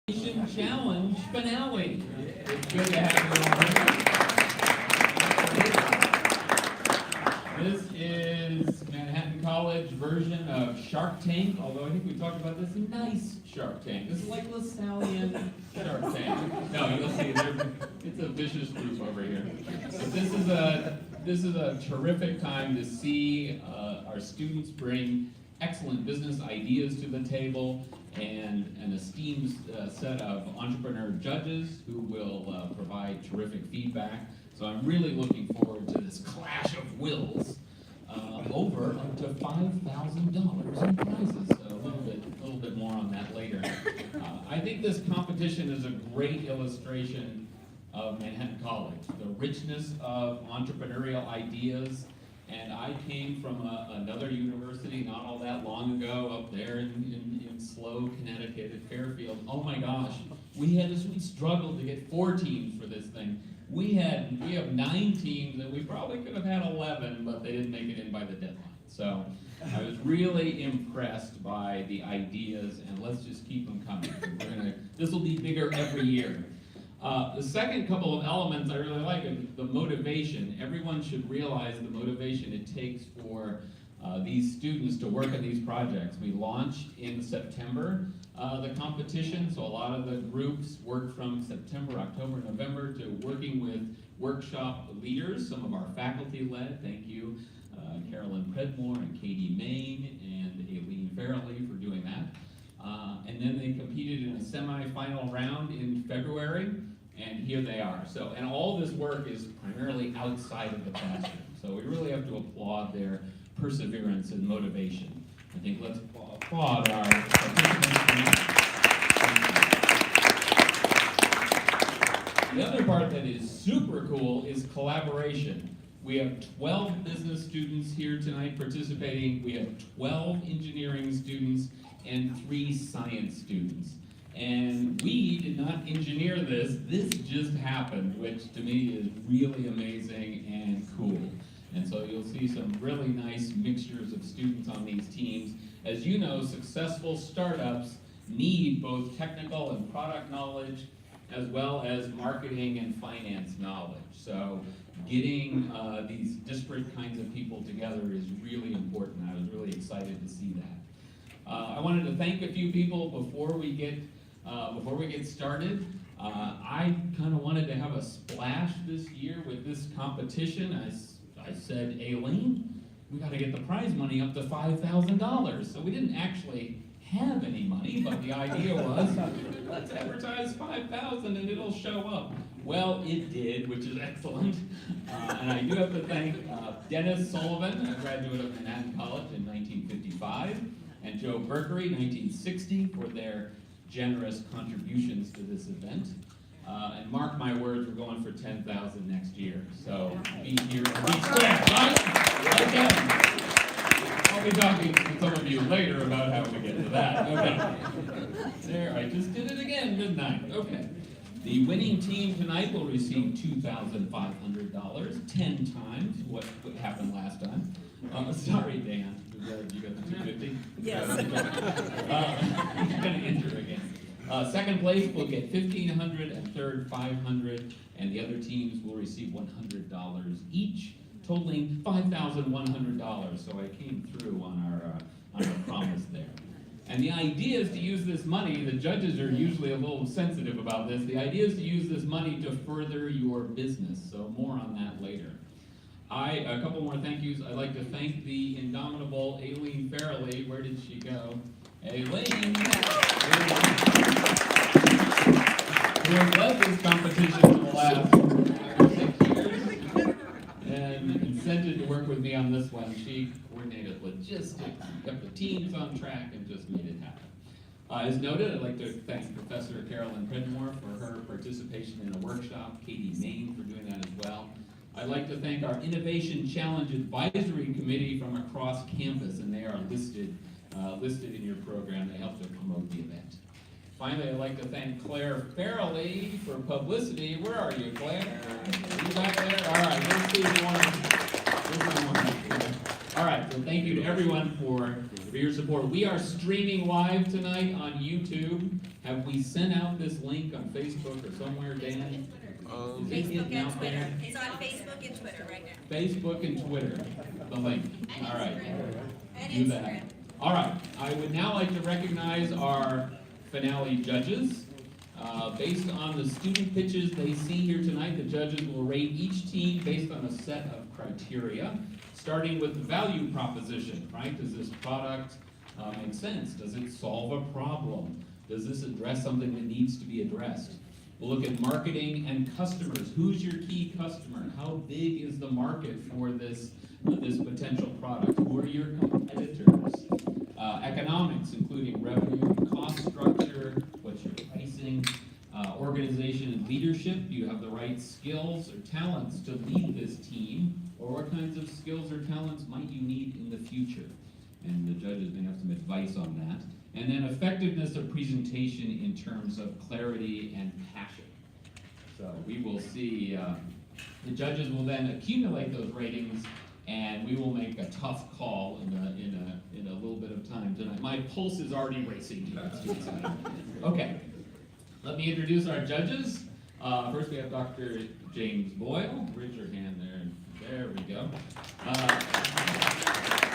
Challenge finale. It's good to have you all here. This is Manhattan College version of Shark Tank, although I think we talked about this nice Shark Tank. This is like LaSallian Shark Tank. No, you'll see, it's a vicious group over here. But this is a terrific time to see our students bring excellent business ideas to the table, and an esteemed set of entrepreneur judges who will provide terrific feedback. So I'm really looking forward to this clash of wills over up to $5,000 in prizes. A little bit more on that later. I think this competition is a great illustration of Manhattan College, the richness of entrepreneurial ideas. And I came from another university not all that long ago up there in Slough, Connecticut, at Fairfield. Oh my gosh, we struggled to get 4 teams for this thing. We have 9 teams, and we probably could have had 11, but they didn't make it in by the deadline. So I was really impressed by the ideas, and let's just keep them coming. This will be bigger every year. The second couple of elements I really like are the motivation. Everyone should realize the motivation it takes for these students to work on these projects. We launched in September the competition, so a lot of the groups worked from September, October, November to working with workshop leaders. Some of our faculty led, thank you, Carolyn Predmore and Katie Main and Aileen Farrelly for doing that. And then they competed in a semi-final round in February, and here they are. So, and all this work is primarily outside of the classroom. So we really have to applaud their perseverance and motivation. I think let's applaud our participants. The other part that is super cool is collaboration. We have 12 business students here tonight participating. We have 12 engineering students and 3 science students. And we did not engineer this. This just happened, which to me is really amazing and cool. And so you'll see some really nice mixtures of students on these teams. As you know, successful startups need both technical and product knowledge, as well as marketing and finance knowledge. So getting these disparate kinds of people together is really important. I was really excited to see that. I wanted to thank a few people before we get started. I kind of wanted to have a splash this year with this competition. I said, Aileen, we got to get the prize money up to $5,000. So we didn't actually have any money, but the idea was, let's advertise 5,000 and it'll show up. Well, it did, which is excellent. And I do have to thank Dennis Sullivan, a graduate of Manhattan College in 1955, and Joe Berkery, 1960, for their generous contributions to this event. And mark my words, we're going for 10,000 next year. So be here and be square, right? Okay. I'll be talking to some of you later about how we get to that. Okay. There, I just did it again, didn't I? Okay. The winning team tonight will receive $2,500, 10 times what happened last time. Sorry, Dan. You got the 250? Yes. He's going to enter again. Second place will get $1,500, and third $500, and the other teams will receive $100 each, totaling $5,100. So I came through on our promise there. And the idea is to use this money. The judges are usually a little sensitive about this. The idea is to use this money to further your business. So more on that later. A couple more thank yous. I'd like to thank the indomitable Aileen Farrelly. Where did she go? Aileen! Who has led this competition for the last 6 years and consented to work with me on this one. She coordinated logistics, kept the teams on track, and just made it happen. As noted, I'd like to thank Professor Carolyn Predmore for her participation in a workshop, Katie Main for doing that as well. I'd like to thank our Innovation Challenge Advisory Committee from across campus, and they are listed in your program. They help to promote the event. Finally, I'd like to thank Claire Farrelly for publicity. Where are you, Claire? You back there? All right, let's see if you want to. All right, so thank you to everyone for for your support. We are streaming live tonight on YouTube. Have we sent out this link on Facebook or somewhere, Dan? Facebook and Twitter. It's on Facebook and Twitter right now. Facebook and Twitter, the link. And All right. And Do Instagram. that. All right. I would now like to recognize our finale judges. Based on the student pitches they see here tonight, the judges will rate each team based on a set of criteria, starting with the value proposition, right? Does this product make sense? Does it solve a problem? Does this address something that needs to be addressed? We'll look at marketing and customers. Who's your key customer? How big is the market for this potential product? Who are your competitors? Economics, including revenue, cost structure, what's your pricing, organization and leadership. Do you have the right skills or talents to lead this team? Or what kinds of skills or talents might you need in the future? And the judges may have some advice on that. And then effectiveness of presentation in terms of clarity and passion. So we will see, the judges will then accumulate those ratings, and we will make a tough call in a little bit of time tonight. My pulse is already racing. Okay, let me introduce our judges. First we have Dr. James Boyle. Raise your hand there. There we go.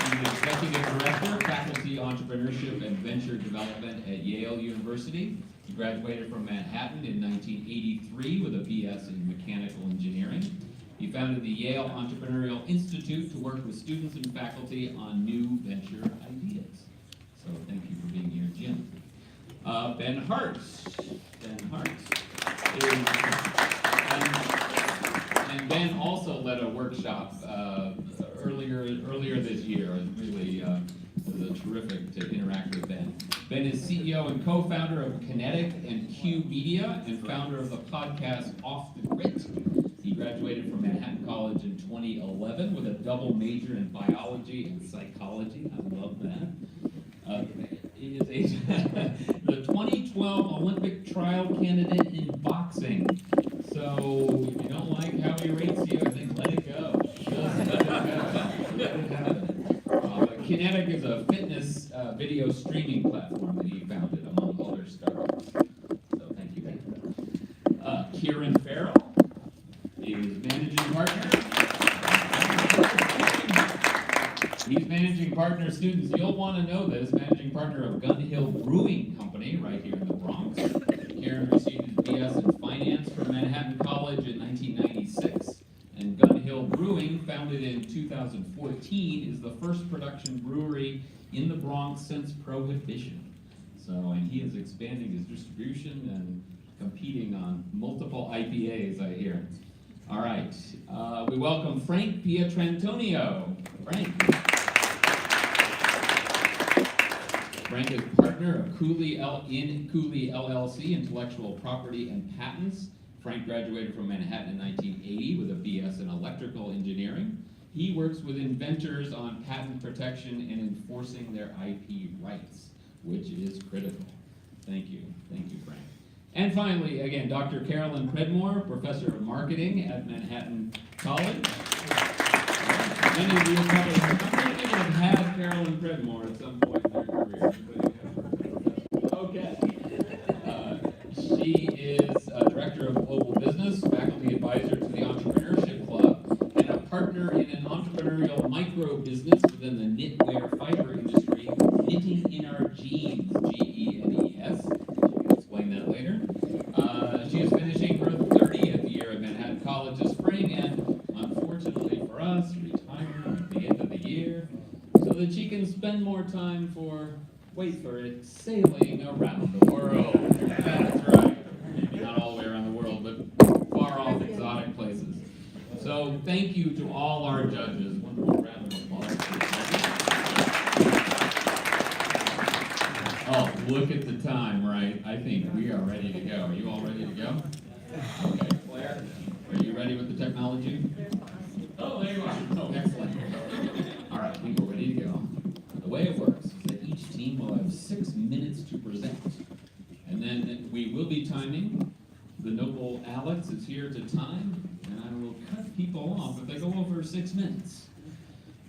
He's the Executive Director, Faculty Entrepreneurship and Venture Development at Yale University. He graduated from Manhattan in 1983 with a BS in Mechanical Engineering. He founded the Yale Entrepreneurial Institute to work with students and faculty on new venture ideas. So thank you for being here, Jim. Ben Hartz. Ben Hartz is, and Ben also led a workshop earlier this year. It was a terrific to interact with Ben. Ben is CEO and co-founder of Kinetic and Q Media and founder of the podcast Off the Grit. He graduated from Manhattan College in 2011 with a double major in biology and psychology. I love that. He is the 2012 Olympic trial candidate in boxing. So if you don't like how he rates you, I think let it go. Kinetic is a fitness video streaming platform that he founded, among other startups. So thank you, Ben. Kieran Farrell is managing partner. He's managing partner, students, you'll want to know this, managing partner of Gun Hill Brewing Company right here in the Bronx. Kieran received his BS in finance from Manhattan College in 1996. And Gun Hill Brewing, founded in 2014, is the first production brewery in the Bronx since Prohibition. So, and he is expanding his distribution and competing on multiple IPAs, I hear. All right, we welcome Frank Pietrantonio. Frank is partner of Cooley LLC, Intellectual Property and Patents. Frank graduated from Manhattan in 1980 with a BS in Electrical Engineering. He works with inventors on patent protection and enforcing their IP rights, which is critical. Thank you, Frank. And finally, again, Dr. Carolyn Predmore, Professor of Marketing at Manhattan College. Many of you probably have had Carolyn Predmore at some point in their career. Okay. She is a Director of Global Business, Faculty Advisor to the Entrepreneurship Club, and a partner in an entrepreneurial micro business within the knitwear fiber industry, Knitting in Our Jeans, Genes. She'll explain that later. She is finishing her 30th year at Manhattan College this spring, and unfortunately for us, retiring at the end of the year, so that she can spend more time wait for it, sailing around the world. That's right. Maybe not all the way around the world, but far off exotic places. So thank you to all our judges. One more round of applause. Oh, look at the time, right? I think we are ready to go. Are you all ready to go? Okay. Claire, are you ready with the technology? Oh, there you are. Oh, excellent. All right, I think we're ready to go. The way it works is that each team will have 6 minutes to present. And then we will be timing. The noble Alex is here to time, and I will cut people off if they go over 6 minutes.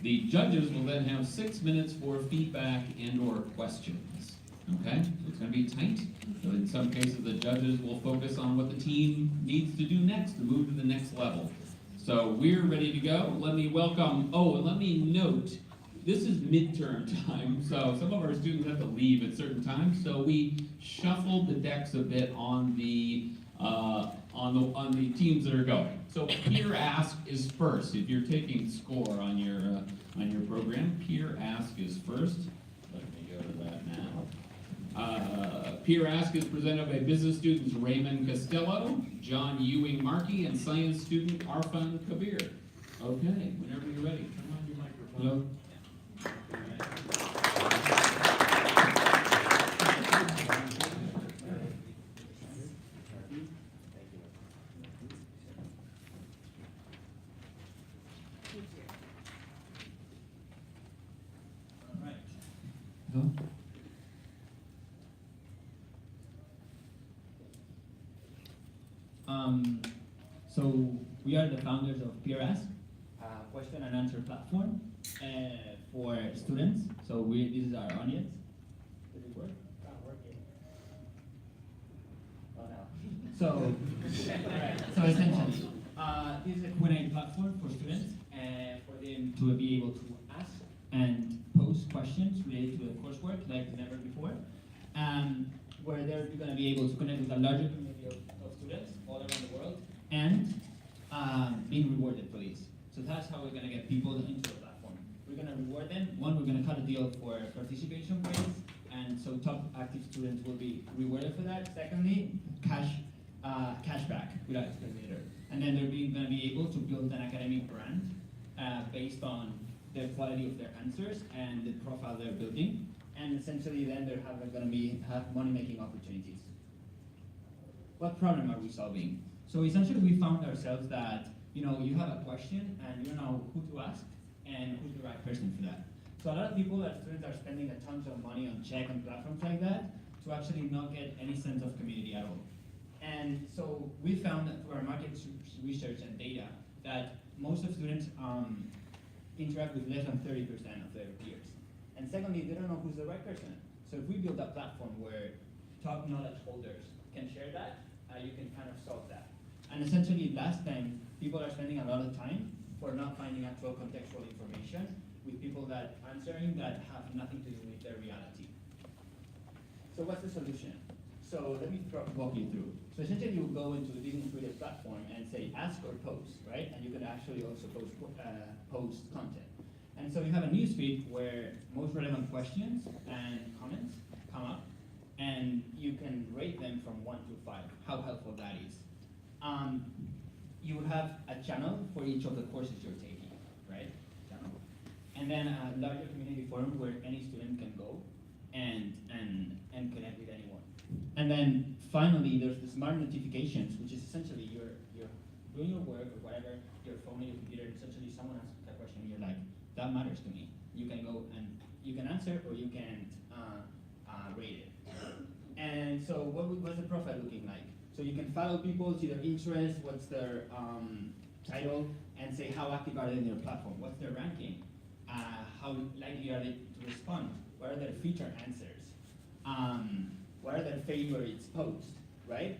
The judges will then have 6 minutes for feedback and or questions. Okay, so it's going to be tight. So in some cases, the judges will focus on what the team needs to do next to move to the next level. So we're ready to go. Let me welcome, oh, and let me note, this is midterm time, so some of our students have to leave at certain times, so we shuffled the decks a bit on the teams that are going. So PeerAsk is first. If you're taking score on your program, PeerAsk is first. Let me go to that now. PeerAsk is presented by business students Raymond Costello, John Ewing Markey, and science student Arfan Kabir. Okay, whenever you're ready, turn on your microphone. Hello. So we are the founders of PeerAsk, a question and answer platform for students. So this is our audience. Does it work? Not working. Oh no. So essentially, this is a Q&A platform for students for them to be able to ask and pose questions related to the coursework like never before, where they're going to be able to connect with a larger community of students all around the world and being rewarded for this. So that's how we're going to get people into the platform. We're going to reward them. One, we're going to cut a deal for participation grades, and so top active students will be rewarded for that. Secondly, cashback without excavator. And then they're going to be able to build an academic brand based on the quality of their answers and the profile they're building. And essentially then they're going to have money-making opportunities. What problem are we solving? So essentially we found ourselves that you have a question and you don't know who to ask and who's the right person for that. So a lot of people, as students, are spending a tons of money on check and platforms like that to actually not get any sense of community at all. And so we found that through our market research and data that most of students interact with less than 30% of their peers. And secondly, they don't know who's the right person. So if we build a platform where top knowledge holders can share that, you can kind of solve that. And essentially, last time, people are spending a lot of time for not finding actual contextual information with people that answering that have nothing to do with their reality. So what's the solution? So let me walk you through. So essentially, you go into the business creative platform and say ask or post, right? And you can actually also post content. And so you have a newsfeed where most relevant questions and comments come up, and you can rate them from 1 to 5, how helpful that is. You will have a channel for each of the courses you're taking, right? Channel. And then a larger community forum where any student can go and connect with anyone. And then finally, there's the smart notifications, which is essentially you're doing your work or whatever, your phone or your computer, and essentially someone asks a question and you're like, that matters to me. You can go and you can answer or you can rate it. And so what's the profile looking like? So you can follow people, see their interests, what's their title, and say how active are they in their platform, what's their ranking, how likely are they to respond, what are their feature answers, what are their favorites posts, right?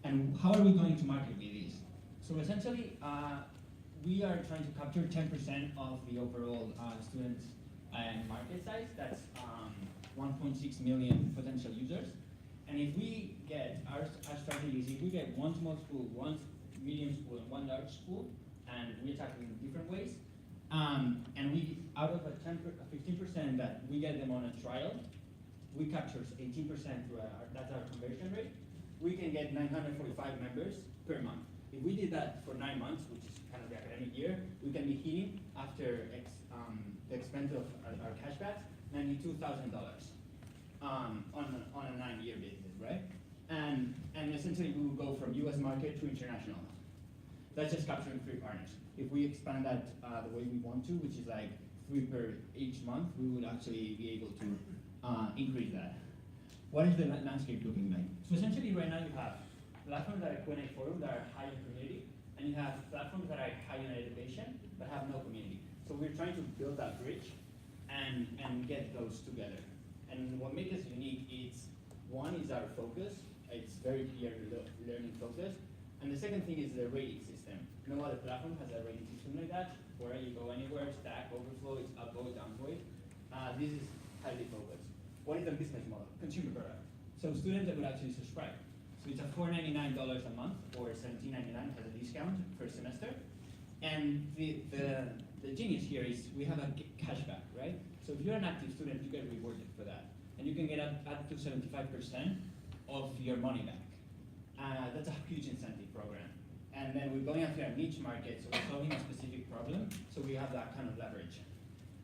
And how are we going to market with these? So essentially, we are trying to capture 10% of the overall students market size. That's 1.6 million potential users. And if we get, our strategy is if we get one small school, one medium school, and one large school, and we attack them in different ways, and we, out of a 15% that we get them on a trial, we capture 18% through that's our conversion rate. We can get 945 members per month. If we did that for 9 months, which is kind of the academic year, we can be hitting, after the expense of our cashbacks, $92,000 on a 9-year basis, right? And essentially, we will go from US market to international. That's just capturing 3 partners. If we expand that the way we want to, which is like 3 per each month, we would actually be able to increase that. What is the landscape looking like? So essentially, right now you have platforms that are Q&A forum that are high in community, and you have platforms that are high in education but have no community. So we're trying to build that bridge and get those together. And what makes us unique is, one is our focus. It's very clear learning focus. And the second thing is the rating system. No other platform has a rating system like that, where you go anywhere, stack, overflow, it's upvote, downvote. This is highly focused. What is the business model? Consumer product. So students that would actually subscribe. So it's a $499 a month, or $17.99 has a discount per semester. And the genius here is we have a cashback, right? So if you're an active student, you get rewarded for that. And you can get up to 75% of your money back. That's a huge incentive program. And then we're going after a niche market, so we're solving a specific problem, so we have that kind of leverage.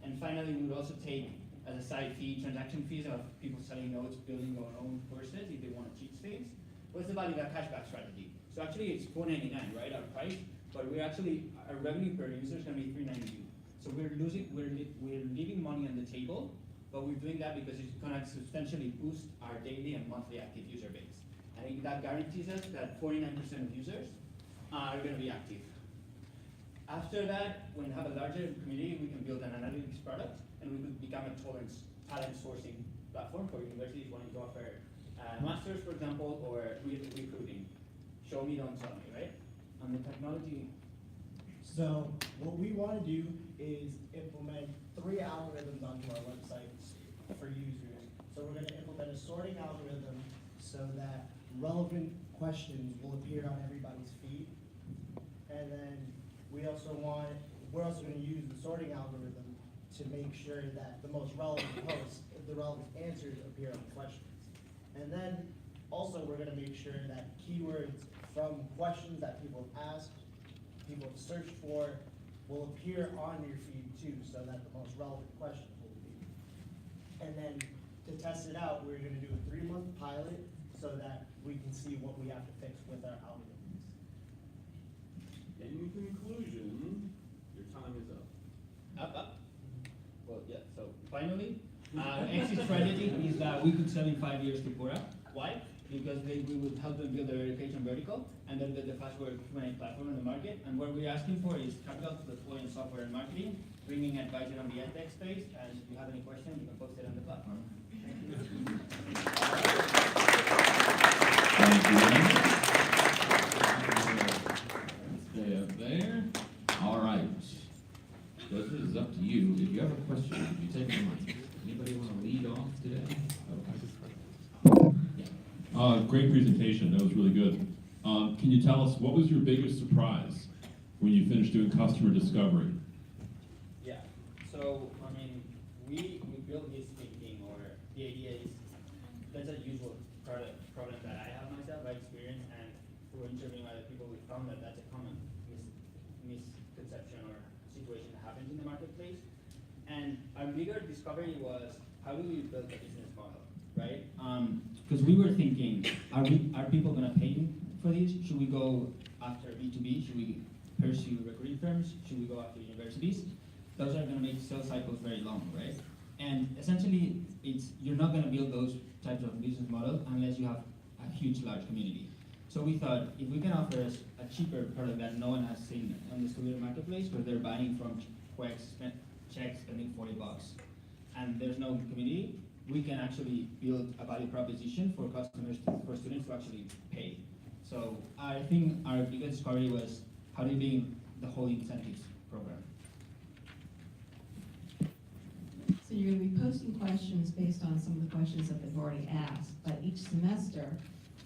And finally, we would also take, as a side fee, transaction fees of people selling notes, building their own courses if they want to cheat states. What's the value of that cashback strategy? So actually it's $4.99, right, our price, but we're actually, our revenue per user is gonna be $3.92. So we're leaving money on the table, but we're doing that because it's gonna substantially boost our daily and monthly active user base. I think that guarantees us that 49% of users are gonna be active. After that, when we have a larger community, we can build an analytics product, and we could become a talent sourcing platform for universities wanting to offer masters, for example, or recruiting. Show me, don't tell me, right? On the technology. So what we want to do is implement 3 algorithms onto our website for users. So we're going to implement a sorting algorithm so that relevant questions will appear on everybody's feed. And then we're also going to use the sorting algorithm to make sure that the most relevant posts, the relevant answers appear on questions. And then also we're going to make sure that keywords from questions that people have asked, people have searched for, will appear on your feed too, so that the most relevant questions will be. And then to test it out, we're going to do a 3-month pilot so that we can see what we have to fix with our algorithms. In conclusion, your time is up. Up. Well, yeah, so finally, exit strategy is that we could sell in 5 years to Quora. Why? Because we would help them build their education vertical and then build the fast-growing Q&A platform in the market. And what we're asking for is capital to deploy in software and marketing, bringing advisor on the edtech space, and if you have any questions, you can post it on the platform. Thank you. Stay up there. All right. This is up to you. If you have a question, you take one. Anybody want to lead off today? Great presentation. That was really good. Can you tell us what was your biggest surprise when you finished doing customer discovery? Yeah. So I mean, we built this thinking, or the idea is that's a usual problem that I have myself, I experienced, and through interviewing other people, we found that that's a common misconception or situation that happens in the marketplace. And our bigger discovery was, how do we build a business model, right? Because we were thinking, are people gonna pay for these? Should we go after B2B? Should we pursue recruiting firms? Should we go after universities? Those are gonna make sales cycles very long, right? And essentially, you're not gonna build those types of business model unless you have a huge, large community. So we thought, if we can offer us a cheaper product that no one has seen on the student marketplace, where they're buying from checks, spending $40, and there's no community, we can actually build a value proposition for customers, for students to actually pay. So I think our biggest discovery was how do you build the whole incentives program. So you're going to be posting questions based on some of the questions that they've already asked, but each semester,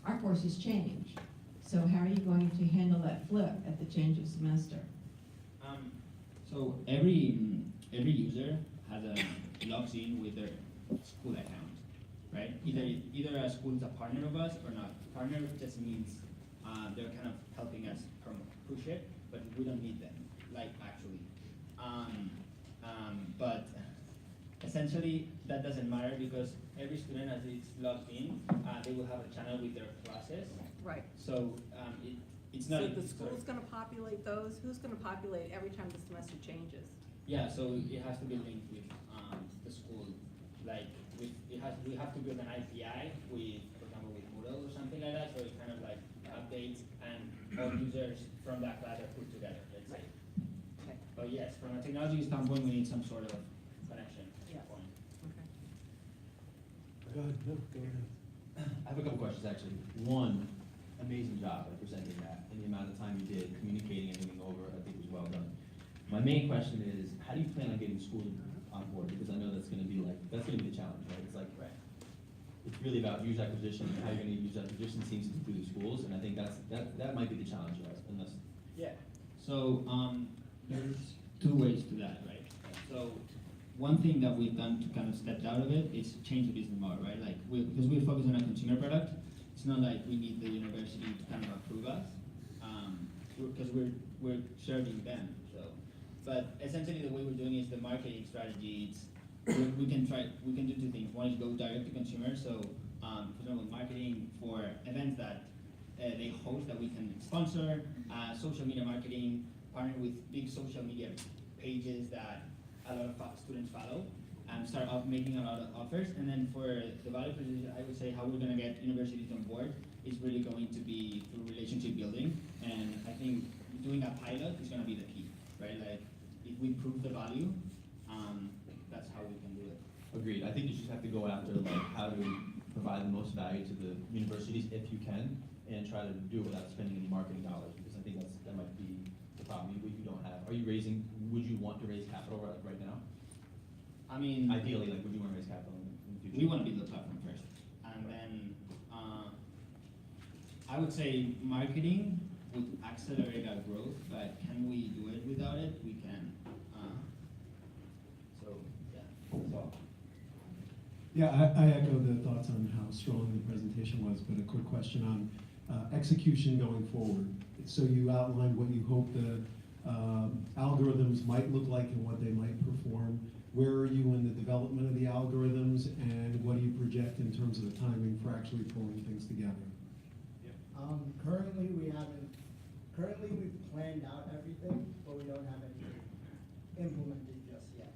our courses change. So how are you going to handle that flip at the change of semester? So every user has logs in with their school account, right? Either a school is a partner of us or not. Partner just means they're kind of helping us push it, but we don't need them, like actually. But essentially that doesn't matter because every student, as it's logged in, they will have a channel with their classes. Right. So it's not. So the school's gonna populate those? Who's gonna populate every time the semester changes? Yeah, so it has to be linked with the school. Like we have to build an API with, for example, with Moodle or something like that. So it kind of like updates and all users from that class are put together. Let's say. Okay. But yes, from a technology standpoint, we need some sort of connection point. Okay. Go ahead, no, go ahead. I have a couple questions, actually. One, amazing job at presenting that, and the amount of time you did communicating and moving over, I think was well done. My main question is, how do you plan on getting schools on board? Because I know that's gonna be the challenge, right? It's like, it's really about user acquisition, and how you're gonna use acquisition seems to be through the schools, and I think that might be the challenge, unless. Yeah. So there's two ways to that, right? So one thing that we've done to kind of step out of it is change the business model, right? Like because we focus on a consumer product, it's not like we need the university to kind of approve us, because we're serving them. So, but essentially the way we're doing is the marketing strategy. We can do two things. One is go direct to consumer. So for example, marketing for events that they host that we can sponsor, social media marketing, partner with big social media pages that a lot of students follow, and start making a lot of offers. And then for the value proposition, I would say how we're going to get universities on board is really going to be through relationship building. And I think doing a pilot is going to be the key, right? Like if we prove the value, that's how we can do it. Agreed. I think you just have to go after how to provide the most value to the universities if you can, and try to do it without spending any marketing dollars, because I think that might be the problem you don't have. Would you want to raise capital right now? I mean, Ideally, would you want to raise capital in the future? we want to build the platform first, and then I would say marketing would accelerate our growth, but can we do it without it? We can. So yeah, that's all. Yeah, I echo the thoughts on how strong the presentation was, but a quick question on execution going forward. So you outlined what you hope the algorithms might look like and what they might perform. Where are you in the development of the algorithms, and what do you project in terms of the timing for actually pulling things together? Currently we've planned out everything, but we don't have anything implemented just yet.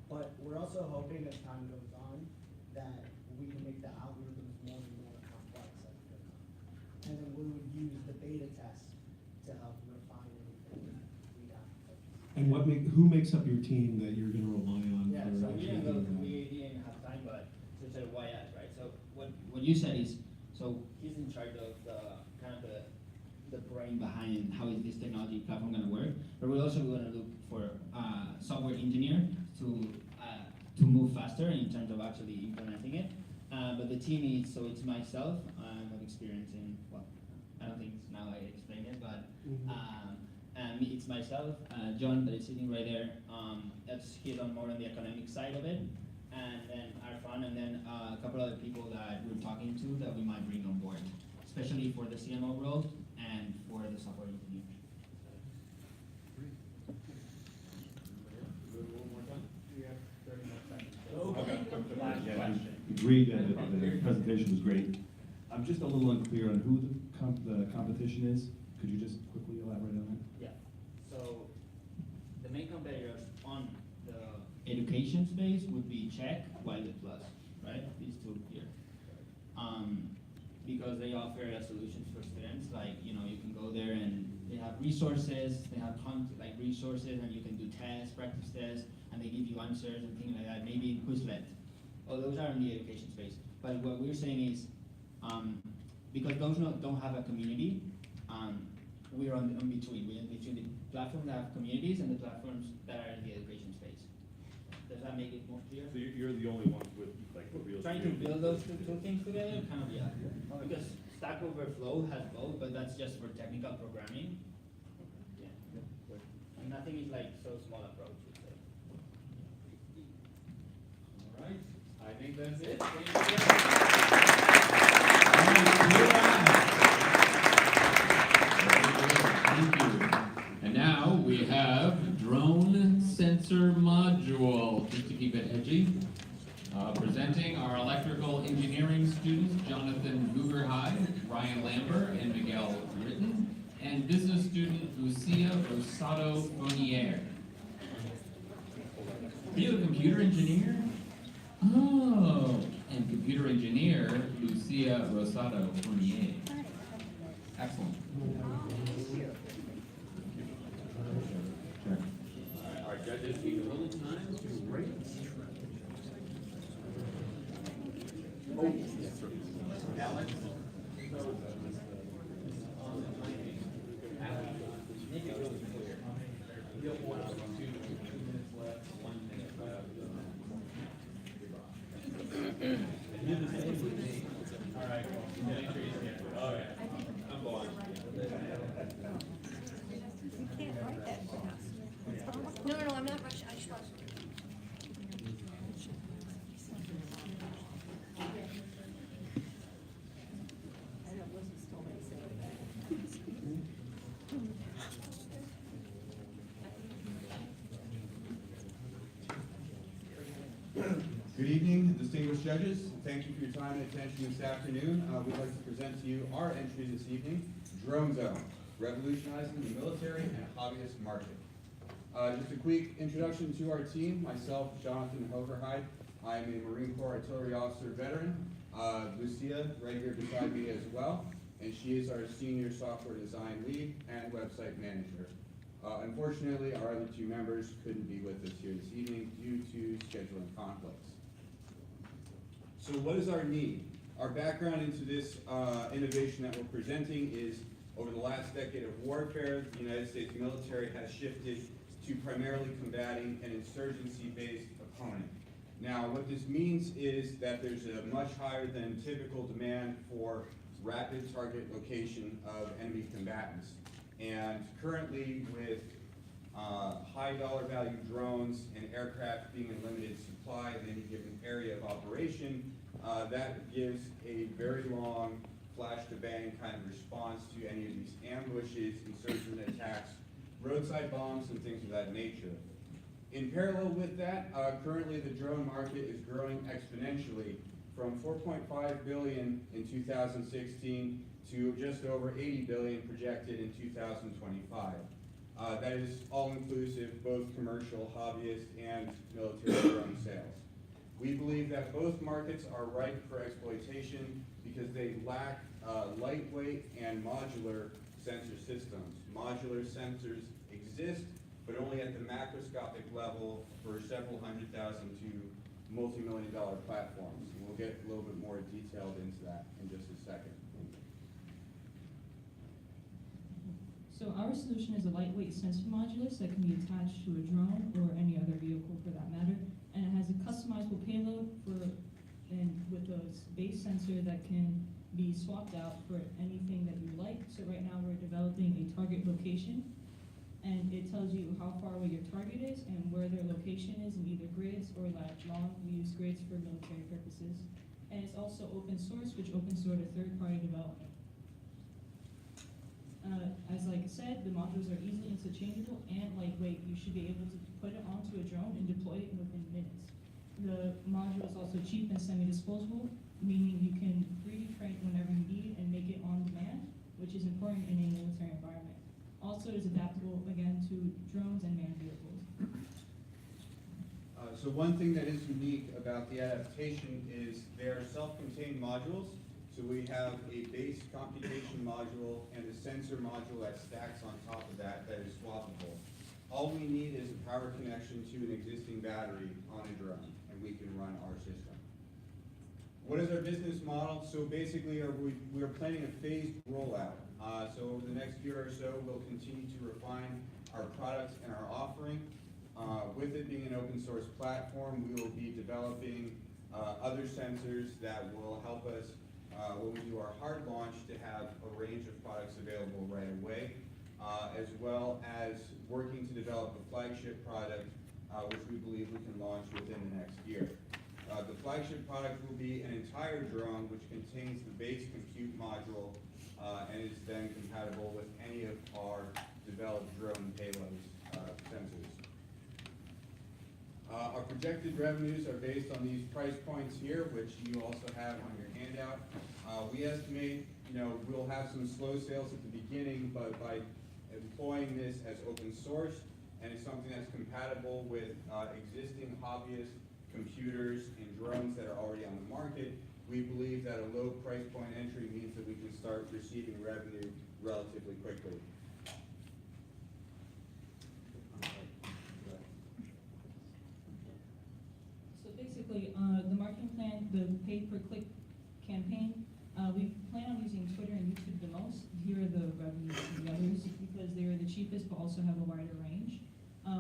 But we're also hoping as time goes on that we can make the algorithms more and more complex as we go on. And then we would use the beta test to help refine anything that we have. And who makes up your team that you're going to rely on? Yeah, for so actually doing that? we didn't have time, but so it's a YS, right? So what you said is, so he's in charge of the brain behind how is this technology platform going to work, but we're also going to look for software engineer to move faster in terms of actually implementing it. But the team is, so it's myself, I have experience in, well, I don't think it's now I explained it, but and it's myself, John that is sitting right there, he's on more on the economic side of it, and then Arfan, and then a couple other people that we're talking to that we might bring on board, especially for the CMO role and for the software engineer. Agreed that the presentation was great. I'm just a little unclear on who the competition is. Could you just quickly elaborate on that? Yeah. So the main competitors on the education space would be Check, Wiley Plus, right? These two here. Because they offer solutions for students, you can go there and they have resources, they have resources, and you can do tests, practice tests, and they give you answers and things like that. Maybe Quizlet. Oh, those are in the education space. But what we're saying is, because those don't have a community, we're on between. We're in between the platforms that have communities and the platforms that are in the education space. Does that make it more clear? So you're the only ones with real. Trying to build those two things together, kind of, yeah. Because Stack Overflow has both, but that's just for technical programming. Yeah. And nothing is so small approach. All right, I think that's it. Thank you. And now we have drone sensor module, just to keep it edgy. Presenting our electrical engineering students, Jonathan Gugerhide, Ryan Lambert, and Miguel Ritten, and business student Lucia Rosado Bonnier. Are you a computer engineer? Oh, and computer engineer Lucia Rosado Bonnier. Excellent. Good evening, distinguished judges. Thank you for your time and attention this afternoon. We'd like to present to you our entry this evening, Drone Zone, revolutionizing the military and hobbyist market. Just a quick introduction to our team. Myself, Jonathan Hoverhide. I'm a Marine Corps Artillery Officer veteran. Lucia, right here beside me as well, and she is our Senior Software Design Lead and Website Manager. Unfortunately, our other two members couldn't be with us here this evening due to scheduling conflicts. So what is our need? Our background into this innovation that we're presenting is over the last decade of warfare, the United States military has shifted to primarily combating an insurgency-based opponent. Now, what this means is that there's a much higher than typical demand for rapid target location of enemy combatants. And currently, with high dollar value drones and aircraft being in limited supply in any given area of operation, that gives a very long flash to bang kind of response to any of these ambushes, insurgent attacks, roadside bombs, and things of that nature. In parallel with that, currently the drone market is growing exponentially from $4.5 billion in 2016 to just over $80 billion projected in 2025. That is all-inclusive, both commercial, hobbyist, and military drone sales. We believe that both markets are ripe for exploitation because they lack lightweight and modular sensor systems. Modular sensors exist, but only at the macroscopic level for several hundred thousand to multi-million-dollar platforms. And we'll get a little bit more detailed into that in just a second. So our solution is a lightweight sensor modulus that can be attached to a drone or any other vehicle for that matter. And it has a customizable payload with a base sensor that can be swapped out for anything that you like. So right now we're developing a target location, and it tells you how far away your target is and where their location is in either grids or lat long. We use grids for military purposes. And it's also open source, which open sourced to third-party development. As like I said, the modules are easily interchangeable and lightweight. You should be able to put it onto a drone and deploy it within minutes. The module is also cheap and semi-disposable, meaning you can 3D print whenever you need and make it on demand, which is important in a military environment. Also, it's adaptable, again, to drones and manned vehicles. So one thing that is unique about the adaptation is they are self-contained modules. So we have a base computation module and a sensor module that stacks on top of that is swappable. All we need is a power connection to an existing battery on a drone, and we can run our system. What is our business model? So basically, we are planning a phased rollout. So over the next year or so, we'll continue to refine our products and our offering. With it being an open source platform, we will be developing other sensors that will help us when we do our hard launch to have a range of products available right away, as well as working to develop a flagship product, which we believe we can launch within the next year. The flagship product will be an entire drone which contains the base compute module and is then compatible with any of our developed drone payloads sensors. Our projected revenues are based on these price points here, which you also have on your handout. We estimate, we'll have some slow sales at the beginning, but by employing this as open source and it's something that's compatible with existing hobbyist computers and drones that are already on the market, we believe that a low price point entry means that we can start receiving revenue relatively quickly. So basically, the marketing plan, the pay-per-click campaign, we plan on using Twitter and YouTube the most. Here are the revenues of the others because they are the cheapest but also have a wider range.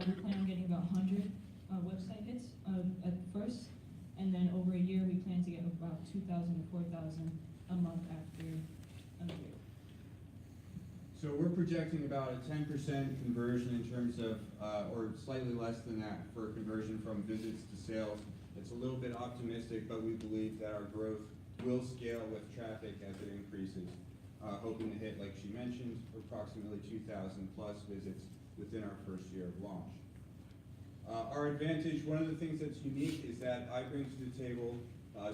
We plan on getting about 100 website hits at first, and then over a year we plan to get about 2,000 to 4,000 a month after a year. So we're projecting about a 10% conversion in terms of, or slightly less than that for conversion from visits to sales. It's a little bit optimistic, but we believe that our growth will scale with traffic as it increases. Hoping to hit, like she mentioned, approximately 2,000 plus visits within our first year of launch. Our advantage, one of the things that's unique is that I bring to the table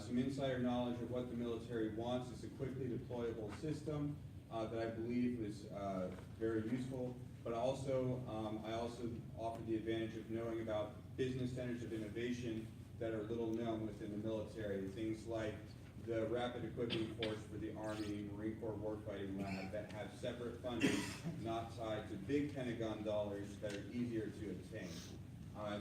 some insider knowledge of what the military wants. It's a quickly deployable system that I believe is very useful, but also I also offer the advantage of knowing about business centers of innovation that are little known within the military. Things like the Rapid Equipping Force for the Army, Marine Corps Warfighting Lab that have separate funding not tied to big Pentagon dollars that are easier to obtain.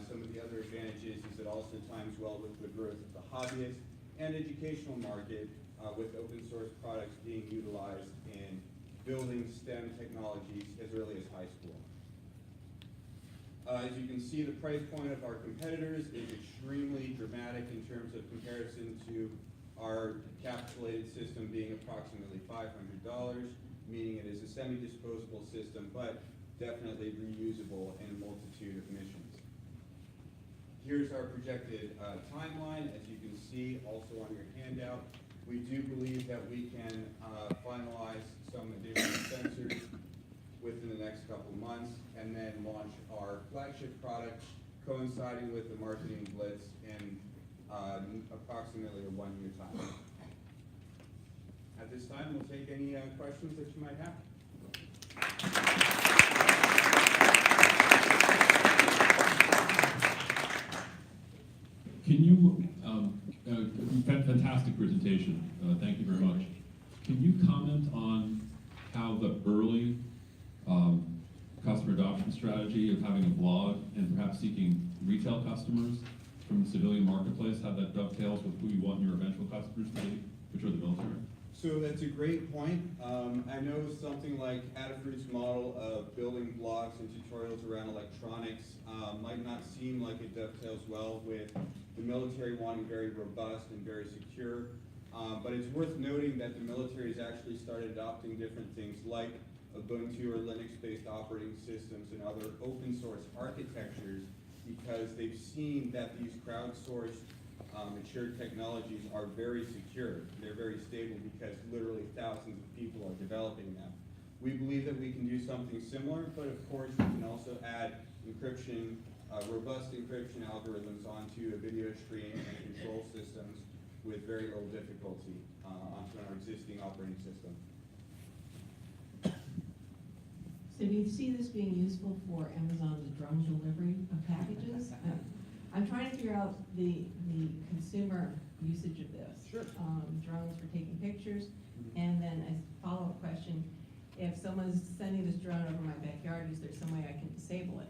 Some of the other advantages is it also times well with the growth of the hobbyist and educational market with open source products being utilized in building STEM technologies as early as high school. As you can see, the price point of our competitors is extremely dramatic in terms of comparison to our encapsulated system being approximately $500, meaning it is a semi-disposable system, but definitely reusable in a multitude of missions. Here's our projected timeline. As you can see also on your handout, we do believe that we can finalize some additional sensors within the next couple of months and then launch our flagship product coinciding with the marketing blitz in approximately a 1-year time. At this time, we'll take any questions that you might have. Can you, fantastic presentation, thank you very much. Can you comment on how the early customer adoption strategy of having a blog and perhaps seeking retail customers from the civilian marketplace, how that dovetails with who you want your eventual customers to be, which are the military? So that's a great point. I know something like Adafruit's model of building blogs and tutorials around electronics might not seem like it dovetails well with the military wanting very robust and very secure. But it's worth noting that the military has actually started adopting different things like Ubuntu or Linux-based operating systems and other open source architectures because they've seen that these crowdsourced mature technologies are very secure. They're very stable because literally thousands of people are developing them. We believe that we can do something similar, but of course we can also add encryption, robust encryption algorithms onto a video stream and control systems with very little difficulty onto our existing operating system. So do you see this being useful for Amazon's drone delivery of packages? I'm trying to figure out the consumer usage of this. Sure. Drones for taking pictures, and then a follow-up question, if someone's sending this drone over my backyard, is there some way I can disable it?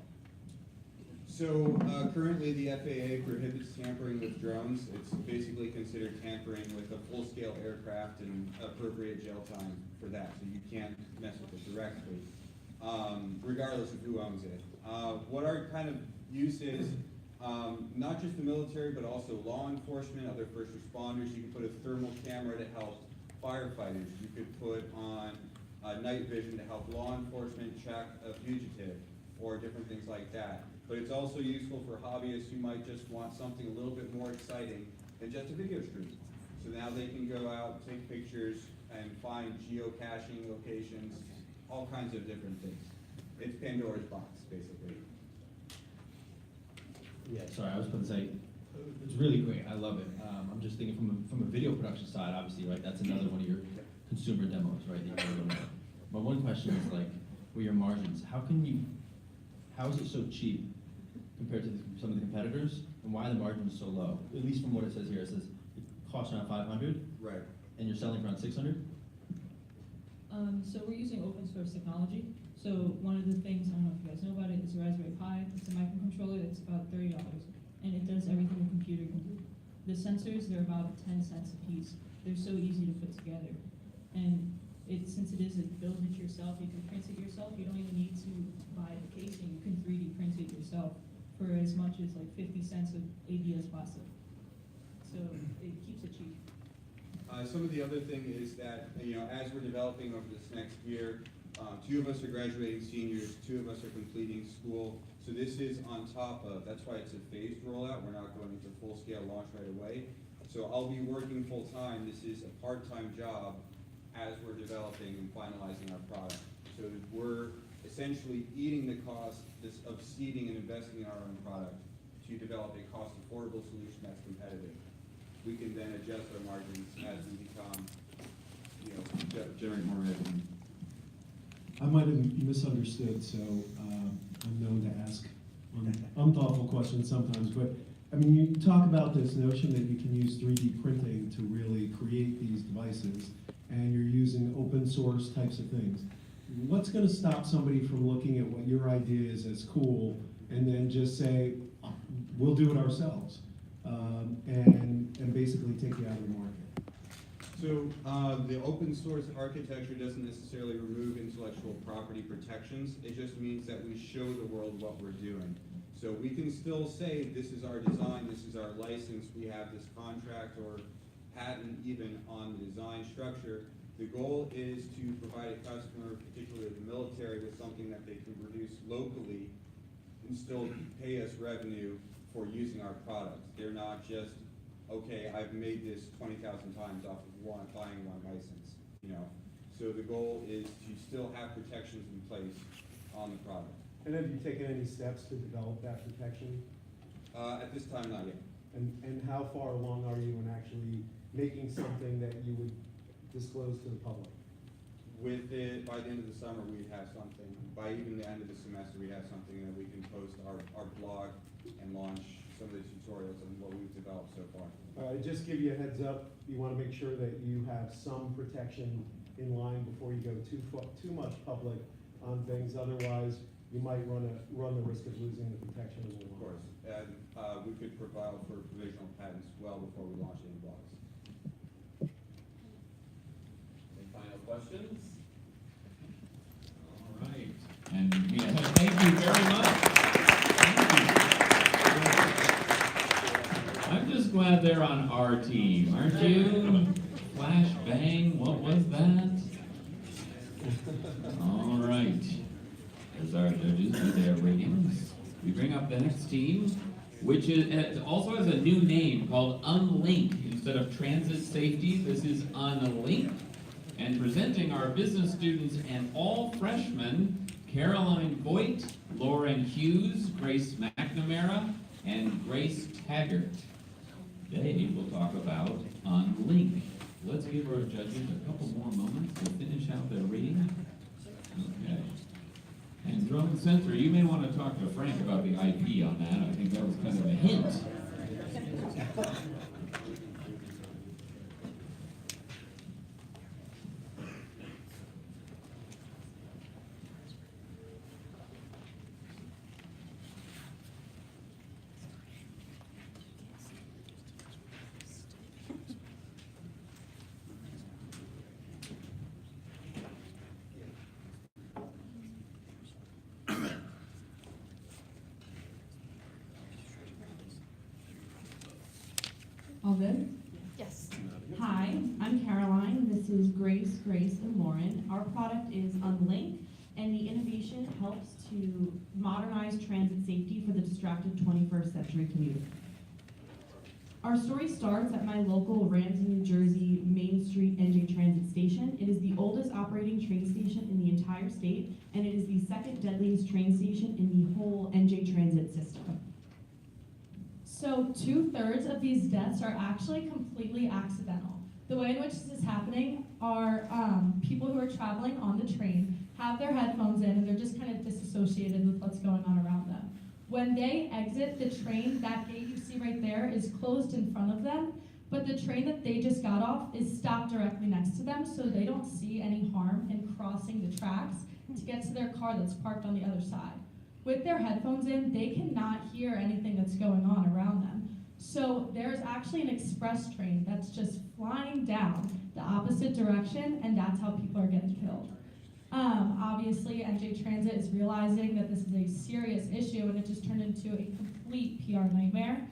So currently the FAA prohibits tampering with drones. It's basically considered tampering with a full-scale aircraft and appropriate jail time for that, so you can't mess with it directly, regardless of who owns it. What our kind of use is, not just the military, but also law enforcement, other first responders. You can put a thermal camera to help firefighters. You could put on night vision to help law enforcement track a fugitive or different things like that. But it's also useful for hobbyists who might just want something a little bit more exciting than just a video stream. So now they can go out, take pictures, and find geocaching locations, all kinds of different things. It's Pandora's box, basically. Yeah, sorry, I was going to say, it's really great, I love it. I'm just thinking from a video production side, obviously, right, that's another one of your consumer demos, right? That you're gonna My one question is like, with your margins, how is it so cheap compared to some of the competitors, and why are the margins so low? At least from what it says here, it says it costs around 500, right? And you're selling for around 600. So we're using open source technology. So one of the things, I don't know if you guys know about it, is a Raspberry Pi. It's a microcontroller that's about $30, and it does everything a computer can do. The sensors, they're about 10 cents a piece. They're so easy to put together. And since it is build it yourself, you can print it yourself. You don't even need to buy the casing. You can 3D print it yourself for as much as like 50 cents of ABS plastic. So it keeps it cheap. Some of the other thing is that, as we're developing over this next year, 2 of us are graduating seniors, 2 of us are completing school. So this is on top of, that's why it's a phased rollout. We're not going into full-scale launch right away. So I'll be working full-time. This is a part-time job as we're developing and finalizing our product. So we're essentially eating the cost of seeding and investing in our own product to develop a cost-affordable solution that's competitive. We can then adjust our margins as we become, generate more revenue. I might have misunderstood, so I'm known to ask unthoughtful questions sometimes, but I mean, you talk about this notion that you can use 3D printing to really create these devices, and you're using open source types of things. What's going to stop somebody from looking at what your idea is as cool and then just say, we'll do it ourselves, and basically take you out of the market? So the open source architecture doesn't necessarily remove intellectual property protections. It just means that we show the world what we're doing. So we can still say, this is our design, this is our license, we have this contract or patent even on the design structure. The goal is to provide a customer, particularly the military, with something that they can produce locally and still pay us revenue for using our products. They're not just, okay, I've made this 20,000 times off of buying one license, So the goal is to still have protections in place on the product. And have you taken any steps to develop that protection? At this time, not yet. And how far along are you in actually making something that you would disclose to the public? By the end of the summer, we'd have something. By even the end of the semester, we'd have something that we can post our blog and launch some of the tutorials on what we've developed so far. All right, just give you a heads up, you want to make sure that you have some protection in line before you go too much public on things. Otherwise, you might run the risk of losing the protection as well. Of course, and we could provide for provisional patents well before we launch any blogs. Any final questions? All right. And thank you very much. Thank you. I'm just glad they're on our team, aren't you? Flash bang, what was that? All right. There's our judges with their ratings. We bring up the next team, which also has a new name called Unlink. Instead of transit safety, this is Unlink. And presenting our business students and all freshmen, Caroline Voigt, Lauren Hughes, Grace McNamara, and Grace Taggart. They will talk about Unlink. Let's give our judges a couple more moments to finish out their reading. Okay. And Drum and Sensor, you may want to talk to Frank about the IP on that. I think that was kind of a hint. All good? Yes. Hi, I'm Caroline. This is Grace, and Lauren. Our product is Unlink, and the innovation helps to modernize transit safety for the distracted 21st century commuter. Our story starts at my local Ramsey, New Jersey, Main Street NJ Transit Station. It is the oldest operating train station in the entire state, and it is the second deadliest train station in the whole NJ Transit system. So 2/3 of these deaths are actually completely accidental. The way in which this is happening are people who are traveling on the train have their headphones in and they're just kind of disassociated with what's going on around them. When they exit the train, that gate you see right there is closed in front of them, but the train that they just got off is stopped directly next to them, so they don't see any harm in crossing the tracks to get to their car that's parked on the other side. With their headphones in, they cannot hear anything that's going on around them. So there's actually an express train that's just flying down the opposite direction, and that's how people are getting killed. Obviously, NJ Transit is realizing that this is a serious issue, and it just turned into a complete PR nightmare.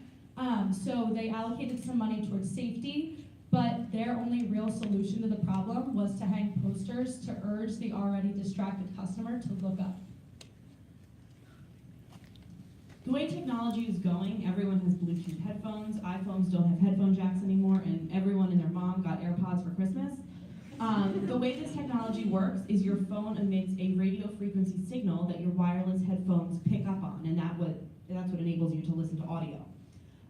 So they allocated some money towards safety, but their only real solution to the problem was to hang posters to urge the already distracted customer to look up. The way technology is going, everyone has Bluetooth headphones, iPhones don't have headphone jacks anymore, and everyone and their mom got AirPods for Christmas. The way this technology works is your phone emits a radio frequency signal that your wireless headphones pick up on, and that's what enables you to listen to audio.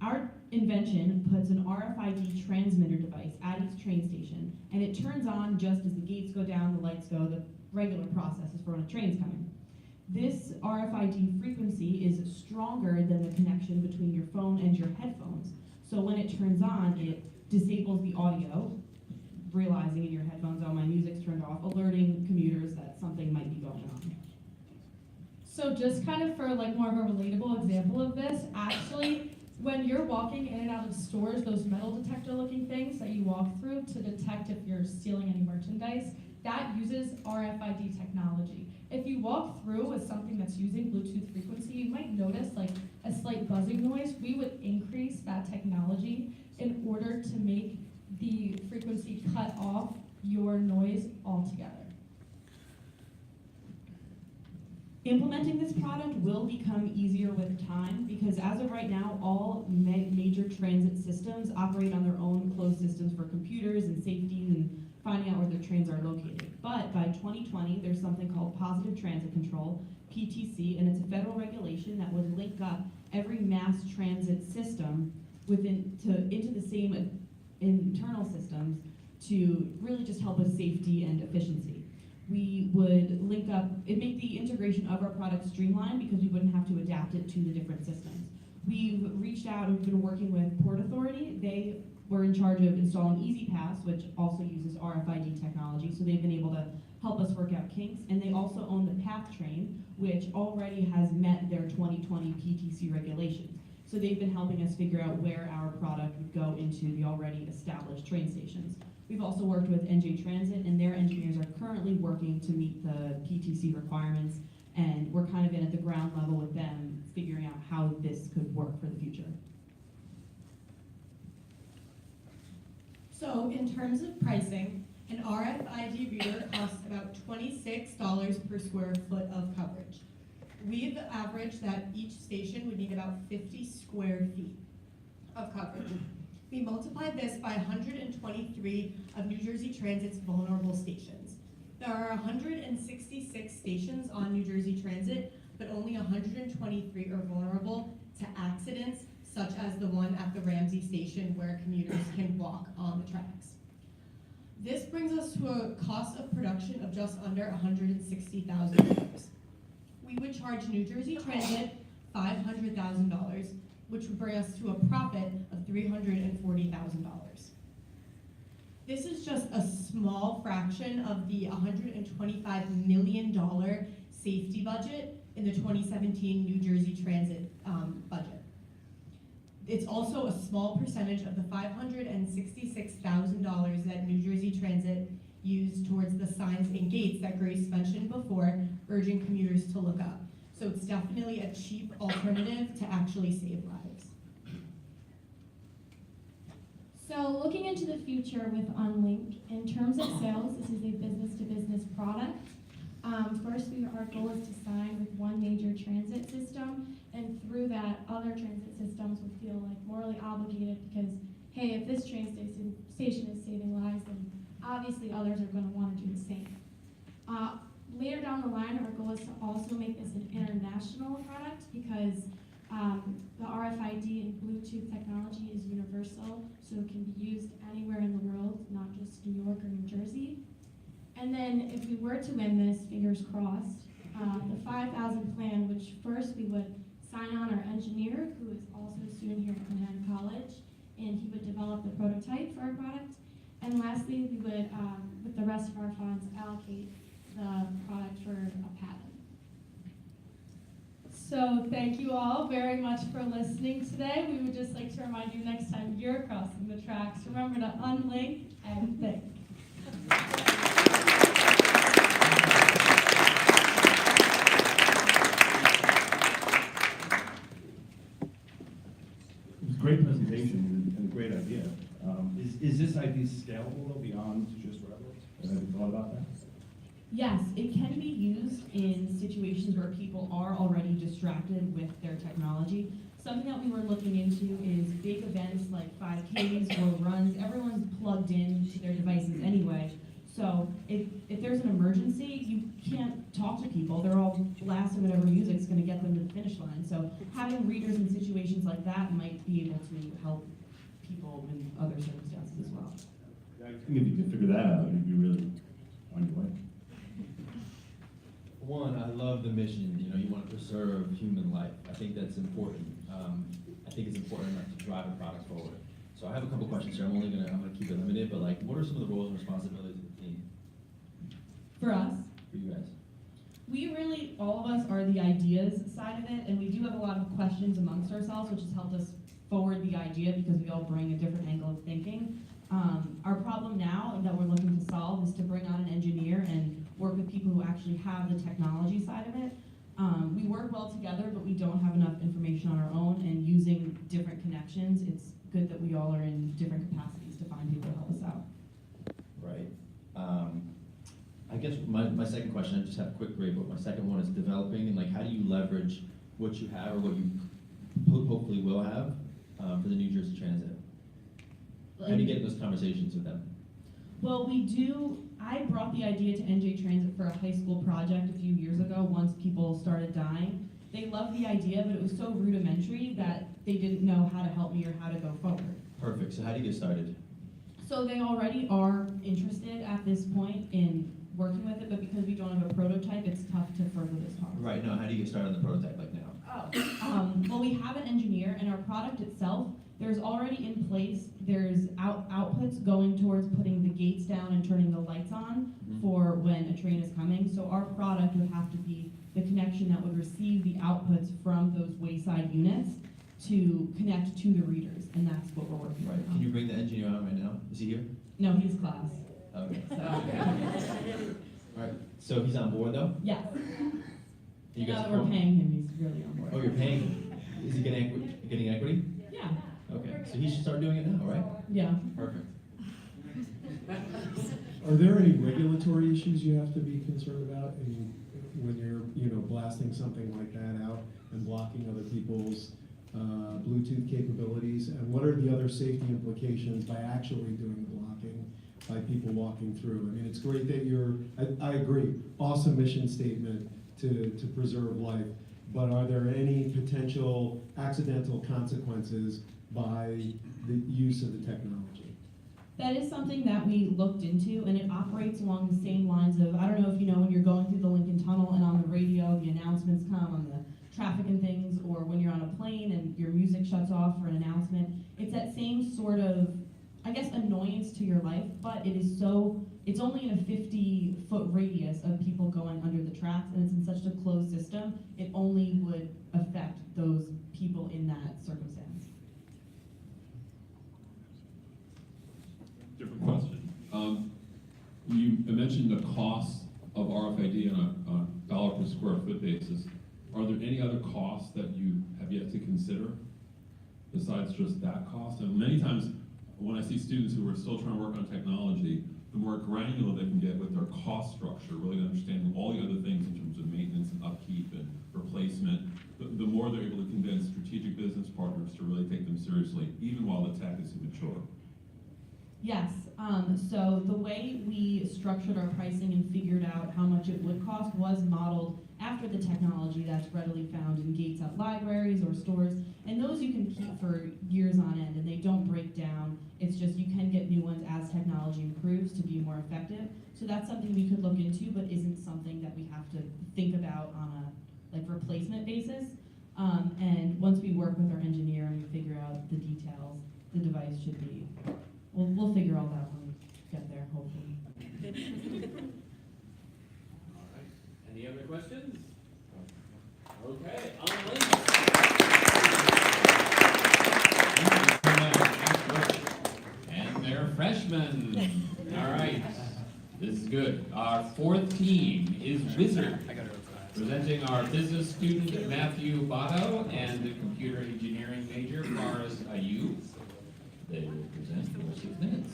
Our invention puts an RFID transmitter device at each train station, and it turns on just as the gates go down, the lights go, the regular processes for when a train's coming. This RFID frequency is stronger than the connection between your phone and your headphones. So when it turns on, it disables the audio, realizing in your headphones, oh, my music's turned off, alerting commuters that something might be going on. So just kind of for like more of a relatable example of this, actually, when you're walking in and out of stores, those metal detector looking things that you walk through to detect if you're stealing any merchandise, that uses RFID technology. If you walk through with something that's using Bluetooth frequency, you might notice like a slight buzzing noise. We would increase that technology in order to make the frequency cut off your noise altogether. Implementing this product will become easier with time because as of right now, all major transit systems operate on their own closed systems for computers and safety and finding out where their trains are located. But by 2020, there's something called Positive Transit Control, PTC, and it's a federal regulation that would link up every mass transit system into the same internal systems to really just help with safety and efficiency. We would link up, it'd make the integration of our product streamlined because we wouldn't have to adapt it to the different systems. We've reached out and we've been working with Port Authority. They were in charge of installing EasyPass, which also uses RFID technology, so they've been able to help us work out kinks. And they also own the PATH train, which already has met their 2020 PTC regulations. So they've been helping us figure out where our product would go into the already established train stations. We've also worked with NJ Transit, and their engineers are currently working to meet the PTC requirements, and we're kind of in at the ground level with them, figuring out how this could work for the future. So in terms of pricing, an RFID reader costs about $26 per square foot of coverage. We've averaged that each station would need about 50 square feet of coverage. We multiplied this by 123 of New Jersey Transit's vulnerable stations. There are 166 stations on New Jersey Transit, but only 123 are vulnerable to accidents, such as the one at the Ramsey station where commuters can walk on the tracks. This brings us to a cost of production of just under $160,000. We would charge New Jersey Transit $500,000, which would bring us to a profit of $340,000. This is just a small fraction of the $125 million safety budget in the 2017 New Jersey Transit budget. It's also a small percentage of the $566,000 that New Jersey Transit used towards the signs and gates that Grace mentioned before, urging commuters to look up. So it's definitely a cheap alternative to actually save lives. So looking into the future with Unlink, in terms of sales, this is a business-to-business product. First, our goal is to sign with one major transit system, and through that, other transit systems would feel like morally obligated because, hey, if this train station is saving lives, then obviously others are going to want to do the same. Later down the line, our goal is to also make this an international product because the RFID and Bluetooth technology is universal, so it can be used anywhere in the world, not just New York or New Jersey. And then if we were to win this, fingers crossed, the 5,000 plan, which first we would sign on our engineer, who is also a student here at Manhattan College, and he would develop the prototype for our product. And lastly, we would, with the rest of our funds, allocate the product for a patent. So thank you all very much for listening today. We would just like to remind you next time you're crossing the tracks, remember to unlink and think. It was a great presentation and a great idea. Is this idea scalable though beyond just railroads? Have you thought about that? Yes, it can be used in situations where people are already distracted with their technology. Something that we were looking into is big events like 5Ks or runs. Everyone's plugged in to their devices anyway. So if there's an emergency, you can't talk to people. They're all blasting whatever music's gonna get them to the finish line. So having readers in situations like that might be able to help people in other circumstances as well. I think if you could figure that out, you'd be really on your way. One, I love the mission, you know, you want to preserve human life. I think that's important. I think it's important enough to drive the product forward. So I have a couple questions here. I'm gonna keep it limited, but like, what are some of the roles and responsibilities of the team? For us, For you guys? we really, all of us are the ideas side of it, and we do have a lot of questions amongst ourselves, which has helped us forward the idea because we all bring a different angle of thinking. Our problem now that we're looking to solve is to bring on an engineer and work with people who actually have the technology side of it. We work well together, but we don't have enough information on our own, and using different connections, it's good that we all are in different capacities to find people to help us out. Right. I guess my second question, I just have a quick break, but my second one is developing, and like, how do you leverage what you have or what you hopefully will have for the New Jersey Transit? How do you get in those conversations with them? Well, I brought the idea to NJ Transit for a high school project a few years ago once people started dying. They loved the idea, but it was so rudimentary that they didn't know how to help me or how to go forward. Perfect, so how do you get started? So they already are interested at this point in working with it, but because we don't have a prototype, it's tough to further this talk. Right, now, how do you get started on the prototype like now? Well, we have an engineer, and our product itself, there's already in place, there's outputs going towards putting the gates down and turning the lights on for when a train is coming. So our product would have to be the connection that would receive the outputs from those wayside units to connect to the readers, and that's what we're working Right, on. can you bring the engineer on right now? Is he here? No, he's class. Okay. So, All right, so he's on board though? yeah. You Now guys that we're paying him, he's really on board. Oh, you're paying him? Is he getting equity? Yeah. Okay, so he should start doing it now, right? Yeah. Perfect. Are there any regulatory issues you have to be concerned about when you're, blasting something like that out and blocking other people's Bluetooth capabilities? And what are the other safety implications by actually doing blocking by people walking through? I mean, it's great that I agree, awesome mission statement to preserve life, but are there any potential accidental consequences by the use of the technology? That is something that we looked into, and it operates along the same lines of, I don't know if you know, when you're going through the Lincoln Tunnel and on the radio, the announcements come on the traffic and things, or when you're on a plane and your music shuts off for an announcement. It's that same sort of, I guess, annoyance to your life, but it's only in a 50-foot radius of people going under the tracks, and it's in such a closed system, it only would affect those people in that circumstance. Different question. You mentioned the cost of RFID on a dollar per square foot basis. Are there any other costs that you have yet to consider besides just that cost? And many times when I see students who are still trying to work on technology, the more granular they can get with their cost structure, really understanding all the other things in terms of maintenance and upkeep and replacement, the more they're able to convince strategic business partners to really take them seriously, even while the tech is immature. Yes, so the way we structured our pricing and figured out how much it would cost was modeled after the technology that's readily found in gates at libraries or stores, and those you can keep for years on end, and they don't break down. It's just you can get new ones as technology improves to be more effective. So that's something we could look into, but isn't something that we have to think about on a replacement basis. And once we work with our engineer and we figure out the details, the device should be. We'll figure all that when we get there, hopefully. All right. Any other questions? Okay, Unlink. And they're freshmen. All right, this is good. Our fourth team is Wizard, presenting our business student Matthew Botto and the computer engineering major Faris Ayub. They will present for 6 minutes.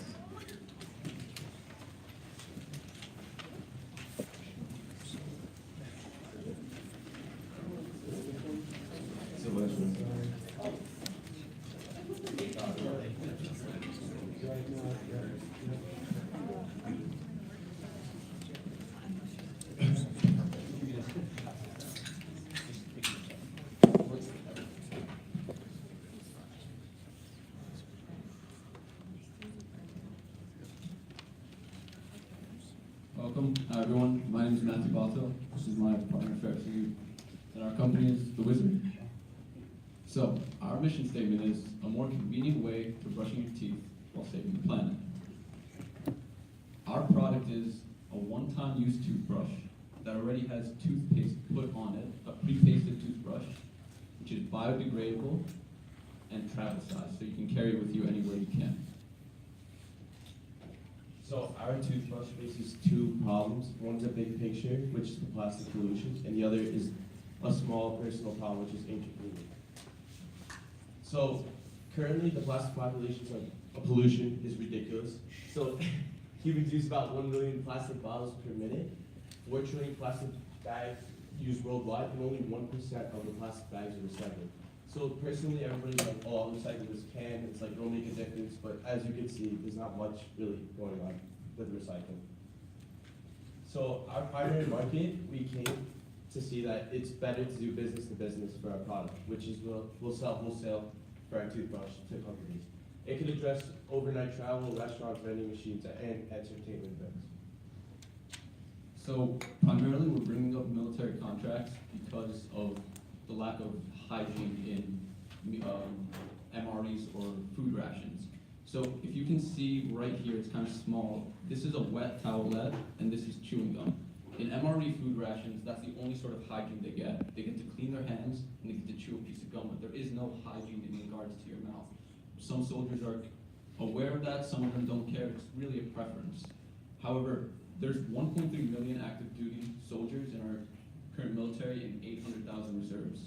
name is Matthew Balto. This is my partner, Ferris, and our company is The Wizard. So, our mission statement is a more convenient way for brushing your teeth while saving the planet. Our product is a one-time use toothbrush that already has toothpaste put on it, a pre-pasted toothbrush, which is biodegradable and travel size, so you can carry it with you anywhere you can. So our toothbrush faces two problems. One's a big picture, which is the plastic pollution, and the other is a small personal problem, which is inconvenient. So currently the plastic pollution is ridiculous. So humans use about 1 million plastic bottles per minute, 4 trillion plastic bags used worldwide, and only 1% of the plastic bags are recycled. So personally, everybody's like, oh, I'll recycle this can, it's like, it'll make a difference, but as you can see, there's not much really going on with recycling. So our primary market, we came to see that it's better to do business to business for our product, which is we'll sell wholesale for our toothbrush to companies. It can address overnight travel, restaurants, vending machines, and entertainment events. So primarily we're bringing up military contracts because of the lack of hygiene in MREs or food rations. So if you can see right here, it's kind of small. This is a wet towelette, and this is chewing gum. In MRE food rations, that's the only sort of hygiene they get. They get to clean their hands, and they get to chew a piece of gum, but there is no hygiene in regards to your mouth. Some soldiers are aware of that, some of them don't care. It's really a preference. However, there's 1.3 million active duty soldiers in our current military and 800,000 reserves.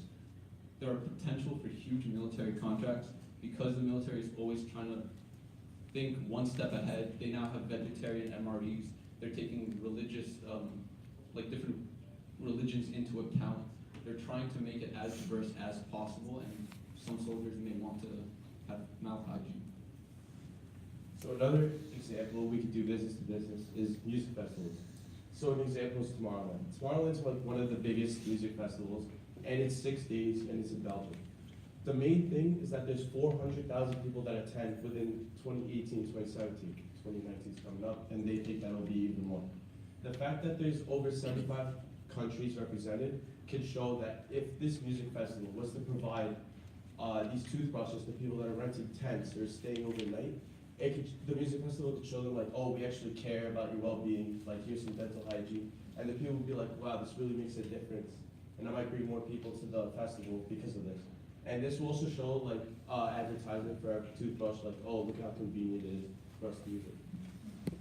There are potential for huge military contracts because the military is always trying to think one step ahead. They now have vegetarian MREs. They're taking religious, like different religions into account. They're trying to make it as diverse as possible, and some soldiers may want to have mouth hygiene. So another example we could do business to business is music festivals. So an example is Tomorrowland. Tomorrowland's like one of the biggest music festivals, and it's 6 days, and it's in Belgium. The main thing is that there's 400,000 people that attend within 2018, 2017. 2019 is coming up, and they think that'll be even more. The fact that there's over 75 countries represented can show that if this music festival was to provide these toothbrushes to people that are renting tents or staying overnight, the music festival could show them like, oh, we actually care about your well-being, like here's some dental hygiene, and the people would be like, wow, this really makes a difference, and I might bring more people to the festival because of this. And this will also show like advertisement for our toothbrush, like, oh, look how convenient it is for us to use it.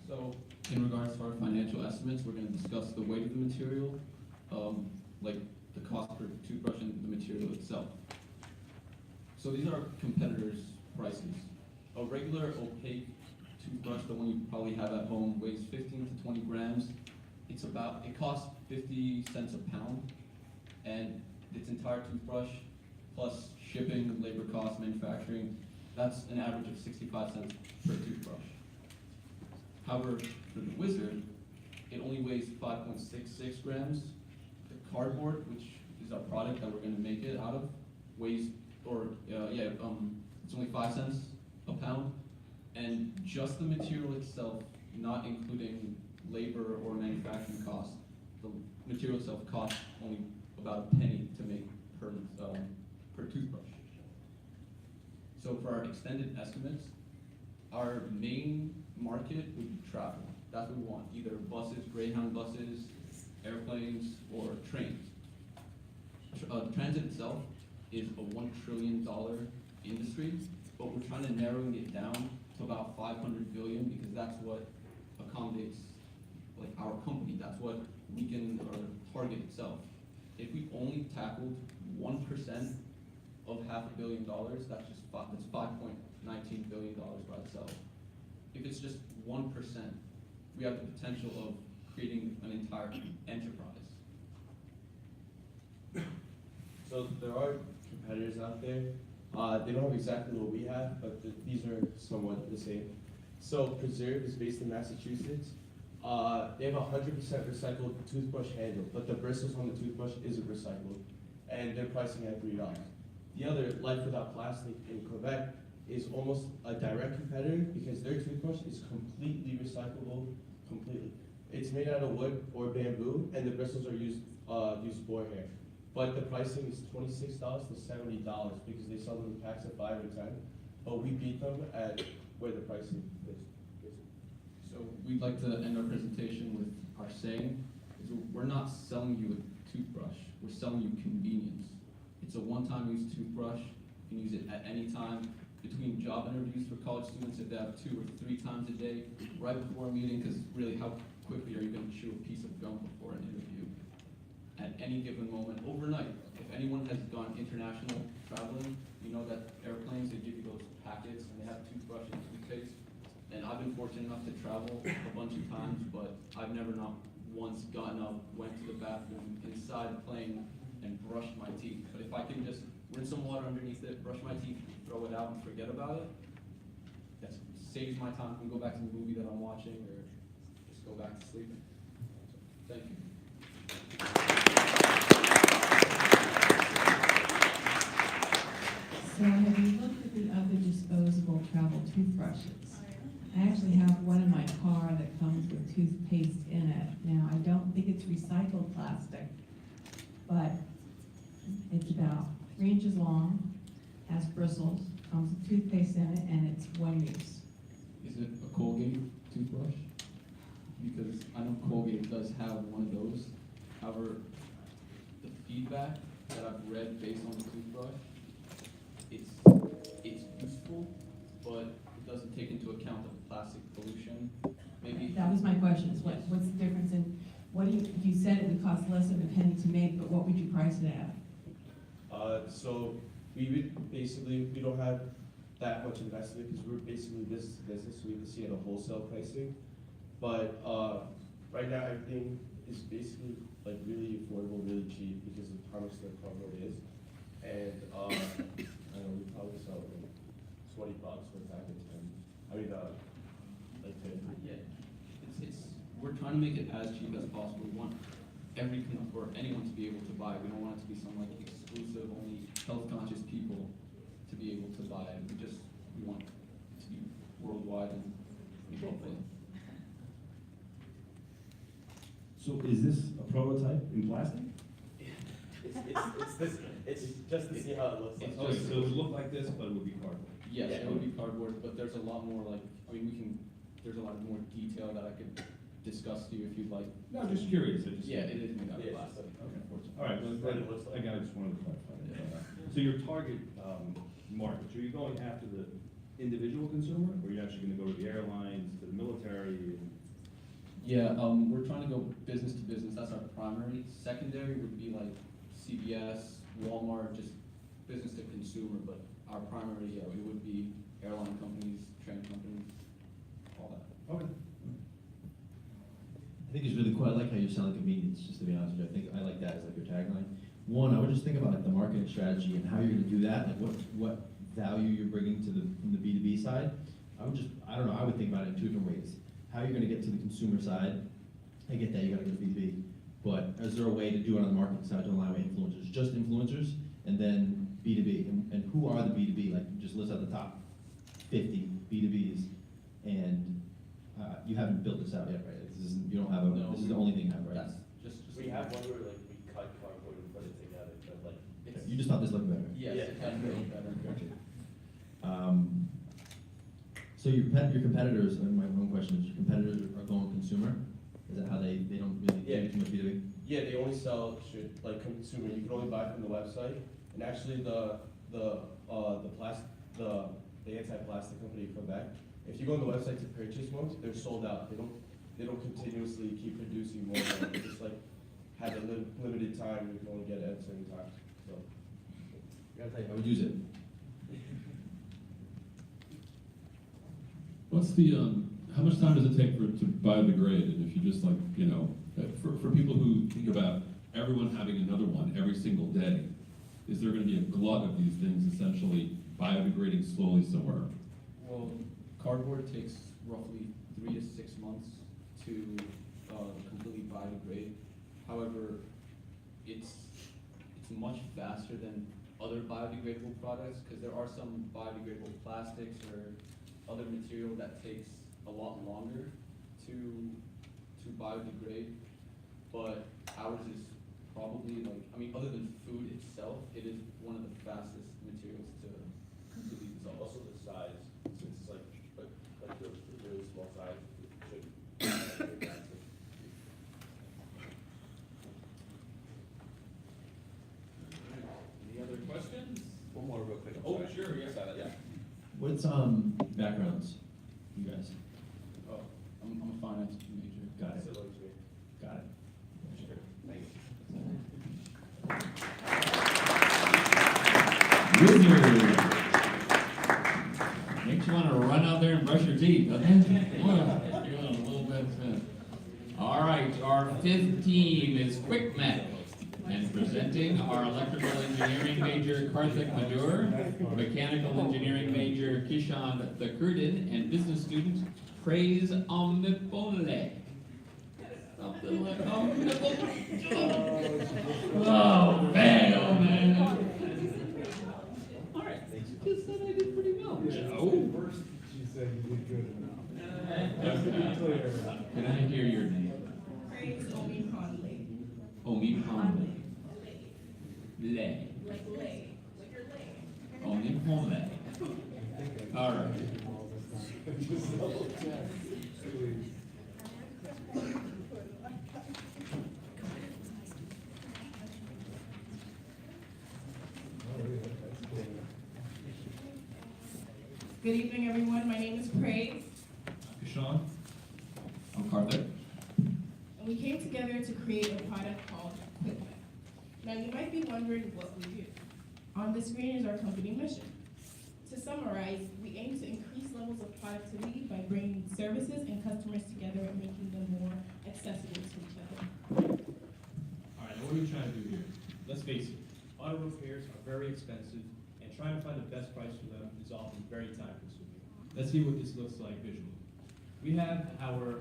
So in regards to our financial estimates, we're going to discuss the weight of the material, like the cost per toothbrush and the material itself. So these are competitors' prices. A regular opaque toothbrush, the one you probably have at home, weighs 15 to 20 grams. It costs 50 cents a pound, and its entire toothbrush, plus shipping, labor costs, manufacturing, that's an average of 65 cents per toothbrush. However, for the Wizard, it only weighs 5.66 grams. The cardboard, which is our product that we're going to make it out of, weighs, it's only 5 cents a pound. And just the material itself, not including labor or manufacturing costs, the material itself costs only about a penny to make per toothbrush. So for our extended estimates, our main market would be travel. That's what we want, either buses, Greyhound buses, airplanes, or trains. Transit itself is a $1 trillion industry, but we're trying to narrow it down to about 500 billion because that's what accommodates like our company. That's what we can target itself. If we only tackled 1% of $500 million, that's $5.19 billion by itself. If it's just 1%, we have the potential of creating an entire enterprise. So there are competitors out there. They don't have exactly what we have, but these are somewhat the same. So Preserve is based in Massachusetts. They have 100% recycled toothbrush handle, but the bristles on the toothbrush isn't recycled, and they're pricing at $3. The other, Life Without Plastic in Quebec, is almost a direct competitor because their toothbrush is completely recyclable, completely. It's made out of wood or bamboo, and the bristles are used boar hair. But the pricing is $26 to $70 because they sell them in packs of 5 or 10. But we beat them at where the pricing is. So we'd like to end our presentation with our saying, is we're not selling you a toothbrush, we're selling you convenience. It's a one-time use toothbrush, you can use it at any time, between job interviews for college students if they have 2 or 3 times a day, right before a meeting, because really how quickly are you going to chew a piece of gum before an interview? At any given moment, overnight. If anyone has gone international traveling, you know that airplanes, they give you those packets and they have toothbrush and toothpaste. And I've been fortunate enough to travel a bunch of times, but I've never not once gotten up, went to the bathroom inside a plane and brushed my teeth. But if I can just rinse some water underneath it, brush my teeth, throw it out and forget about it, that saves my time. I can go back to the movie that I'm watching or just go back to sleeping. So, thank you. So have you looked at the other disposable travel toothbrushes? I actually have one in my car that comes with toothpaste in it. Now, I don't think it's recycled plastic, but it's about 3 inches long, has bristles, comes with toothpaste in it, and it's one use. Is it a Colgate toothbrush? Because I know Colgate does have one of those. However, the feedback that I've read based on the toothbrush, it's useful, but it doesn't take into account the plastic pollution. Maybe That was my question, is what's the difference in, you said it would cost less than a penny to make, but what would you price it at? So we would basically, we don't have that much investment because we're basically business to business, so we have to see at a wholesale pricing. But right now, everything is basically like really affordable, really cheap because of how much the cardboard is. And I don't know, we probably sell like $20 for a pack of 10. I mean, like 10. yeah, we're trying to make it as cheap as possible. We want or anyone to be able to buy. We don't want it to be some like exclusive, only health conscious people to be able to buy it. We want it to be worldwide and hopefully. So is this a prototype in plastic? It's just to see how it looks like. So it would look like this, but it would be cardboard? Yes, it would be cardboard, but there's a lot more there's a lot more detail that I could discuss to you if you'd like. No, I'm just curious. Yeah, it is made out of Yeah, plastic. Okay. All right, well, I just wanted to clarify that. So your target market, so you're going after the individual consumer, or you're actually gonna go to the airlines, to the military? Yeah, we're trying to go business to business. That's our primary. Secondary would be like CVS, Walmart, just business to consumer. But our primary, yeah, it would be airline companies, train companies, all that. Okay. I think it's really cool. I like how you're selling convenience, just to be honest with you. I think I like that as like your tagline. One, I would just think about like the marketing strategy and how you're gonna do that, like what value you're bringing to from the B2B side. I don't know, I would think about it in 2 different ways. How you're gonna get to the consumer side. I get that, you gotta go to B2B. But is there a way to do it on the marketing side to align with influencers? Just influencers, and then B2B. And who are the B2B? Like, just list out the top 50 B2Bs, and you haven't built this out yet, right? You don't have No, this is the only thing you have, right? That's just We have one where like we cut cardboard and put it together, but like. You just thought this looked better. yes, Yeah. it can be better. So your competitors, and my own question is, your competitors are going consumer? Is that how they don't really do too much B2B? Yeah, they only sell like consumer. You can only buy from the website. And actually, the anti-plastic company from QuickMech, if you go on the website to purchase one, they're sold out. They don't continuously keep producing more. They just like have a limited time. You can only get it at certain times. So, I would use it. What's the, how much time does it take to biodegrade? And if you just like, for people who think about everyone having another one every single day, is there gonna be a glut of these things essentially biodegrading slowly somewhere? Well, cardboard takes roughly 3 to 6 months to completely biodegrade. However, it's much faster than other biodegradable products because there are some biodegradable plastics or other material that takes a lot longer to to biodegrade, but ours is probably like, I mean, other than food itself, it is one of the fastest materials to completely dissolve. Also the size, since it's like the really small size, it should. Any other questions? One more real quick. Oh, sure, yes. Yeah. What's backgrounds, you guys? Oh, I'm a finance major. Got it. Got it. Sure. Thank you. Wizard. Makes you want to run out there and brush your teeth, doesn't it? Yeah, you're a little bit. All right, our fifth team is QuickMech. And presenting our electrical engineering major Karthik Madur, mechanical engineering major Kishan Thakurdan, and business student Praise Omnipole. Something like Omnipole. Oh man, oh man. All right, just said I did pretty well. First, you said you did good enough. Can I hear your name? Praise Omi Conley. Omi Conley. Lay. Like lay. Like your lay. Omi Conley. All right. Good evening, everyone. My name is Praise, Kishan. I'm Karthik. and we came together to create a product called QuickMech. Now, you might be wondering what we do. On the screen is our company mission. To summarize, we aim to increase levels of productivity by bringing services and customers together and making them more accessible to each other. All right, now what are we trying to do here? Let's face it, auto repairs are very expensive, and trying to find the best price for them is often very time consuming. Let's see what this looks like visually. We have our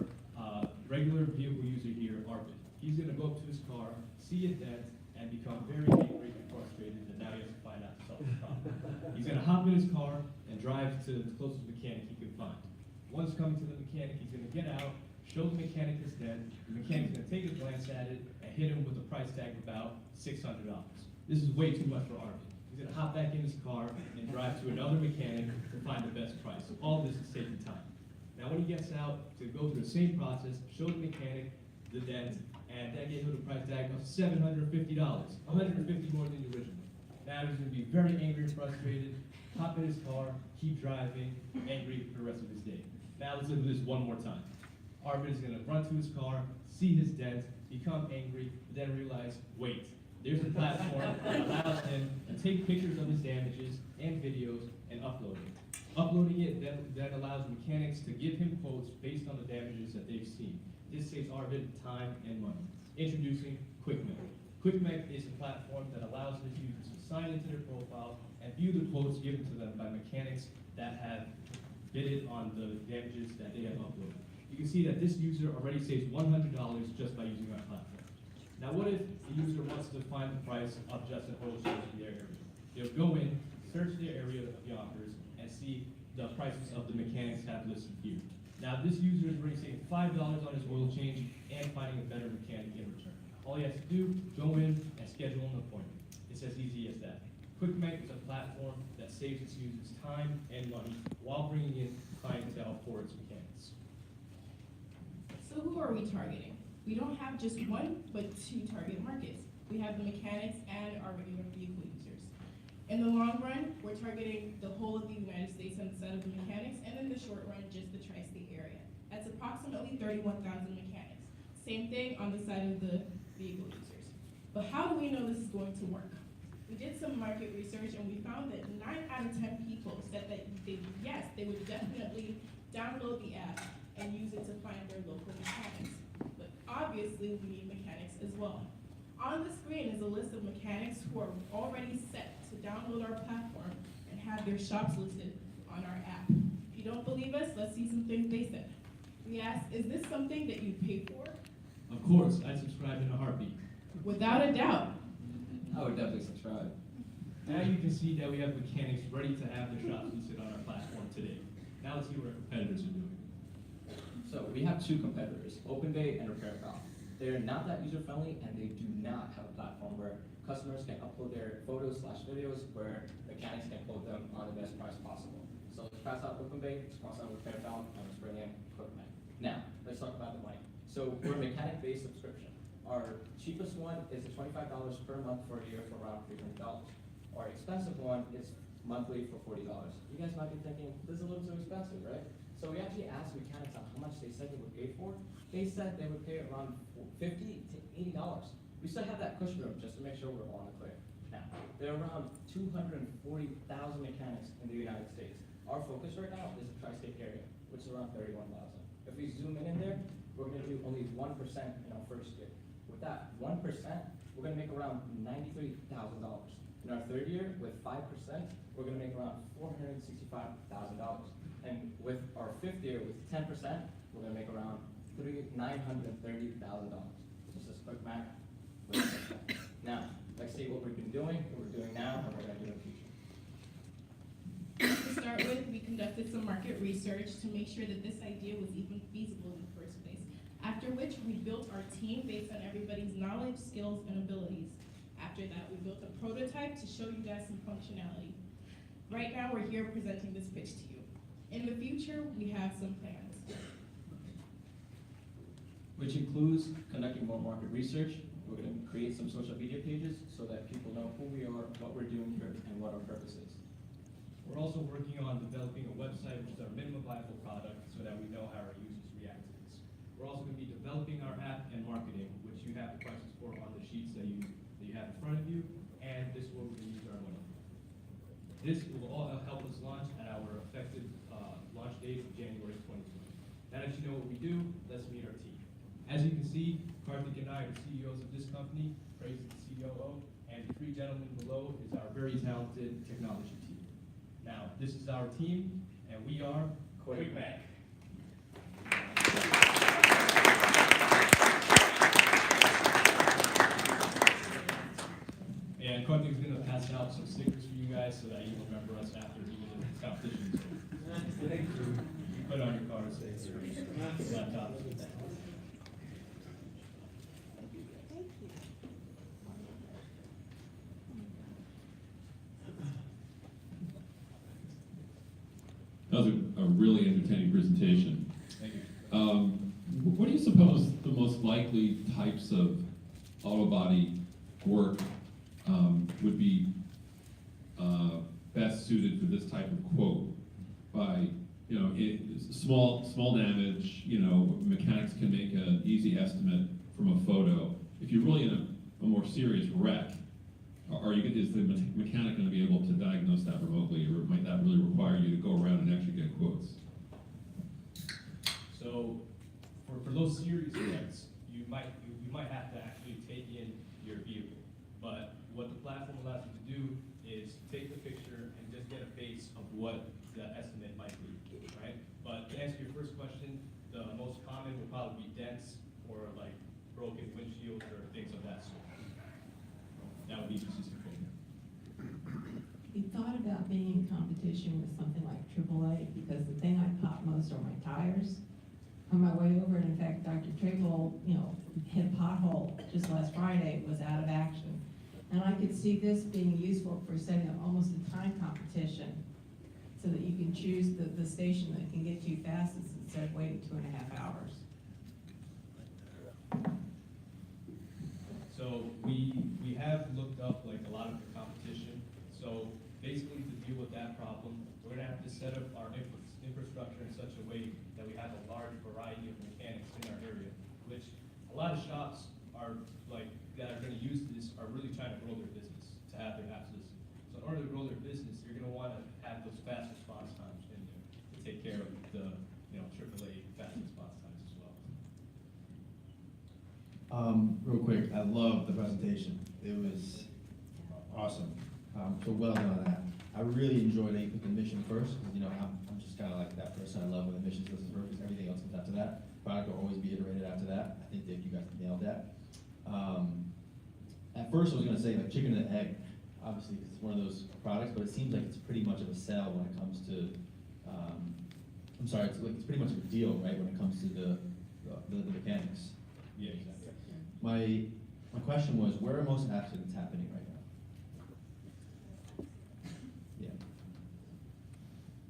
regular vehicle user here, Arvin. He's gonna go up to his car, see a dent, and become very angry and frustrated that now he has to find out to solve the problem. He's gonna hop in his car and drive to the closest mechanic he can find. Once coming to the mechanic, he's gonna get out, show the mechanic his dent, the mechanic's gonna take a glance at it and hit him with a price tag of about $600. This is way too much for Arvin. He's gonna hop back in his car and drive to another mechanic to find the best price. So all this is taking time. Now when he gets out to go through the same process, show the mechanic the dent, and that gave him a price tag of $750, $150 more than the original. Now he's gonna be very angry and frustrated, hop in his car, keep driving, angry for the rest of his day. Now let's look at this one more time. Arvin is gonna run to his car, see his dent, become angry, but then realize, wait, there's a platform that allows him to take pictures of his damages and videos and upload it. Uploading it then allows mechanics to give him quotes based on the damages that they've seen. This saves Arvin time and money. Introducing QuickMech. QuickMech is a platform that allows his users to sign into their profile and view the quotes given to them by mechanics that have bidded on the damages that they have uploaded. You can see that this user already saves $100 just by using our platform. Now what if the user wants to find the price of just an oil change in their area? They'll go in, search their area of Yonkers, and see the prices of the mechanics have listed here. Now this user is already saving $5 on his oil change and finding a better mechanic in return. All he has to do, go in and schedule an appointment. It's as easy as that. QuickMech is a platform that saves its users time and money while bringing in clientele for its mechanics. So who are we targeting? We don't have just one, but two target markets. We have the mechanics and our regular vehicle users. In the long run, we're targeting the whole of the United States on the side of the mechanics, and in the short run, just the tri-state area. That's approximately 31,000 mechanics. Same thing on the side of the vehicle users. But how do we know this is going to work? We did some market research, and we found that 9 out of 10 people said that they would definitely download the app and use it to find their local mechanics. But obviously, we need mechanics as well. On the screen is a list of mechanics who are already set to download our platform and have their shops listed on our app. If you don't believe us, let's see some things they said. We asked, is this something that you pay for? Of course, I'd subscribe in a heartbeat. Without a doubt. I would definitely subscribe. Now you can see that we have mechanics ready to have their shops listed on our platform today. Now let's see what our competitors are doing. So we have two competitors, OpenBay and RepairPal. They're not that user-friendly, and they do not have a platform where customers can upload their photos/videos where mechanics can quote them on the best price possible. So let's pass out OpenBay, let's cross out RepairPal, and let's bring in QuickMech. Now, let's talk about the money. So we're a mechanic-based subscription. Our cheapest one is $25 per month for a year for around $300. Our expensive one is monthly for $40. You guys might be thinking, this is a little too expensive, right? So we actually asked mechanics on how much they said they would pay for. They said they would pay around $50 to $80. We still have that cushion room just to make sure we're all in the clear. Now, there are around 240,000 mechanics in the United States. Our focus right now is the tri-state area, which is around 31,000. If we zoom in there, we're gonna do only 1% in our first year. With that 1%, we're gonna make around $93,000. In our third year, with 5%, we're gonna make around $465,000. And with our fifth year, with 10%, we're gonna make around $930,000. This is quick math. Now, let's see what we've been doing, what we're doing now, and what we're gonna do in the future. To start with, we conducted some market research to make sure that this idea was even feasible in the first place. After which, we built our team based on everybody's knowledge, skills, and abilities. After that, we built a prototype to show you guys some functionality. Right now, we're here presenting this pitch to you. In the future, we have some plans. Which includes conducting more market research. We're gonna create some social media pages so that people know who we are, what we're doing here, and what our purpose is. We're also working on developing a website, which is our minimum viable product, so that we know how our users react to this. We're also going to be developing our app and marketing, which you have the prices for on the sheets that you have in front of you, and this is what we're going to use our money for. This will all help us launch at our effective launch date of January 2020. Now that you know what we do, let's meet our team. As you can see, Karthik and I are the CEOs of this company, Praise is the COO, and the three gentlemen below is our very talented technology team. Now, this is our team, and we are QuickMech. And Karthik is going to pass out some stickers for you guys so that you remember us after the competition. Thank you. You put on your car and say, laptop. That was a really entertaining presentation. Thank you. What do you suppose the most likely types of auto body work would be best suited for this type of quote? By, you know, small damage, you know, mechanics can make an easy estimate from a photo. If you're really in a more serious wreck, is the mechanic going to be able to diagnose that remotely, or might that really require you to go around and actually get quotes? So, for those serious wrecks, you might have to actually take in your vehicle. But what the platform allows you to do is take the picture and just get a base of what the estimate might be, right? But to answer your first question, the most common would probably be dents or like broken windshields or things of that sort. That would be consistent. We thought about being in competition with something like AAA because the thing I pop most are my tires. On my way over, and in fact, Dr. Trable, you know, hit a pothole just last Friday, was out of action. And I could see this being useful for setting up almost a time competition so that you can choose the station that can get to you fastest instead of waiting 2.5 hours. So we have looked up like a lot of the competition. So basically to deal with that problem, we're gonna have to set up our infrastructure in such a way that we have a large variety of mechanics in our area, which a lot of shops are like that are gonna use this are really trying to grow their business, to have their app system. So in order to grow their business, you're gonna wanna have those fast response times in there to take care of the, you know, AAA fast response times as well. Real quick, I love the presentation. It was awesome. So well done on that. I really enjoyed it with the mission first, because, you know, I'm just kind of like that person. I love when the mission doesn't work, because everything else comes after that. Product will always be iterated after that. I think that you guys nailed that. At first I was going to say like chicken and egg, obviously, because it's one of those products, but it seems like it's pretty much of a sell when it comes to I'm sorry, it's pretty much a deal, right, when it comes to the mechanics. Yeah, exactly. My question was, where are most accidents happening right now? Yeah.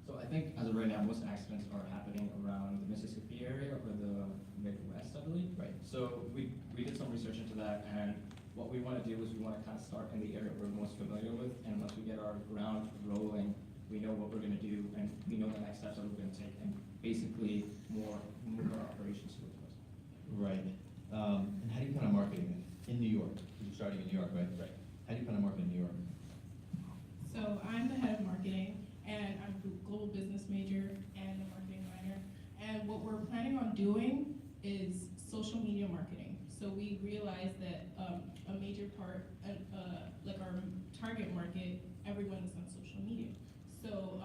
So I think as of right now, most accidents are happening around the Mississippi area or the Midwest, I believe. Right. So we did some research into that, and what we want to do is we want to kind of start in the area we're most familiar with, and once we get our ground rolling, we know what we're going to do, and we know the next steps that we're going to take, and basically move our operations towards us. Right. And how do you plan on marketing it? In New York, because you're starting in New York, right? Right. How do you plan on marketing in New York? So I'm the head of marketing, and I'm a global business major and a marketing minor. And what we're planning on doing is social media marketing. So we realized that a major part, like our target market, everyone is on social media. So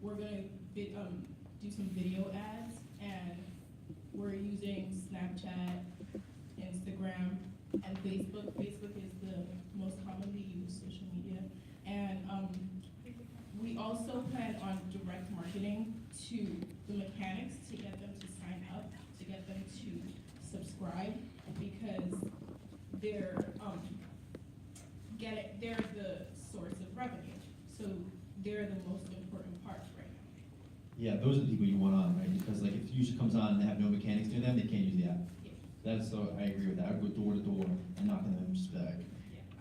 we're going to do some video ads, and we're using Snapchat, Instagram, and Facebook. Facebook is the most commonly used social media. And we also plan on direct marketing to the mechanics to get them to sign up, to get them to subscribe, because they're the source of revenue. So they're the most important part right now. Yeah, those are the people you want on, right? Because like if the user comes on and they have no mechanics near them, they can't use the app. Yeah. That's so I agree with that. I would go door to door and knock on them, just be like,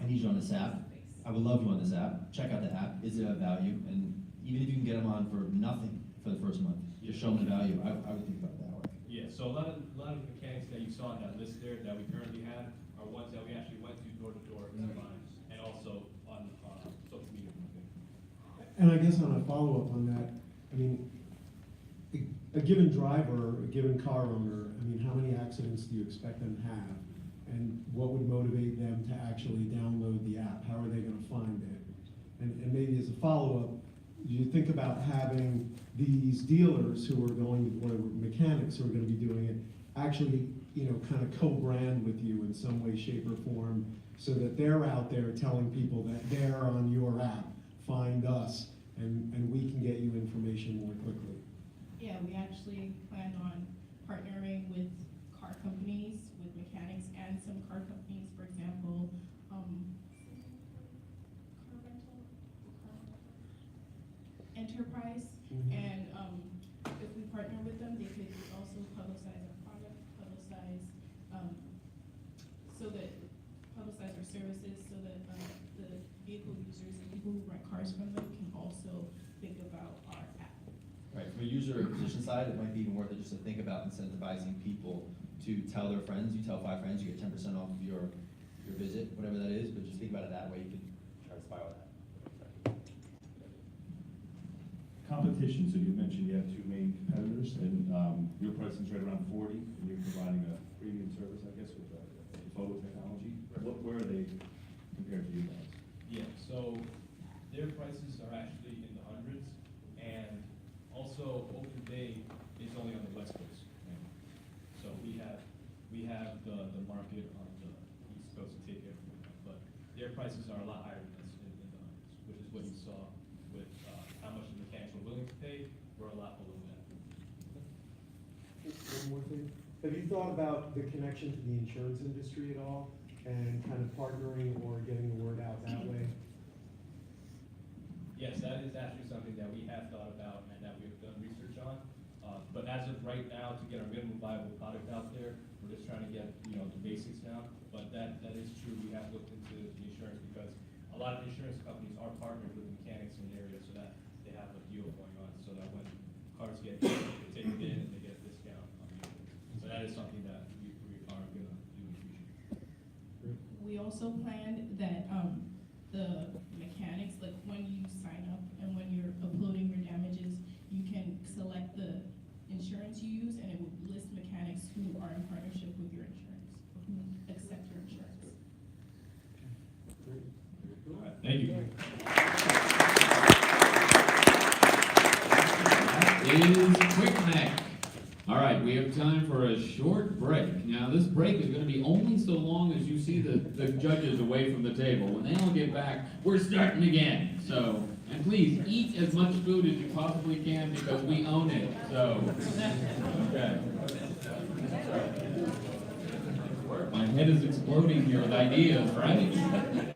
I need you on this app. I would love you on this app. Check out the app. Is it of value? And even if you can get them on for nothing for the first month, just show them the value. I would think about it that way. Yeah, so a lot of mechanics that you saw on that list there that we currently have are ones that we actually went to door to door and also on social media marketing. And I guess on a follow-up on that, I mean, a given driver, a given car owner, I mean, how many accidents do you expect them to have? And what would motivate them to actually download the app? How are they going to find it? And maybe as a follow-up, do you think about having these dealers who are going to, or mechanics who are going to be doing it, actually, you know, kind of co-brand with you in some way, shape, or form, so that they're out there telling people that they're on your app, find us, and we can get you information more quickly? Yeah, we actually plan on partnering with car companies, with mechanics, and some car companies, for example, car rental, Enterprise, and if we partner with them, they could also publicize our product, publicize our services, so that the vehicle users and people who rent cars from them can also think about our app. Right, from a user acquisition side, it might be even worth it just to think about incentivizing people to tell their friends. You tell 5 friends, you get 10% off of your visit, whatever that is, but just think about it that way. You can try to spiral that. Competition, so you mentioned you have 2 main competitors, and your pricing's right around 40, and you're providing a premium service, I guess, with the photo technology. Where are they compared to you guys? Yeah, so their prices are actually in the hundreds, and also Open Day is only on the West Coast. So we have the market on the East Coast to take care of it, but their prices are a lot higher than us in the hundreds, which is what you saw with how much the mechanics were willing to pay. We're a lot below that. Just one more thing. Have you thought about the connection to the insurance industry at all, and kind of partnering or getting the word out that way? Yes, that is actually something that we have thought about and that we've done research on. But as of right now, to get our minimum viable product out there, we're just trying to get the basics down. But that is true. We have looked into the insurance, because a lot of insurance companies are partnered with mechanics in the area, so that they have a deal going on, so that when cars get hit, they take it in and they get a discount on the insurance. So that is something that we are going to do in the future. We also planned that the mechanics, like when you sign up and when you're uploading your damages, you can select the insurance you use, and it will list mechanics who are in partnership with your insurance, who accept your insurance. All right, thank you. That is QuickMech. All right, we have time for a short break. Now, Now, this break is gonna be only so long as you see the judges away from the table. When they all get back, we're starting again. So, and please, eat as much food as you possibly can because we own it, so. Okay. My head is exploding here with ideas, right?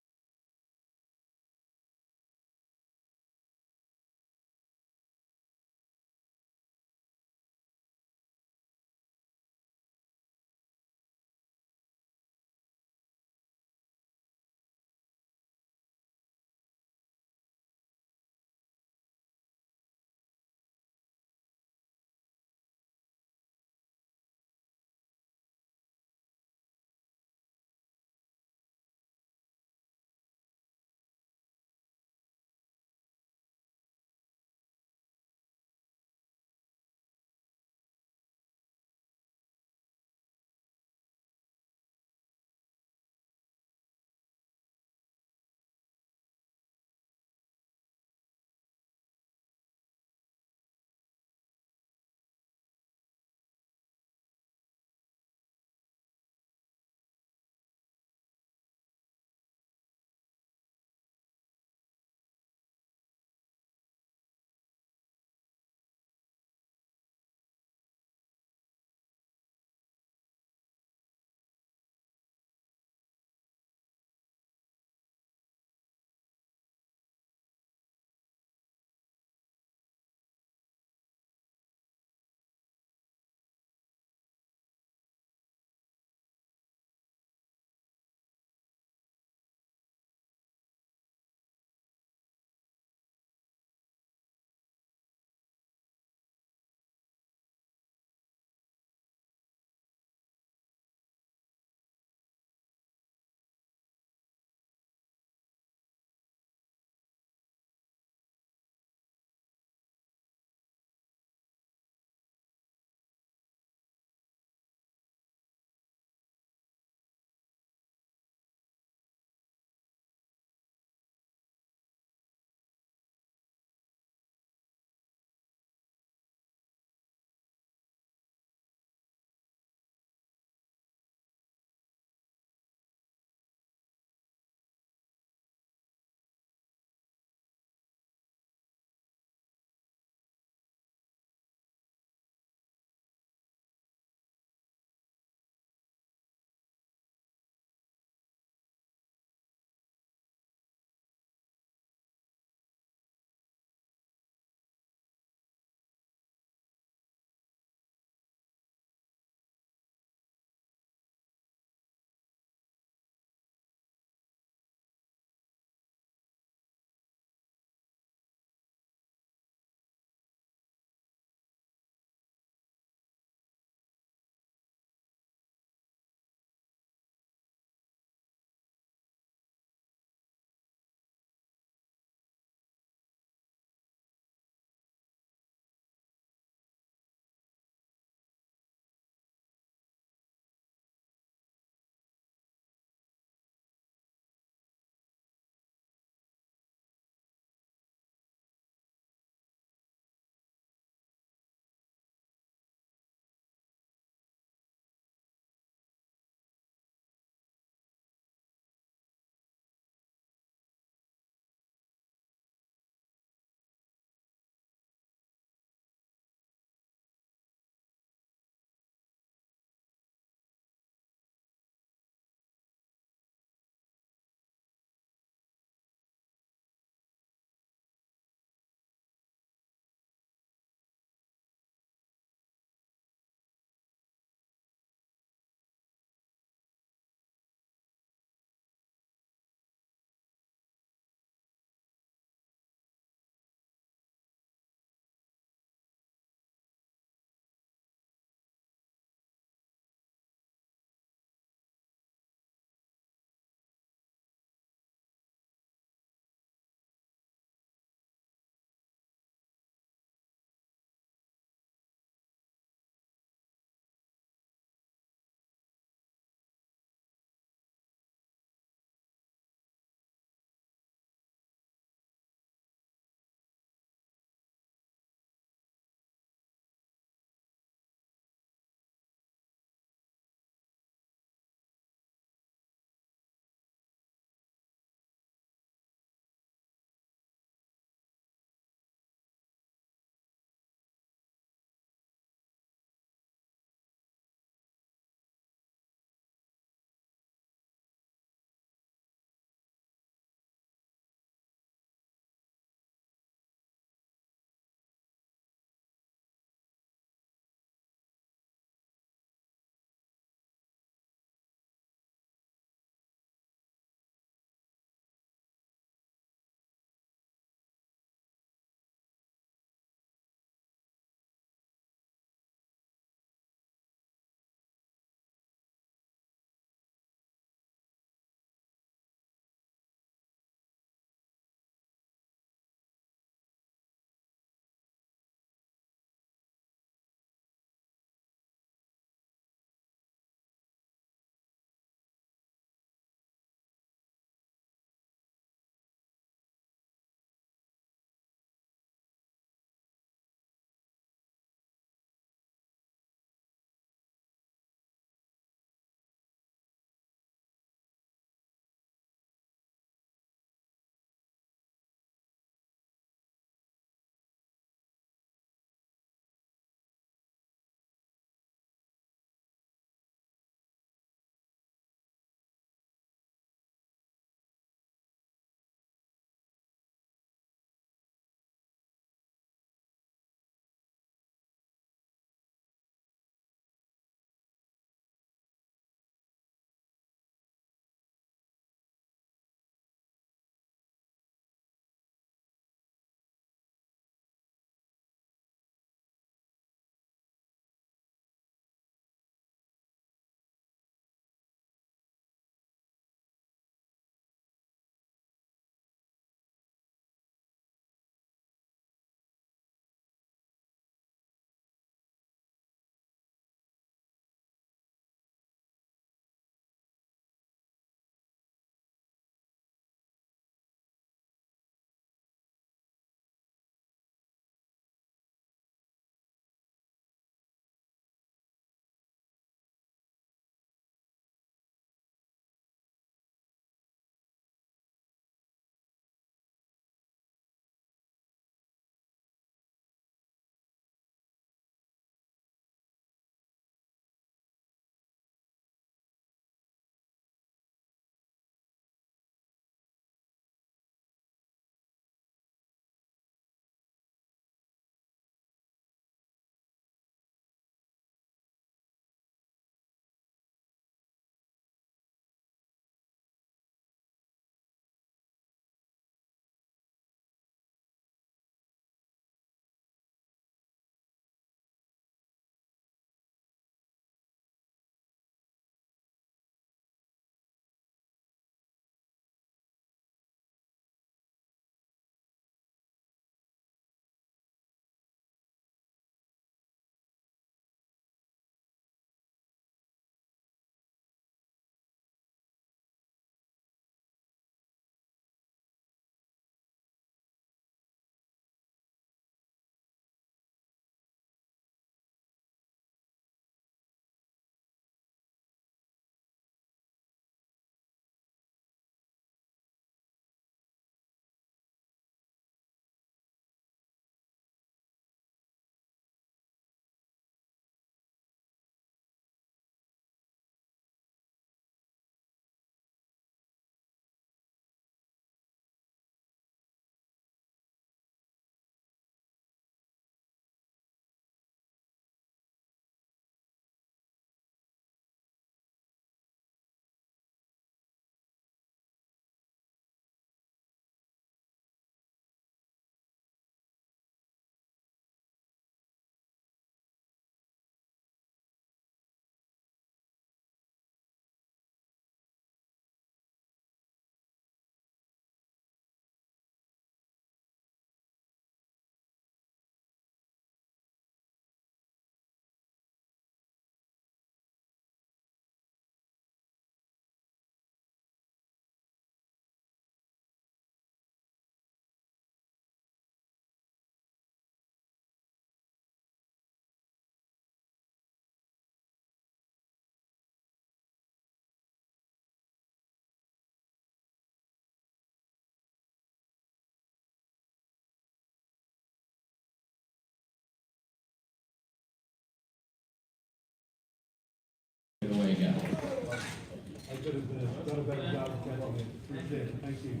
could have done a better job of catching it. Appreciate it. Thank you.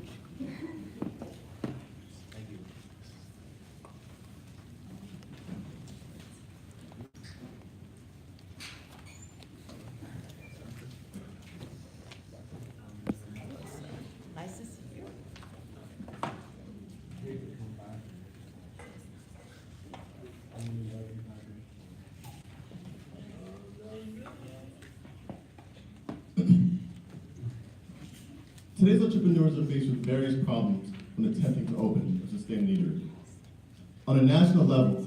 Thank you. Nice to see you. Today's entrepreneurs are faced with various problems when attempting to open a sustained eatery. On a national level,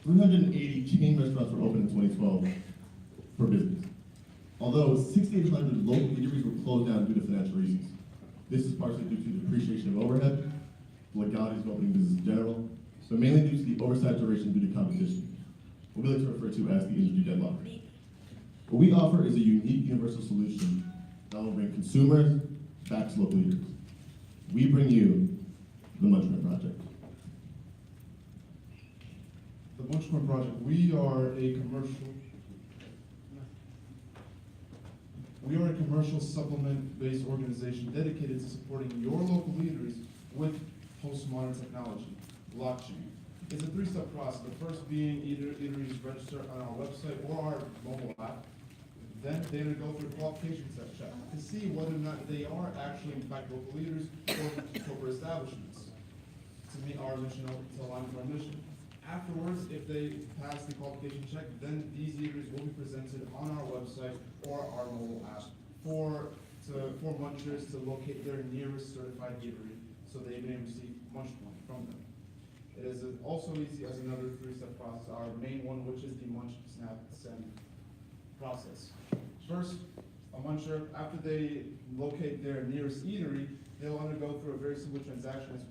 380 chain restaurants were opened in 2012 for business. Although 6,800 local eateries were closed down due to financial reasons. This is partially due to the depreciation of overhead, legalities of opening business in general, but mainly due to the oversaturation due to competition, what we like to refer to as the industry deadlock. What we offer is a unique universal solution that will bring consumers back to local leaders. We bring you the Munchcoin Project. The Munchcoin Project, we are a commercial supplement-based organization dedicated to supporting your local leaders with postmodern technology, blockchain. It's a three-step process. The first being eateries register on our website or our mobile app. Then they go through a qualification check to see whether or not they are actually, in fact, local leaders or corporate establishments to meet our mission, to align with our mission. Afterwards, if they pass the qualification check, then these eateries will be presented on our website or our mobile app for munchers to locate their nearest certified eatery so they may receive Munchcoin from them. It is also easy as another three-step process, our main one, which is the Munch Snap Send process. First, a muncher, after they locate their nearest eatery, they'll undergo through a very simple transaction, as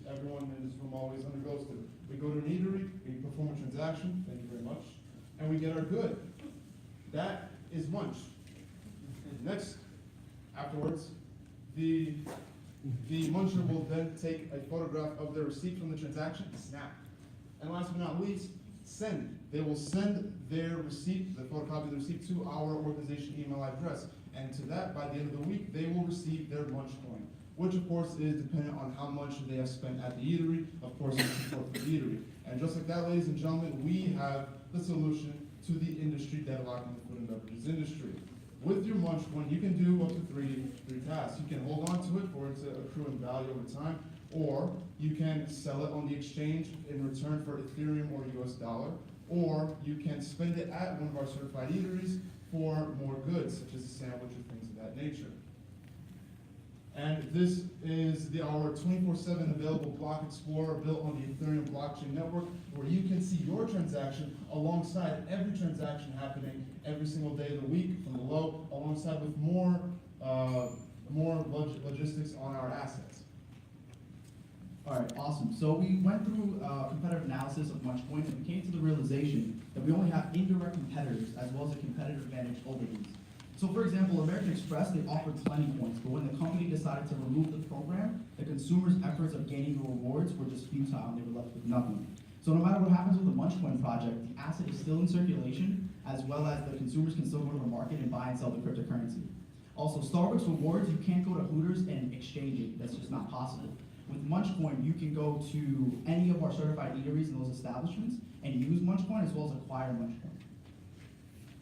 everyone in this room always undergoes to. We go to an eatery, we perform a transaction, thank you very much, and we get our good. That is Munch. Next, afterwards, the muncher will then take a photograph of their receipt from the transaction, snap. And last but not least, send. They will send their receipt, the photocopy of the receipt, to our organization email address. And to that, by the end of the week, they will receive their Munchcoin, which of course is dependent on how much they have spent at the eatery, of course, in support for the eatery. And just like that, ladies and gentlemen, we have the solution to the industry deadlock in the food and beverages industry. With your Munchcoin, you can do up to three tasks. You can hold on to it for it to accrue in value over time, or you can sell it on the exchange in return for Ethereum or US dollar, or you can spend it at one of our certified eateries for more goods, such as a sandwich or things of that nature. And this is our 24/7 available Block Explorer built on the Ethereum blockchain network, where you can see your transaction alongside every transaction happening every single day of the week from the low, alongside with more logistics on our assets. All right, awesome. So we went through competitive analysis of Munchcoin, and we came to the realization that we only have indirect competitors as well as a competitive advantage over these. So for example, American Express, they offered plenty points, but when the company decided to remove the program, the consumers' efforts of gaining the rewards were just futile, and they were left with nothing. So no matter what happens with the Munchcoin project, the asset is still in circulation, as well as the consumers can still go to the market and buy and sell the cryptocurrency. Also, Starbucks rewards, you can't go to Hooters and exchange it. That's just not possible. With Munchcoin, you can go to any of our certified eateries in those establishments and use Munchcoin as well as acquire Munchcoin.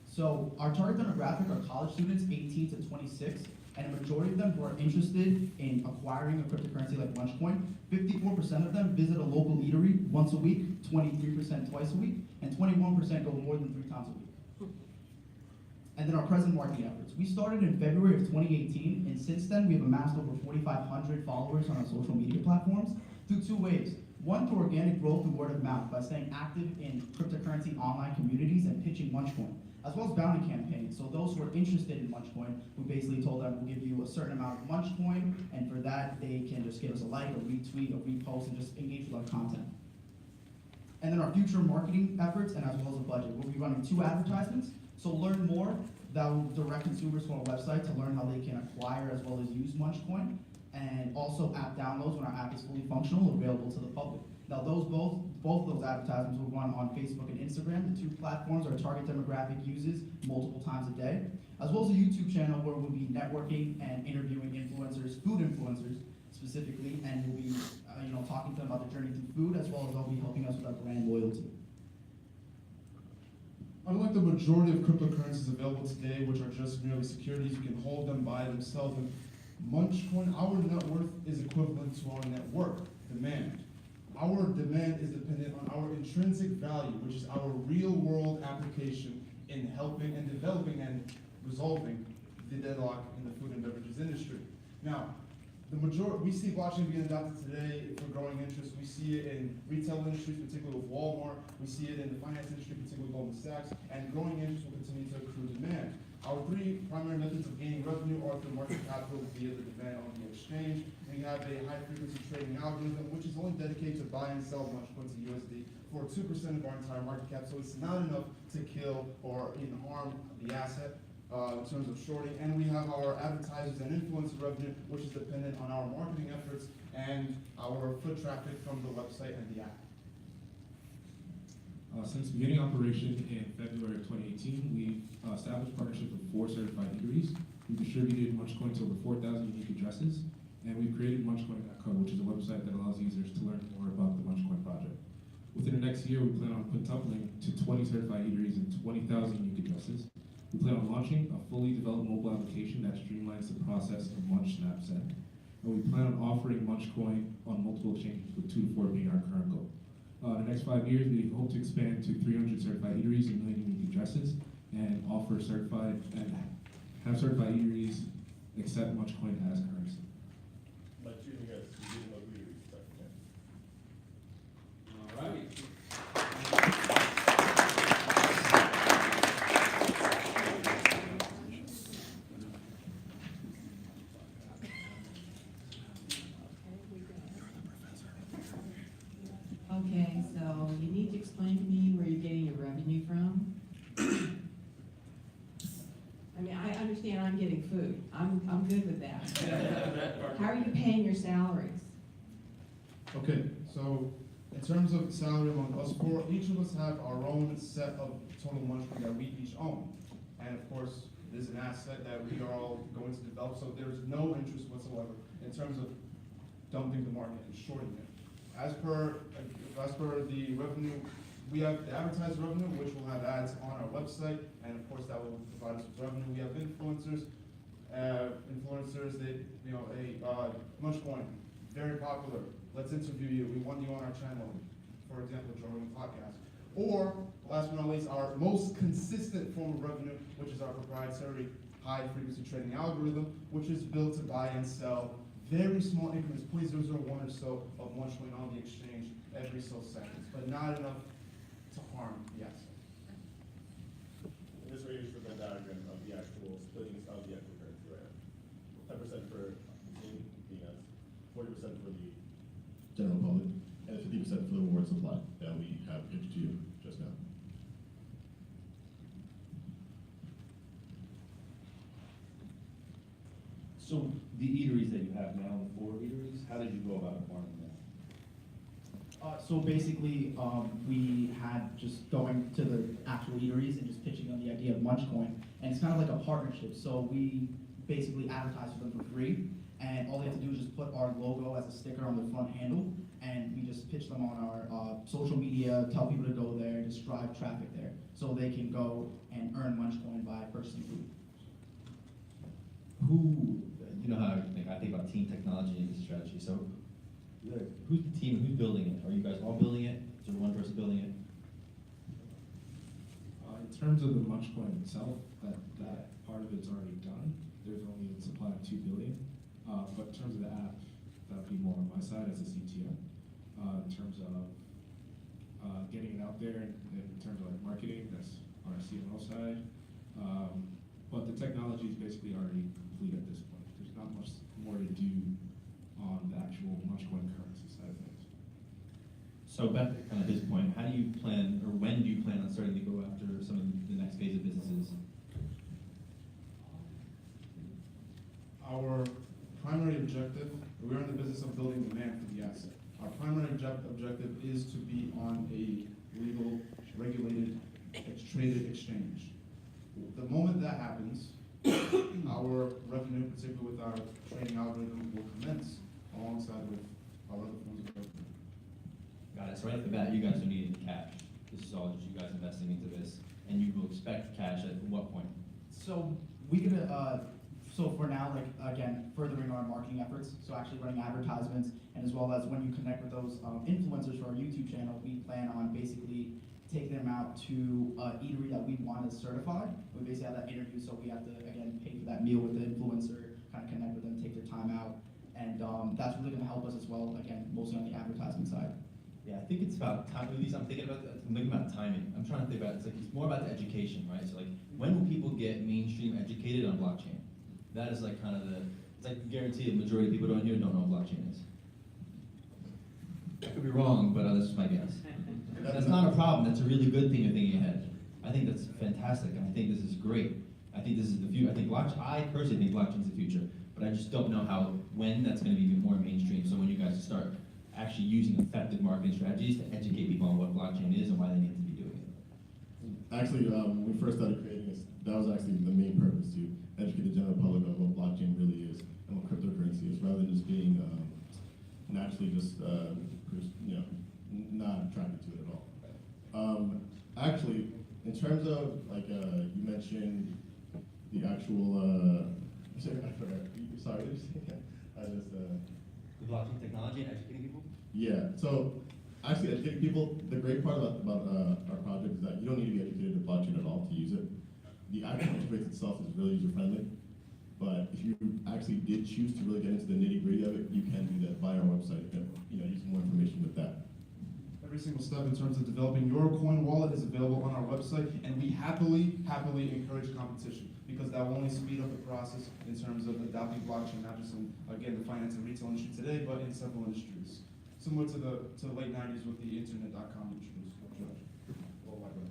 So our target demographic are college students 18 to 26, and a majority of them who are interested in acquiring a cryptocurrency like Munchcoin. 54% of them visit a local eatery once a week, 23% twice a week, and 21% go more than 3 times a week. And then our present marketing efforts. We started in February of 2018, and since then we have amassed over 4,500 followers on our social media platforms through 2 ways. One, through organic growth and word of mouth by staying active in cryptocurrency online communities and pitching Munchcoin, as well as bounty campaigns. So those who are interested in Munchcoin, we basically told them we'll give you a certain amount of Munchcoin, and for that they can just give us a like, a retweet, a repost, and just engage with our content. And then our future marketing efforts, and as well as a budget. We'll be running 2 advertisements. So learn more, that will direct consumers to our website to learn how they can acquire as well as use Munchcoin, and also app downloads when our app is fully functional, available to the public. Now those both both of those advertisements will run on Facebook and Instagram. The two platforms our target demographic uses multiple times a day, as well as a YouTube channel where we'll be networking and interviewing influencers, food influencers specifically, and we'll be talking to them about their journey through food, as well as they'll be helping us with our brand loyalty. Unlike the majority of cryptocurrencies available today, which are just merely securities, you can hold them by themselves. And Munchcoin, our net worth is equivalent to our net worth, demand. Our demand is dependent on our intrinsic value, which is our real-world application in helping and developing and resolving the deadlock in the food and beverages industry. Now, we see blockchain being adopted today for growing interest. We see it in retail industries, particularly with Walmart. We see it in the finance industry, particularly with Goldman Sachs. And growing interest will continue to accrue demand. Our three primary methods of gaining revenue are through market capital via the demand on the exchange. We have a high-frequency trading algorithm, which is only dedicated to buy and sell Munchcoin to USD for 2% of our entire market cap. So it's not enough to kill or even harm the asset. In terms of shorting, and we have our advertisers and influencer revenue, which is dependent on our marketing efforts and our foot traffic from the website and the app. Since beginning operation in February of 2018, we've established partnerships with 4 certified eateries. We've distributed Munchcoin to over 4,000 unique addresses, and we've created Munchcoin.co, which is a website that allows users to learn more about the Munchcoin project. Within the next year, we plan on quintupling to 20 certified eateries and 20,000 unique addresses. We plan on launching a fully developed mobile application that streamlines the process of Munch Snapset. And we plan on offering Munchcoin on multiple exchanges, with 2 to 4 being our current goal. In the next 5 years, we hope to expand to 300 certified eateries and 1 million unique addresses, and offer have certified eateries accept Munchcoin as currency. But you guys, you didn't agree with that. All right. Okay, so you need to explain to me where you're getting your revenue from. I mean, I understand I'm getting food. I'm good with that. How are you paying your salaries? Okay, so in terms of salary among us four, each of us have our own set of total Munchcoin that we each own. And of course, it is an asset that we are all going to develop, so there's no interest whatsoever in terms of dumping the market and shorting it. As per the revenue, we have the advertised revenue, which will have ads on our website, and of course that will provide us with revenue. We have influencers, Munchcoin, very popular. Let's interview you. We want you on our channel, for example, Joe Rogan podcast. Or, last but not least, our most consistent form of revenue, which is our proprietary high-frequency trading algorithm, which is built to buy and sell very small increments, 0.001 or so of Munchcoin on the exchange every so seconds, but not enough to harm the asset. And this way you should have a diagram of the actual splitting of the actual currency, right? 10% for the team, peanuts, 40% for the general public, and 50% for the reward supply that we have pitched to you just now. So the eateries that you have now, the 4 eateries, how did you go about acquiring them? So basically, we had just going to the actual eateries and just pitching them the idea of Munchcoin, and it's kind of like a partnership. So we basically advertise for them for free, and all they have to do is just put our logo as a sticker on the front handle, and we just pitch them on our social media, tell people to go there, just drive traffic there, so they can go and earn Munchcoin by purchasing food. You know how I think about team technology and business strategy. So who's the team? Who's building it? Are you guys all building it? Is there one person building it? In terms of the Munchcoin itself, that part of it's already done. There's only a supply of 2 billion. But in terms of the app, that would be more on my side as a CTO. In terms of getting it out there, in terms of like marketing, that's on our CMO side. But the technology is basically already complete at this point. There's not much more to do on the actual Munchcoin currency side of things. So back to kind of his point, how do you plan, or when do you plan on starting to go after some of the next phase of businesses? Our primary objective, we're in the business of building demand for the asset. Our primary objective is to be on a legal, regulated, traded exchange. The moment that happens, our revenue, particularly with our trading algorithm, will commence alongside with our other forms of revenue. Got it, so right off the bat, you guys are needing cash. This is all just you guys investing into this, and you will expect cash at what point? So we could, so for now, like, again, furthering our marketing efforts, so actually running advertisements, and as well as when you connect with those influencers for our YouTube channel, we plan on basically taking them out to eatery that we want to certify. We basically have that interview, so we have to, again, pay for that meal with the influencer, kind of connect with them, take their time out, and that's really gonna help us as well, again, mostly on the advertisement side. Yeah, I think it's about time. At least I'm thinking about timing. I'm trying to think about it's more about the education, right? So like, when will people get mainstream educated on blockchain? That is like kind of it's like guaranteed the majority of people don't know what blockchain is. I could be wrong, but that's just my guess. That's not a problem. That's a really good thing you're thinking ahead. I think that's fantastic, and I think this is great. I think this is the future. I personally think blockchain is the future, but I just don't know when that's going to be more mainstream. So when you guys start actually using effective marketing strategies to educate people on what blockchain is and why they need to be doing it. Actually, when we first started creating this, that was actually the main purpose, to educate the general public on what blockchain really is and what cryptocurrency is, rather than just being naturally just not attracted to it at all. Actually, in terms of like you mentioned the actual sorry, I just The blockchain technology and educating people? yeah. So actually, educating people. The great part about our project is that you don't need to be educated in blockchain at all to use it. The actual interface itself is really user friendly. But if you actually did choose to really get into the nitty gritty of it, you can do that via our website. You can use more information with that. Every single step in terms of developing your coin wallet is available on our website, and we happily encourage competition, because that will only speed up the process in terms of adopting blockchain, not just in, again, the finance and retail industry today, but in several industries. Similar to the late 90s with the internet.com introduced. World Wide Web.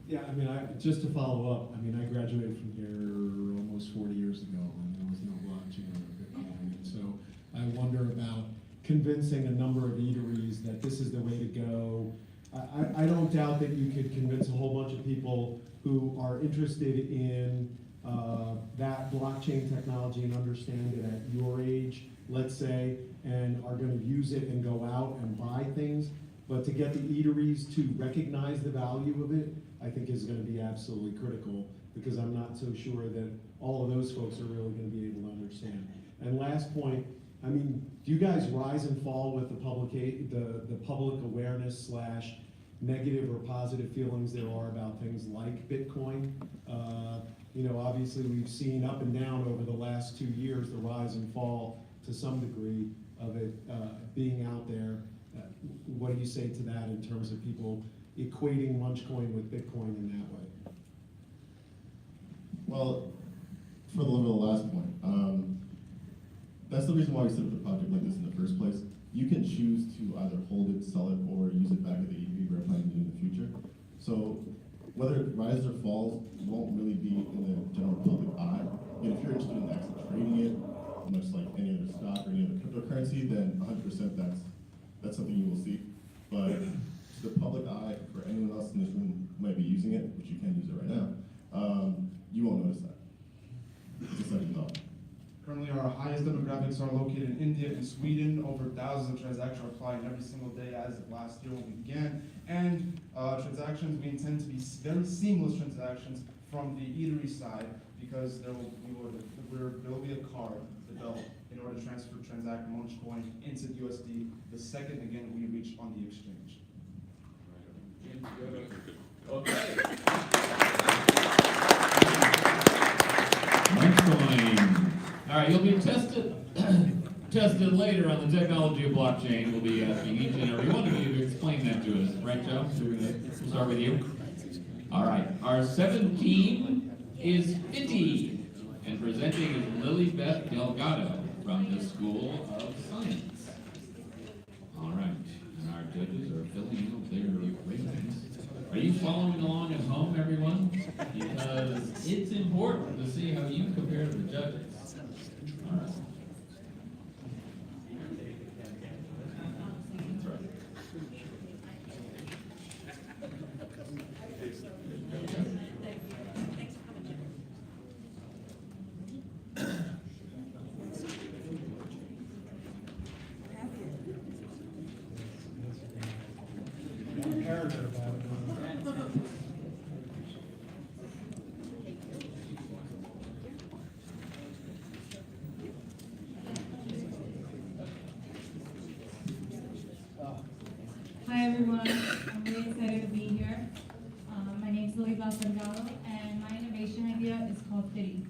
Yeah, I mean, just to follow up, I mean, I graduated from here almost 40 years ago, and there was no blockchain or Bitcoin, and so I wonder about convincing a number of eateries that this is the way to go. I don't doubt that you could convince a whole bunch of people who are interested in that blockchain technology and understand it at your age, let's say, and are going to use it and go out and buy things. But to get the eateries to recognize the value of it, I think is going to be absolutely critical, because I'm not so sure that all of those folks are really going to be able to understand. And last point, I mean, do you guys rise and fall with the public awareness / negative or positive feelings there are about things like Bitcoin? You know, obviously we've seen up and down over the last 2 years the rise and fall to some degree of it being out there. What do you say to that in terms of people equating Munchcoin with Bitcoin in that way? Well, for the last point, that's the reason why we set up a project like this in the first place. You can choose to either hold it, sell it, or use it back at the eatery we're planning to do in the future. So whether it rises or falls won't really be in the general public eye. And if you're interested in actually trading it, much like any other stock or any other cryptocurrency, then 100% that's something you will see. But to the public eye, for anyone else in this room who might be using it, which you can use it right now, you won't notice that. It's a second thought. Currently, our highest demographics are located in India and Sweden. Over thousands of transactions are applying every single day as of last year when we began. And transactions, we intend to be very seamless transactions from the eatery side, because there will be a card developed in order to transact Munchcoin into USD the second, again, we reach on the exchange. Okay. Munchcoin. All right, you'll be tested later on the technology of blockchain. We'll be asking each and every one of you to explain that to us. Right, Joe? We'll start with you. All right, our seventh team is FITTI, and presenting is Lilybeth Delgado from the School of Science. All right, and our judges are filling out their ratings. Are you following along at home, everyone? Because it's important to see how you compare to the judges. All right. character about it. Hi everyone, I'm really excited to be here. My name is Lily Balsangalo, and my innovation idea is called FITTI.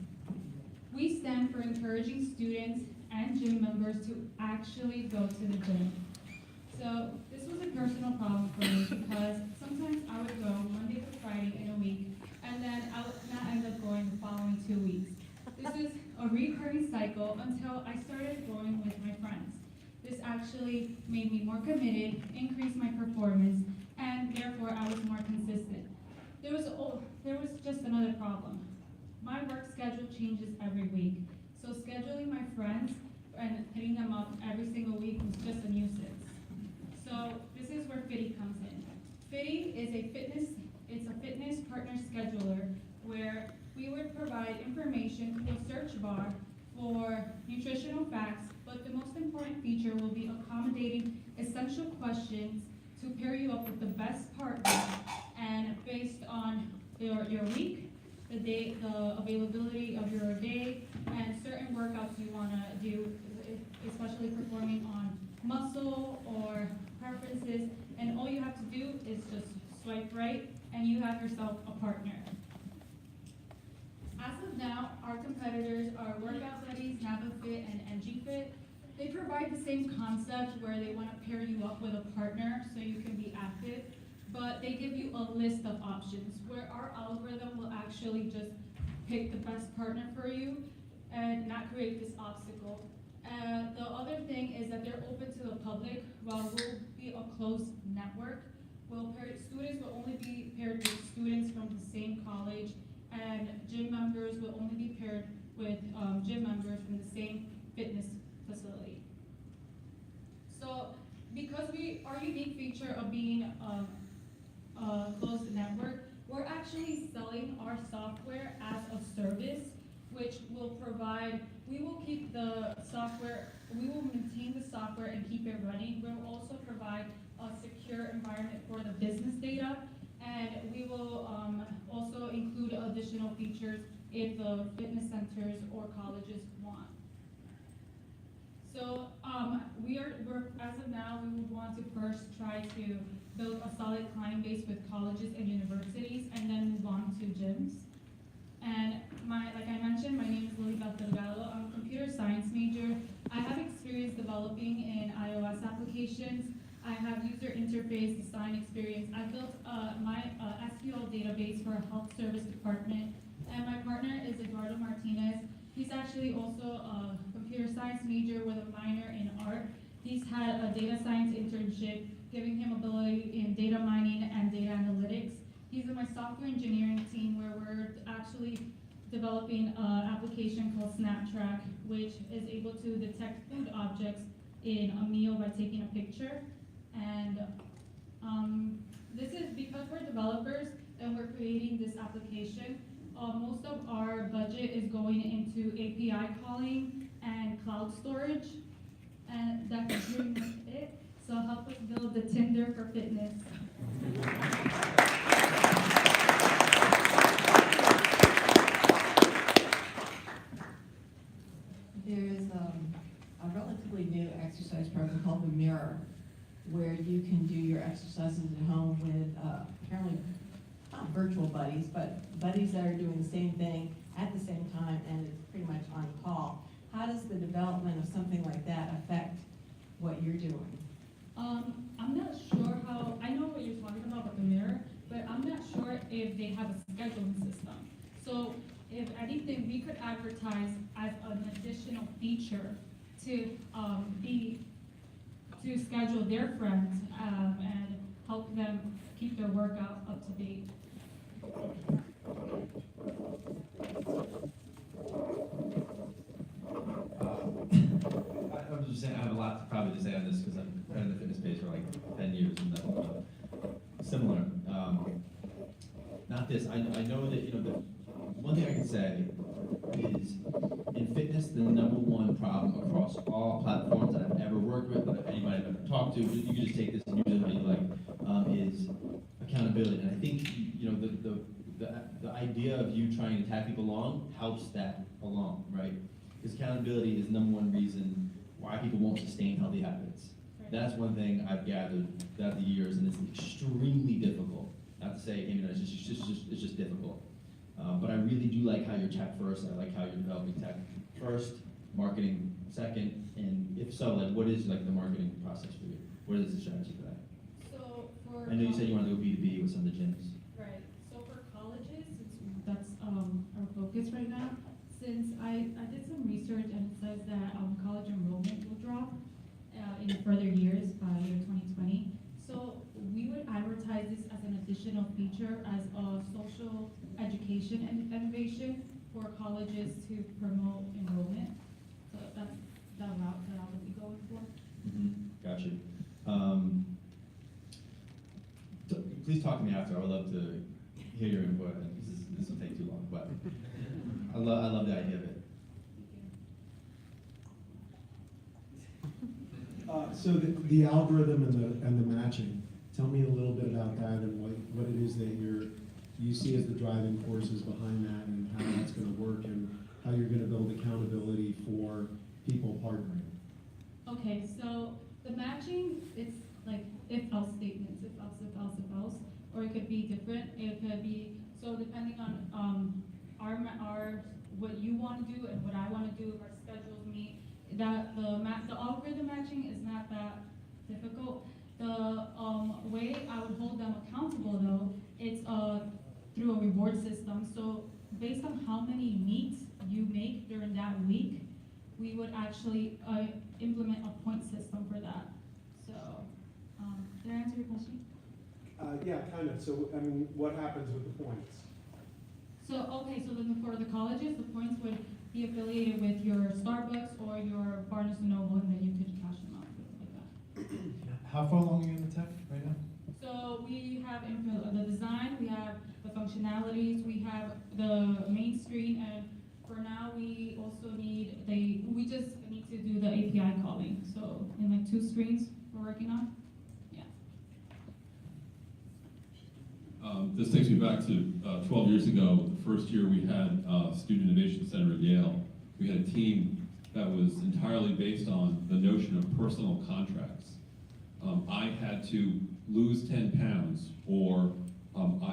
We stand for encouraging students and gym members to actually go to the gym. So this was a personal problem for me because sometimes I would go Monday to Friday in a week, and then I would not end up going the following 2 weeks. This is a recurring cycle until I started going with my friends. This actually made me more committed, increased my performance, and therefore I was more consistent. There was just another problem. My work schedule changes every week, so scheduling my friends and hitting them up every single week was just a nuisance. So this is where FITTI comes in. FITTI is a fitness partner scheduler where we would provide information through a search bar for nutritional facts, but the most important feature will be accommodating essential questions to pair you up with the best partner, and based on your week, the day, the availability of your day, and certain workouts you want to do, especially performing on muscle or preferences, and all you have to do is just swipe right, and you have yourself a partner. As of now, our competitors are Workout Buddies, NaviFit, and NGFit. They provide the same concept where they want to pair you up with a partner so you can be active, but they give you a list of options where our algorithm will actually just pick the best partner for you and not create this obstacle. The other thing is that they're open to the public, while we'll be a closed network. Students will only be paired with students from the same college, and gym members will only be paired with gym members from the same fitness facility. So because our unique feature of being a closed network, we're actually selling our software as a service, which will provide, we will keep the software, we will maintain the software and keep it running. We'll also provide a secure environment for the business data, and we will also include additional features if the fitness centers or colleges want. So as of now, we would want to first try to build a solid client base with colleges and universities, and then move on to gyms. And like I mentioned, my name is Lily Balsangalo. I'm a computer science major. I have experience developing in iOS applications. I have user interface design experience. I built my SQL database for a health service department, and my partner is Eduardo Martinez. He's actually also a computer science major with a minor in art. He's had a data science internship, giving him ability in data mining and data analytics. He's in my software engineering team, where we're actually developing an application called SnapTrack, which is able to detect food objects in a meal by taking a picture. And this is because we're developers and we're creating this application. Most of our budget is going into API calling and cloud storage, and that's pretty much it. So help us build the Tinder for fitness. There's a relatively new exercise program called the Mirror, where you can do your exercises at home with apparently not virtual buddies, but buddies that are doing the same thing at the same time, and it's pretty much on call. How does the development of something like that affect what you're doing? I'm not sure how, I know what you're talking about with the Mirror, but I'm not sure if they have a scheduling system. So if anything, we could advertise as an additional feature to schedule their friends and help them keep their workout up to date. I was just saying, I have a lot to probably to say on this because I've been in the fitness space for like 10 years and nothing similar. Not this. I know that, you know, the one thing I can say is in fitness, the #1 problem across all platforms that I've ever worked with, that anybody I've ever talked to, you can just take this and use it how you like, is accountability, and I think, you know, the idea of you trying to tag people along helps that along, right? Because accountability is number one reason why people won't sustain healthy habits. That's one thing I've gathered throughout the years, and it's extremely difficult. Not to say, you know, it's just difficult. But I really do like how you're tech first. I like how you're developing tech first, marketing second, and if so, like, what is like the marketing process for you? What is the strategy for that? So for I know you said you wanted to go B2B with some of the gyms. Right. So for colleges, since that's our focus right now, since I did some research and it says that college enrollment will drop in further years by year 2020. So we would advertise this as an additional feature as a social education and innovation for colleges to promote enrollment. So that's the route that I would be going for. Gotcha. Please talk to me after. I would love to hear your input. This will take too long, but I love the idea of it. So the algorithm and the matching, tell me a little bit about that and what it is that you see as the driving forces behind that and how that's going to work and how you're going to build accountability for people partnering. Okay, so the matching, it's like if-else statements, if else, if else, if else, or it could be different. It could be, so depending on our what you want to do and what I want to do, if our schedules meet, that the algorithm matching is not that difficult. The way I would hold them accountable though, it's through a reward system. So based on how many meets you make during that week, we would actually implement a point system for that. So, did I answer your question? Yeah, kind of. So, I mean, what happens with the points? So, okay, so then for the colleges, the points would be affiliated with your Starbucks or your Barnes & Noble, and then you could cash them out like that. How far along are you in the tech right now? So we have the design, we have the functionalities, we have the main screen, and for now we also need we just need to do the API calling. So in like 2 screens we're working on. Yeah. This takes me back to 12 years ago, the first year we had Student Innovation Center at Yale. We had a team that was entirely based on the notion of personal contracts. I had to lose 10 pounds, or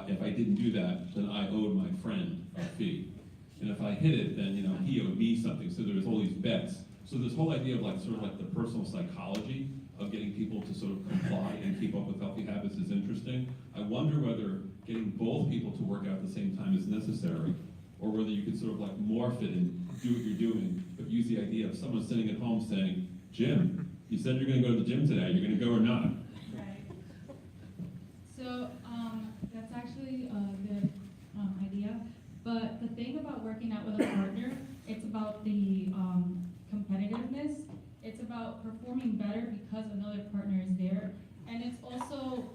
if I didn't do that, then I owed my friend a fee. And if I hit it, then he owed me something. So there was all these bets. So this whole idea of sort of the personal psychology of getting people to sort of comply and keep up with healthy habits is interesting. I wonder whether getting both people to work out at the same time is necessary, or whether you could sort of morph it and do what you're doing, but use the idea of someone sitting at home saying, Jim, you said you're going to go to the gym today. You're going to go or not? Right. So that's actually a good idea. But the thing about working out with a partner, it's about the competitiveness. It's about performing better because another partner is there. And it's also,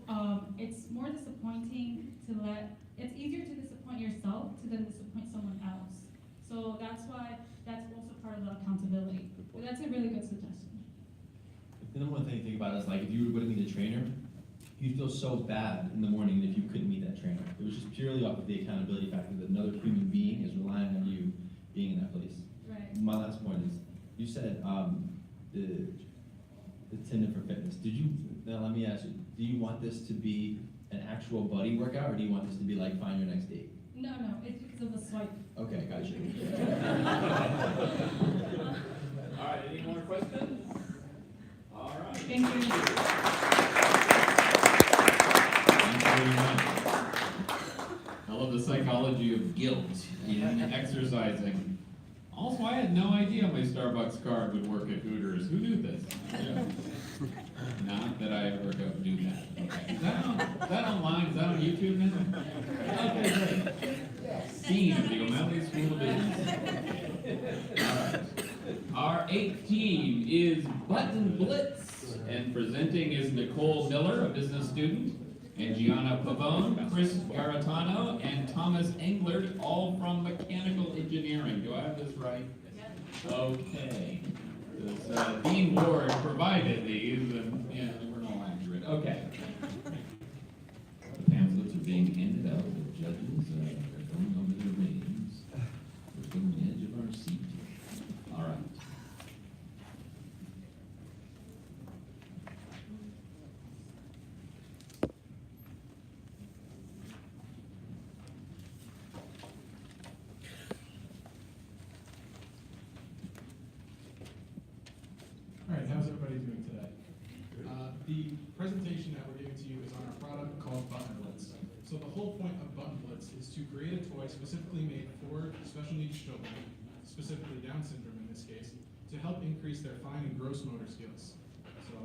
it's more disappointing it's easier to disappoint yourself than disappoint someone else. So that's why that's also part of the accountability. But that's a really good suggestion. The number one thing to think about is if you were going to meet a trainer, you'd feel so bad in the morning if you couldn't meet that trainer. It was just purely off of the accountability factor that another human being is relying on you being in that place. Right. My last point is, you said the Tinder for fitness. Now let me ask you, do you want this to be an actual buddy workout, or do you want this to be find your next date? No, it's because of the swipe. Okay, gotcha. All right, any more questions? All right. Thank you. I love the psychology of guilt in exercising. Also, I had no idea my Starbucks card would work at Hooters. Who knew this? Yeah. Not that I ever go do that. Okay. Is that online? Is that on YouTube now? Okay, great. Scene of the O'Malley School of Business. All right. Our 8th team is Button Blitz, and presenting is Nicole Miller, a business student, and Gianna Pavone, Chris Garatano, and Thomas Englert, all from mechanical engineering. Do I have this right? Yes. Okay. Dean Ward provided these, and they weren't all accurate. Okay. The pamphlets are So the whole point of Button Blitz is to create a toy specifically made for special needs children, specifically Down syndrome in this case, to help increase their fine and gross motor skills. So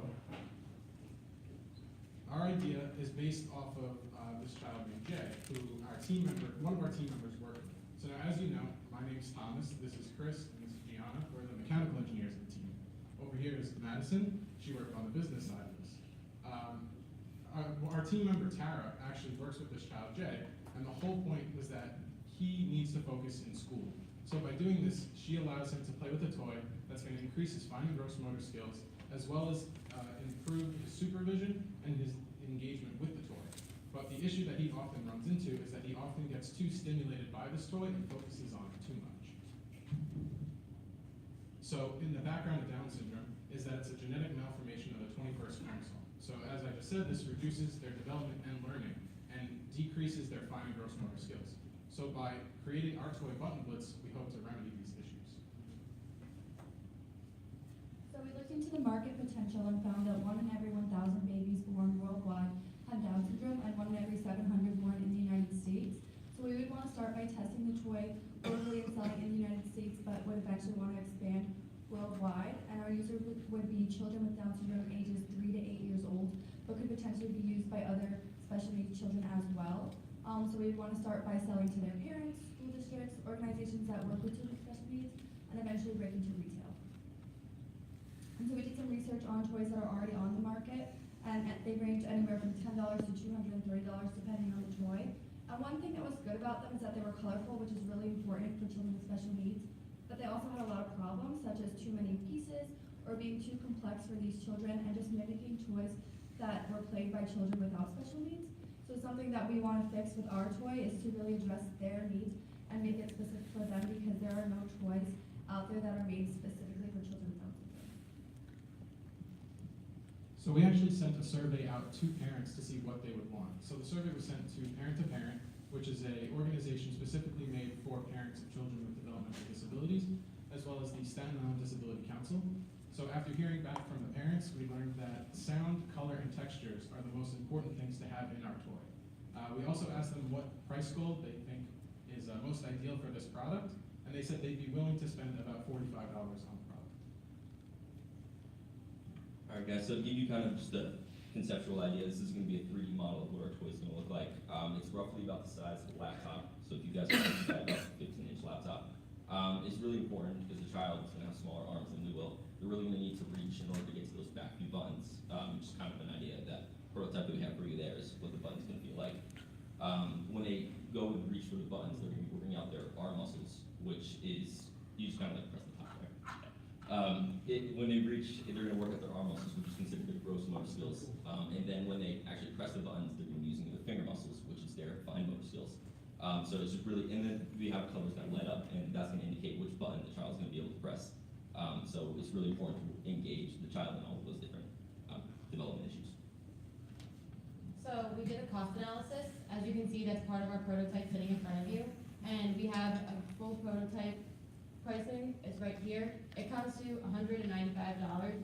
our idea is based off of this child named Jay, who one of our team members work with. So now, as you know, my name's Thomas, this is Chris, and this is Gianna. We're the mechanical engineers of the team. Over here is Madison. She worked on the business side of this. Our team member Tara actually works with this child Jay, and the whole point was that he needs to focus in school. So by doing this, she allows him to play with a toy that's going to increase his fine and gross motor skills, as well as improve his supervision and his engagement with the toy. But the issue that he often runs into is that he often gets too stimulated by this toy and focuses on it too much. So in the background of Down syndrome is that it's a genetic malformation of the 21st chromosome. So as I just said, this reduces their development and learning and decreases their fine and gross motor skills. So by creating our toy Button Blitz, we hope to remedy these issues. So we looked into the market potential and found that 1 in every 1,000 babies born worldwide have Down syndrome and 1 in every 700 born in the United States. So we would want to start by testing the toy locally and selling in the United States, but would eventually want to expand worldwide. And our user would be children with Down syndrome ages 3 to 8 years old, but could potentially be used by other special needs children as well. So we would want to start by selling to their parents, school districts, organizations that work with children with special needs, and eventually break into retail. And so we did some research on toys that are already on the market, and they range anywhere from $10 to $230 depending on the toy. And one thing that was good about them is that they were colorful, which is really important for children with special needs. But they also had a lot of problems, such as too many pieces, or being too complex for these children, and just mimicking toys that were played by children without special needs. So something that we want to fix with our toy is to really address their needs and make it specific for them, because there are no toys out there that are made specifically for children with Down syndrome. So we actually sent a survey out to parents to see what they would want. So the survey was sent to Parent, which is an organization specifically made for parents of children with developmental disabilities, as well as the Staten Island Disability Council. So after hearing back from the parents, we learned that sound, color, and textures are the most important things to have in our toy. We also asked them what price goal they think is most ideal for this product, and they said they'd be willing to spend about $45 on the product. All right, guys, so to give you kind of just a conceptual idea, this is going to be a 3D model of what our toy is going to look like. It's roughly about the size of a laptop, so if you guys want to about a 15-inch laptop. It's really important because the child is going to have smaller arms than we will. They're really going to need to reach in order to get to those back few buttons. Just kind of an idea. That prototype that we have for you there is what the button's going to feel like. When they go and reach for the buttons, they're going to be working out their arm muscles, which is, you just kind of like press the top there. When they reach, they're going to work out their arm muscles, which is considered their gross motor skills. And then when they actually press the buttons, they're going to be using their finger muscles, which is their fine motor skills. So it's just really, and then we have colors that light up, and that's going to indicate which button the child's going to be able to press. So it's really important to engage the child in all of those different development issues. So we did a cost analysis. As you can see, that's part of our prototype sitting in front of you. And we have a full prototype pricing. It's right here. It comes to $195,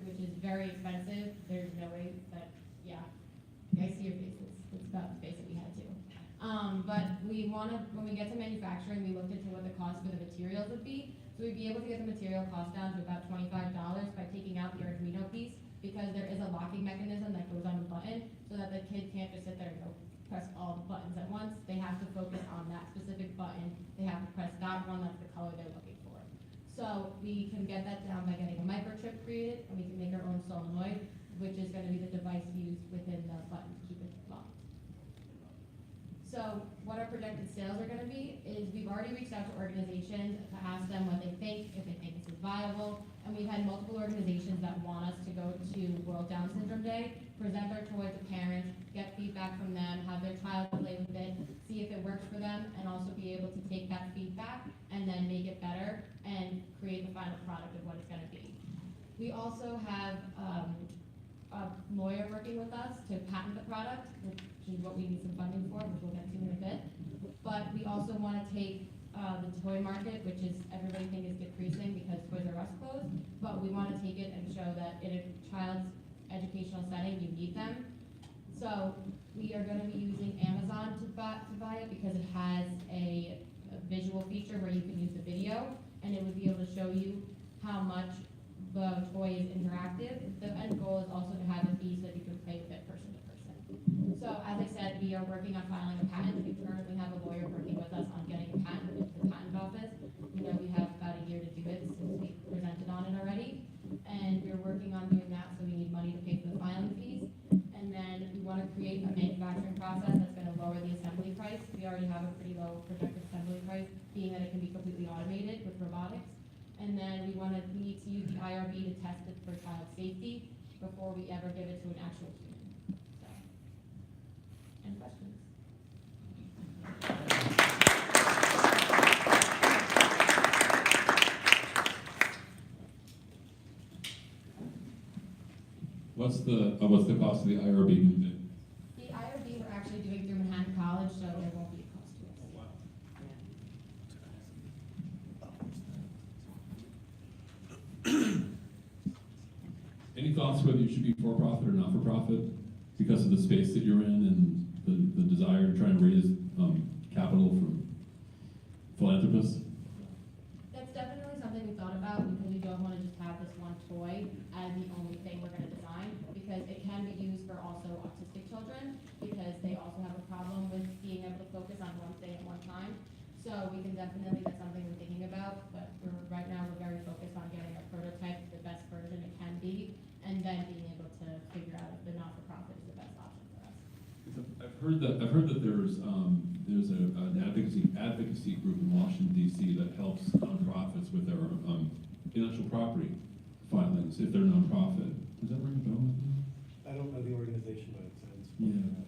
which is very expensive. There's no way that, yeah, I see your faces. It's about the face that we had too. But we want to, when we get to manufacturing, we looked into what the cost for the materials would be. So we'd be able to get the material cost down to about $25 by taking out the Arduino piece, because there is a locking mechanism that goes on the button so that the kid can't just sit there and go press all the buttons at once. They have to focus on that specific button. They have to press that one that's the color they're looking for. So we can get that down by getting a microchip created, and we can make our own solenoid, which is going to be the device used within the button to keep it locked. So what our projected sales are going to be is we've already reached out to organizations to ask them what they think, if they think this is viable, and we've had multiple organizations that want us to go to World Down Syndrome Day, present our toy to parents, get feedback from them, have their child play with it, see if it works for them, and also be able to take that feedback and then make it better and create the final product of what it's going to be. We also have a lawyer working with us to patent the product, which is what we need some funding for, which we'll get to in a bit. But we also want to take the toy market, which is everybody thinks is decreasing because Toys R Us closed, but we want to take it and show that in a child's educational setting, you need them. So we are going to be using Amazon to buy it because it has a visual feature where you can use the video, and it would be able to show you how much the toy is interactive. The end goal is also to have a fee so that you can play with it person to person. So as I said, we are working on filing a patent. We currently have a lawyer working with us on getting a patent with the patent office. We know we have about a year to do it since we presented on it already. And we're working on doing that, so we need money to pay for the filing fees. And then we want to create a manufacturing process that's going to lower the assembly price. We already have a pretty low projected assembly price, being that it can be completely automated with robotics. And then we need to use the IRB to test it for child safety before we ever give it to an actual human. So, any questions? What's the cost of the IRB movement? The IRB we're actually doing through Manhattan College, so there won't be a cost to us. Oh, wow. Any thoughts whether you should be for-profit or not-for-profit because of the space that you're in and the desire to try and raise capital from philanthropists? That's definitely something we thought about because we don't want to just have this one toy as the only thing we're going to design, because it can be used for also autistic children because they also have a problem with being able to focus on one thing at one time. So we can definitely, that's something we're thinking about, but right now we're very focused on getting our prototype the best version it can be, and then being able to figure out if the not-for-profit is the best option for us. I've heard that there's an advocacy group in Washington D.C. that helps nonprofits with their intellectual property filings if they're nonprofit. Does that ring a bell? I don't know the organization, but it sounds. Yeah.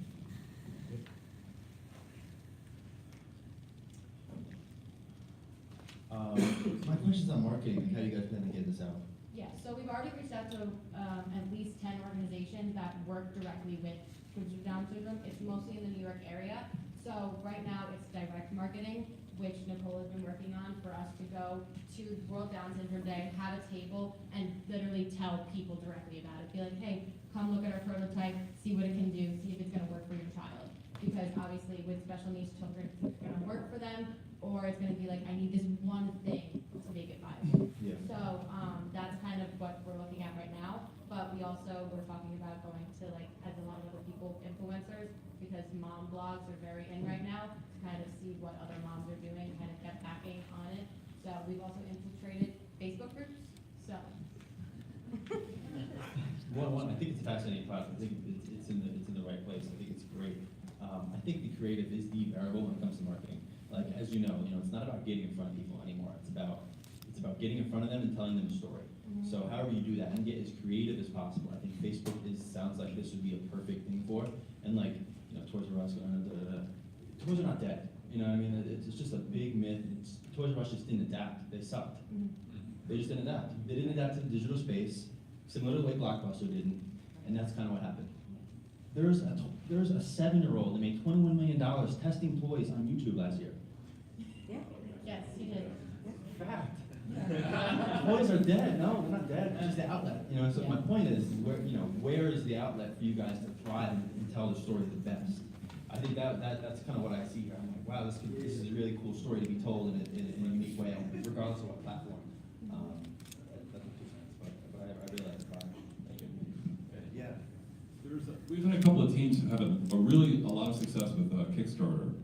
My question's on marketing, like how you guys plan to get this out? Yeah, so we've already reached out to at least 10 organizations that work directly with kids with Down syndrome. It's mostly in the New York area. So right now it's direct marketing, which Nicole has been working on for us to go to World Down Syndrome Day, have a table, and literally tell people directly about it. Be like, hey, come look at our prototype, see what it can do, see if it's going to work for your child. Because obviously with special needs children, it's going to work for them, or it's going to be like, I need this one thing to make it viable. Yeah. So that's kind of what we're looking at right now. But we also were talking about going to, like, as a lot of other people, influencers, because mom blogs are very in right now, to kind of see what other moms are doing, kind of get backing on it. So we've also infiltrated Facebook groups, so. I think it's a fascinating product. I think it's in the right place. I think it's great. I think the creative is the variable when it comes to marketing. Like, as you know, it's not about getting in front of people anymore. It's about getting in front of them and telling them a story. Mm-hmm. So however you do that and get as creative as possible. I think Facebook sounds like this would be a perfect thing for. And like, Toys R Us, toys are not dead. You know what I mean? It's just a big myth. Toys R Us just didn't adapt. They sucked. Mm-hmm. They just didn't adapt. They didn't adapt to the digital space, similar to the way Blockbuster didn't, and that's kind of what happened. There's a 7-year-old that made $21 million testing toys on YouTube last year. Yeah. Yes, you did. Fact. Toys are dead. No, they're not dead. It's just the outlet. So my point is, where is the outlet for you guys to thrive and tell the story the best? I think that's kind of what I see here. I'm like, wow, this is a really cool story to be told in a unique way, regardless of what platform. That makes sense, but I really like the product. Thank you. Yeah. We've had a couple of teams who have a lot of success with Kickstarter.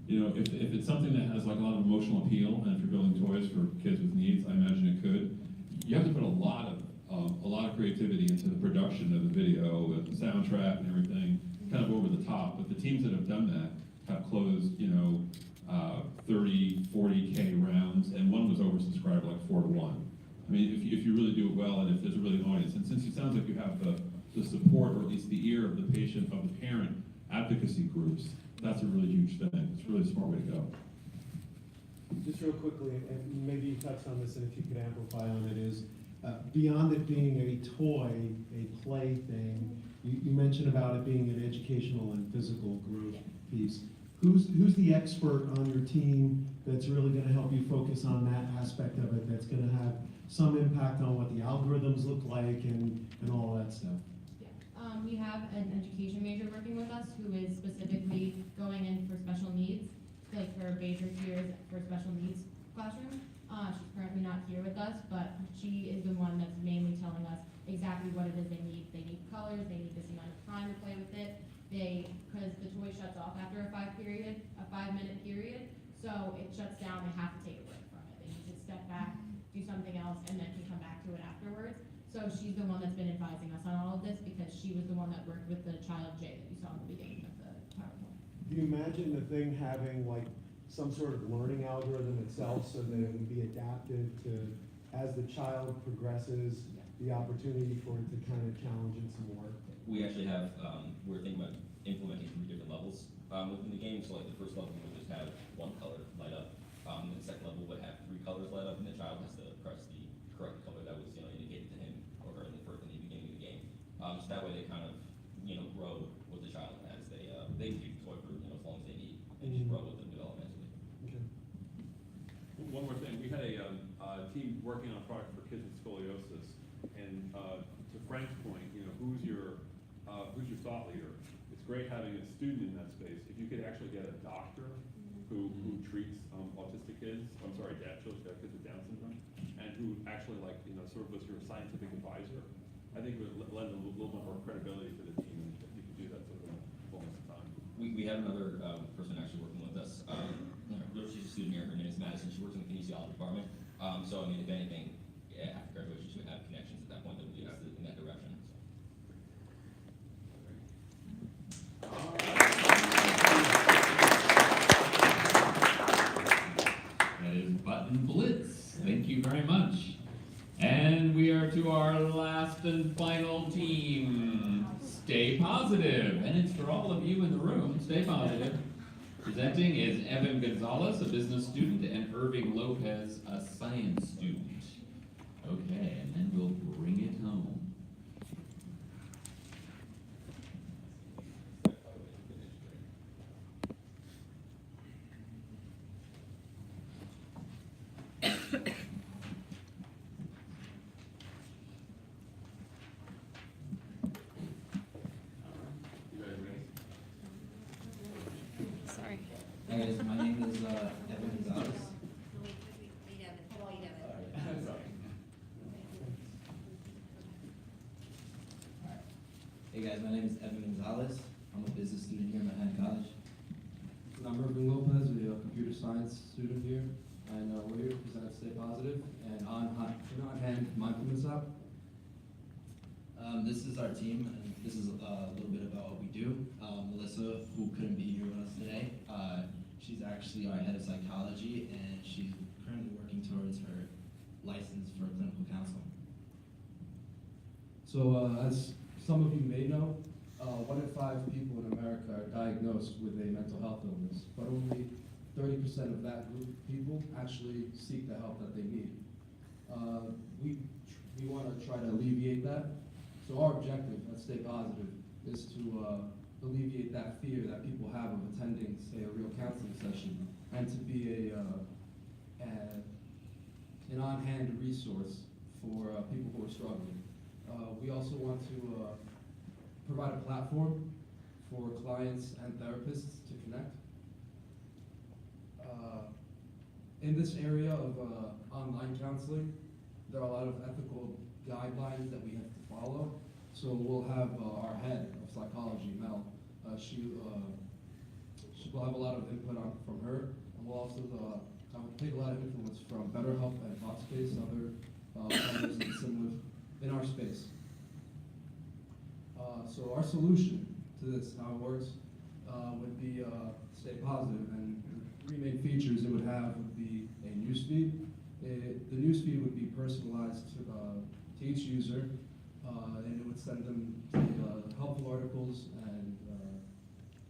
If it's something that has like a lot of emotional appeal, and if you're building toys for kids with needs, I imagine it could. You have to put a lot of creativity into the production of the video, with the soundtrack and everything, kind of over the top. But the teams that have done that have closed, 30, 40K rounds, and one was oversubscribed like 4-1. I mean, if you really do it well, and if there's really an audience, and since it sounds like you have the support, or at least the ear of the patient, of the parent advocacy groups, that's a really huge thing. It's really a smart way to go. Just real quickly, and maybe you touched on this, and if you could amplify on it, is beyond it being a toy, a play thing, you mentioned about it being an educational and physical growth piece. Who's the expert on your team that's really going to help you focus on that aspect of it, that's going to have some impact on what the algorithms look like and all that stuff? We have an education major working with us who is specifically going in for special major tiers for special needs classroom. She's currently not here with us, but she is the one that's mainly telling us exactly what it is they need. They need colors, they need this amount of time to play with it. Because the toy shuts off after a 5-minute period, so it shuts down, they have to take a break from it. They need to step back, do something else, and then can come back to it afterwards. So she's the one that's been advising us on all of this because she was the one that worked with the child J that you saw in the beginning of the PowerPoint. Do you imagine the thing having like some sort of learning algorithm itself so that it would be adaptive to, as the child progresses, the opportunity for it to kind of challenge it some more? We actually have, we're thinking about implementing 3 different levels within the game. So like the first level would just have 1 color light up. The second level would have 3 colors light up, and the child has to press the correct color that was indicated to him or her in the beginning of the game. So that way they kind of grow with the child as they keep the toy for as long as they need. They just grow with them developmentally. Okay. One more thing, we had a team working on a product for kids with scoliosis, and to Frank's point, who's your thought leader? It's great having a student in that space. If you could actually get a doctor who treats autistic kids, kids with Down syndrome, and who actually sort of was your scientific advisor, I think it would lend a little bit more credibility to the team if you could do that sort of fullness of time. We have another person actually working with us. She's a student here. Her name is Madison. She works in the kinesiology department. So I mean, if anything, after graduation, she would have connections at that point that would lead us in that direction. That is Button Blitz. Thank you very much. And we are to our last and final team. Stay positive. And it's for all of you in the room. Stay positive. Presenting is Evan Gonzalez, a business student, and Irving Lopez, a science student. Okay, and then we'll bring it home. Sorry. Hey guys, my name is Evan Gonzalez. Hey guys, my name is Evan Gonzalez. I'm a business student here at Manhattan College. I'm Irving Lopez, a computer science student here, and we're here to present Stay Positive and on-hand mindfulness app. This is our team, and this is a little bit about what we do. Melissa, who couldn't be here with us today, she's actually our head of psychology, and she's currently working towards her license for clinical counseling. So as some of you may know, 1 in 5 people in America are diagnosed with a mental health illness, but only 30% of that group of people actually seek the help that they need. We want to try to alleviate that. So our objective at Stay Positive is to alleviate that fear that people have of attending, say, a real counseling session, and to be an on-hand resource for people who are struggling. We also want to provide a platform for clients and therapists to connect. In this area of online counseling, there are a lot of ethical guidelines that we have to follow. So we'll have our head of psychology, Mel. She will have a lot of input from her, and we'll also take a lot of influence from BetterHelp and Talkspace, other partners in our space. So our solution to this, how it works, would be Stay Positive, and the 3 main features it would have would be a newsfeed. The newsfeed would be personalized to each user, and it would send them to helpful articles and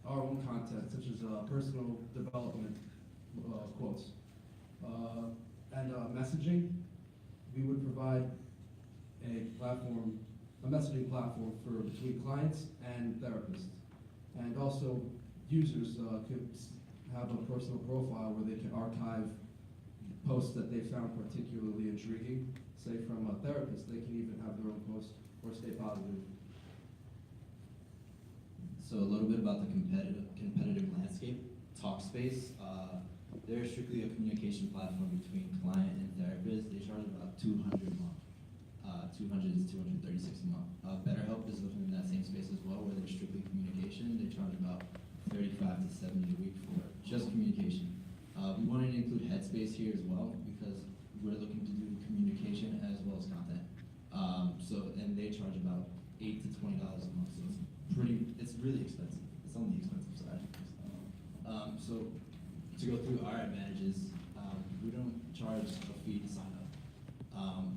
our own content, such as personal development quotes. And messaging, we would provide a messaging platform for between clients and therapists. And also, users could have a personal profile where they can archive posts that they found particularly intriguing. Say from a therapist, they can even have their own post or Stay Positive. So a little bit about the competitive landscape. Talkspace they're strictly a communication platform between client and therapist. They charge about $200 a month. 200 is 236 a month. BetterHelp is within that same space as well, where they're strictly communication. They charge about 35 to 70 a week for just communication. We wanted to include Headspace here as well because we're looking to do communication as well as content. And they charge about $8 to $20 a month. So it's really expensive. It's on the expensive side. So to go through our advantages, we don't charge a fee to sign up.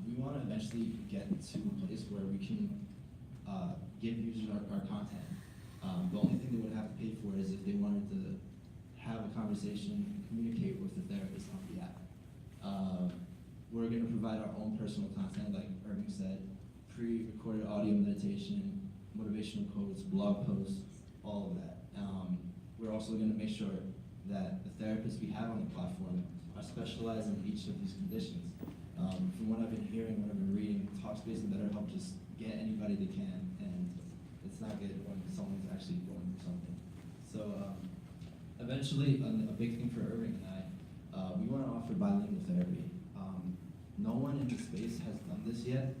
We want to eventually get to a place where we can give users our content. The only thing they would have to pay for is if they wanted to have a conversation and communicate with the therapist on the app. We're going to provide our own personal content, like Irving said, pre-recorded audio meditation, motivational quotes, blog posts, all of that. We're also going to make sure that the therapists we have on the platform are specialized in each of these conditions. From what I've been hearing, what I've been reading, Talkspace and BetterHelp just get anybody they can, and it's not good when someone's actually going through something. So eventually, a big thing for Irving and I, we want to offer bilingual therapy. No one in the space has done this yet,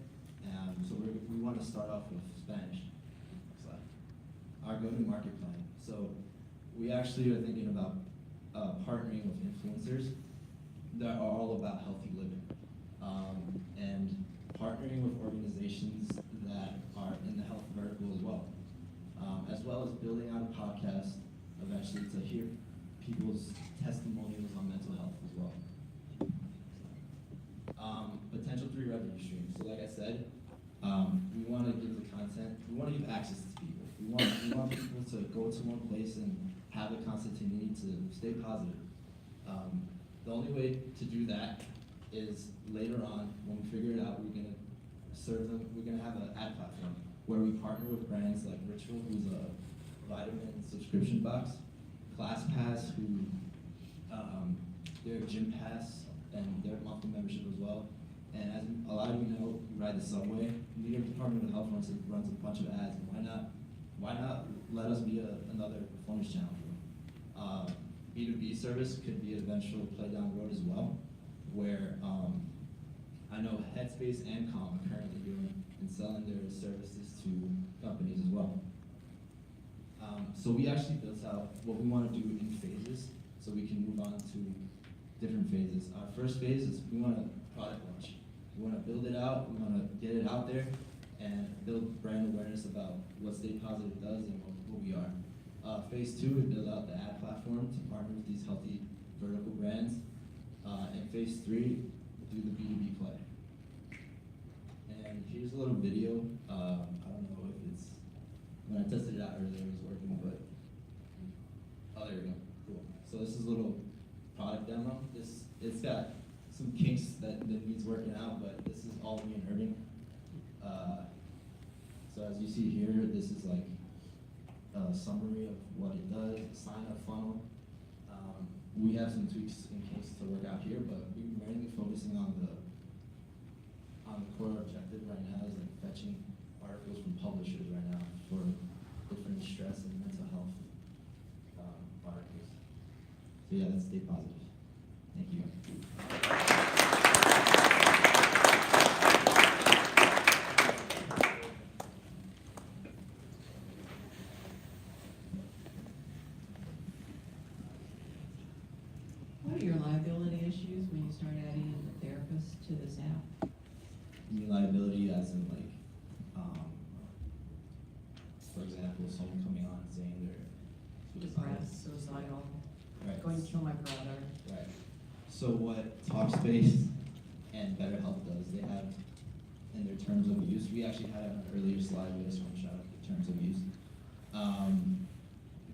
so we want to start off with Spanish. So our go-to-market plan. So we actually are thinking about partnering with influencers that are all about healthy living, and partnering with organizations that are in the health vertical as well as building out a podcast eventually to hear people's testimonials on mental health as well. Potential 3 revenue streams. So like I said, we want to give the content, we want to give access to people. We want people to go to one place and have the content they need to stay positive. The only way to do that is later on, when we figure it out, we're going to serve them, we're going to have an ad platform where we partner with brands like Ritual, who's a vitamin subscription box, ClassPass, who they're a gym pass, and their monthly membership as well. And as a lot of you know, you ride the subway. New York Department of Health runs a bunch of ads, and why not let us be another performance channel for them? B2B service could be an eventual play down the road as well, where I know Headspace and Calm are currently doing and selling their services to companies as well. So we actually built out what we want to do in phases, so we can move on to different phases. Our first phase is we want to product launch. We want to build it out, we want to get it out there, and build brand awareness about what Stay Positive does and who we are. Phase 2, we build out the ad platform to partner with these healthy vertical brands. And phase 3, do the B2B play. And here's a little video. I don't know if it's, when I tested it out earlier, it was working, but, oh, there we go, cool. So this is a little product demo. It's got some kinks that needs working out, but this is all me and Irving. So as you see here, this is like a summary of what it does, sign up funnel. We have some tweaks and kinks to work out here, but we're mainly focusing on the core objective right now is like fetching articles from publishers right now for different stress and mental health articles. So yeah, let's stay positive. Thank you. What are your liability issues when you start adding in the therapist to this app? You mean liability as in like, for example, someone coming on and saying they're Depressed, suicidal, right. going to kill my brother. Right. So what Talkspace and BetterHelp does, they have in their terms of use, we actually had it on an earlier slide with a screenshot of the terms of use.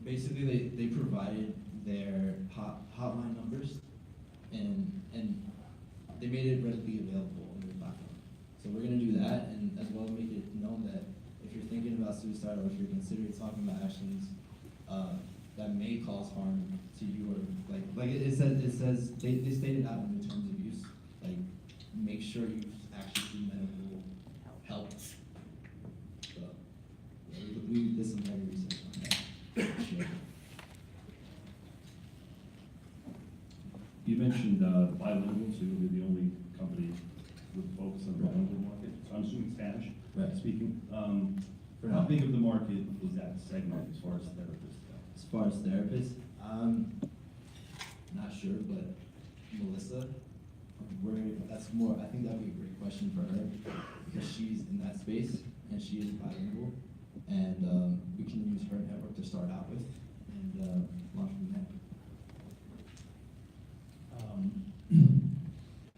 Basically, they provided their hotline numbers and they made it readily available on their platform. So we're going to do that, and as well make it known that if you're thinking about suicide or if you're considering talking about actions that may cause harm to you, or like it says they stated out in the terms of use, like make sure you actually see medical help. So we did some heavy research on that. Sure. You mentioned bilingual, so you'll be the only company with focus on the bilingual market. So I'm assuming Spanish speaking. How big of the market is that segment as far as therapists go? As far as therapists, not sure, but Melissa, that's more, I think that'd be a great question for her, because she's in that space, and she is bilingual, and we can use her network to start out with, and launch from there.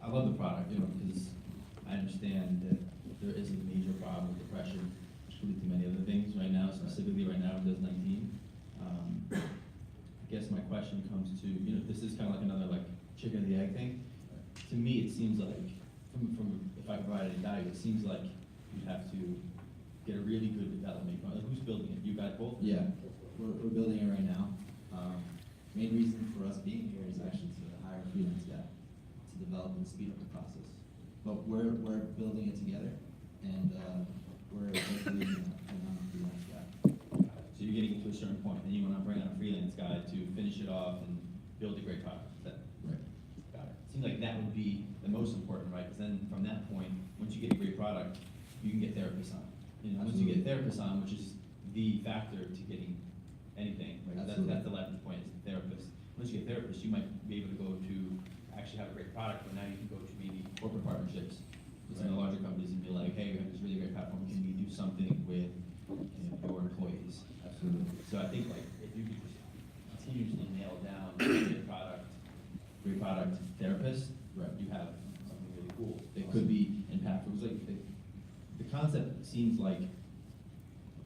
I love the product, because I understand that there is a major problem with depression, which could lead to many other things right now, specifically right now, Windows 19. I guess my question comes to, this is kind of like another chicken and the egg thing. To me, it seems like, from if I provide any value, it seems like you'd have to get a really good development. Who's building it? You guys both? Yeah, we're building it right now. Main reason for us being here is actually to hire a freelance guy to develop and speed up the process. But we're building it together, and we're doing a freelance guy. So you're getting to a certain point, and you want to bring on a freelance guy to finish it off and build a great product. Is that right? Got it. Seems like that would be the most important, right? Because then from that point, once you get a great product, you can get therapists on. Once you get therapists on, which is the factor to getting anything, right? That's the last point, is therapist. Once you get therapists, you might be able to go to actually have a great product, but now you can go to maybe corporate partnerships with some of the larger companies and be like, hey, we have this really great platform, can we do something with your employees? Absolutely. So I think if you could just continuously nail down great product therapist, right, you have something really cool. It could be impactful. It's the concept seems like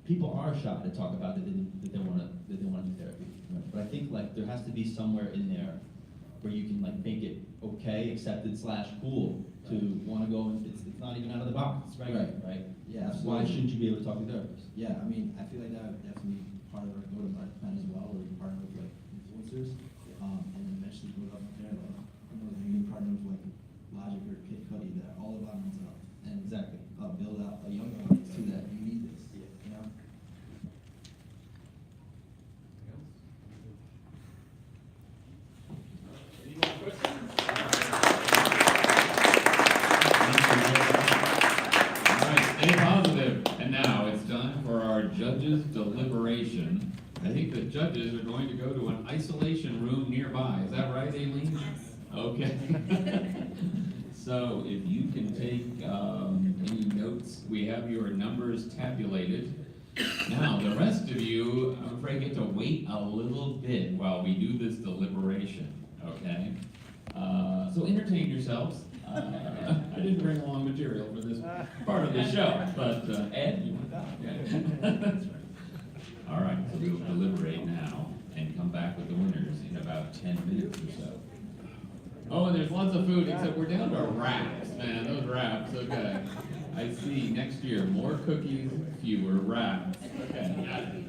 people are shy to talk about that they want to do therapy. Right. But I think there has to be somewhere in there where you can make it okay, accepted / cool to want to go, and it's not even out of the box. It's regular, right? Yeah. Why shouldn't you be able to talk to therapists? Yeah, I mean, I feel like that would definitely be part of our go-to-market plan as well, where we partner with influencers, and then eventually go up there. You can partner with Logic or Kid Cudi that are all about mental health, and exactly build out a young audience too that you need this. You know. Any more questions? All right, stay positive. And now it's time for our judges' deliberation. I think the judges are going to go to an isolation room nearby. Is that right, Aileen? Okay. So if you can take any notes, we have your numbers tabulated. Now, the rest of you, I'm afraid, get to wait a little bit while we do this deliberation, okay? So entertain yourselves. I didn't bring along material for this part of the show, but Ed, you want that? Yeah. That's right. All right, so we'll deliberate now and come back with the winners in about 10 minutes or so. Oh, and there's lots of food, except we're down to wraps, man, those wraps, okay. I see, next year, more cookies, fewer wraps. Okay.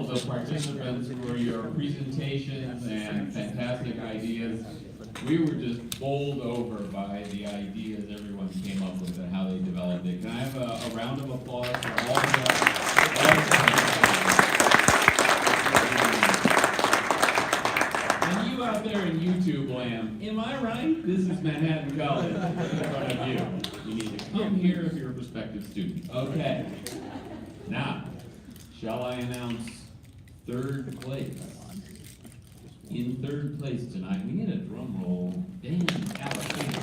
the participants for your presentations and fantastic ideas. We were just bowled over by the ideas everyone came up with and how they developed it. Can I have a round of applause for all of the And you out there in YouTube land, am I right? This is Manhattan College in front of you. You need to come here if you're a prospective student. Okay. Now, shall I announce third place? In third place tonight, we need a drum roll. Dan Alexander.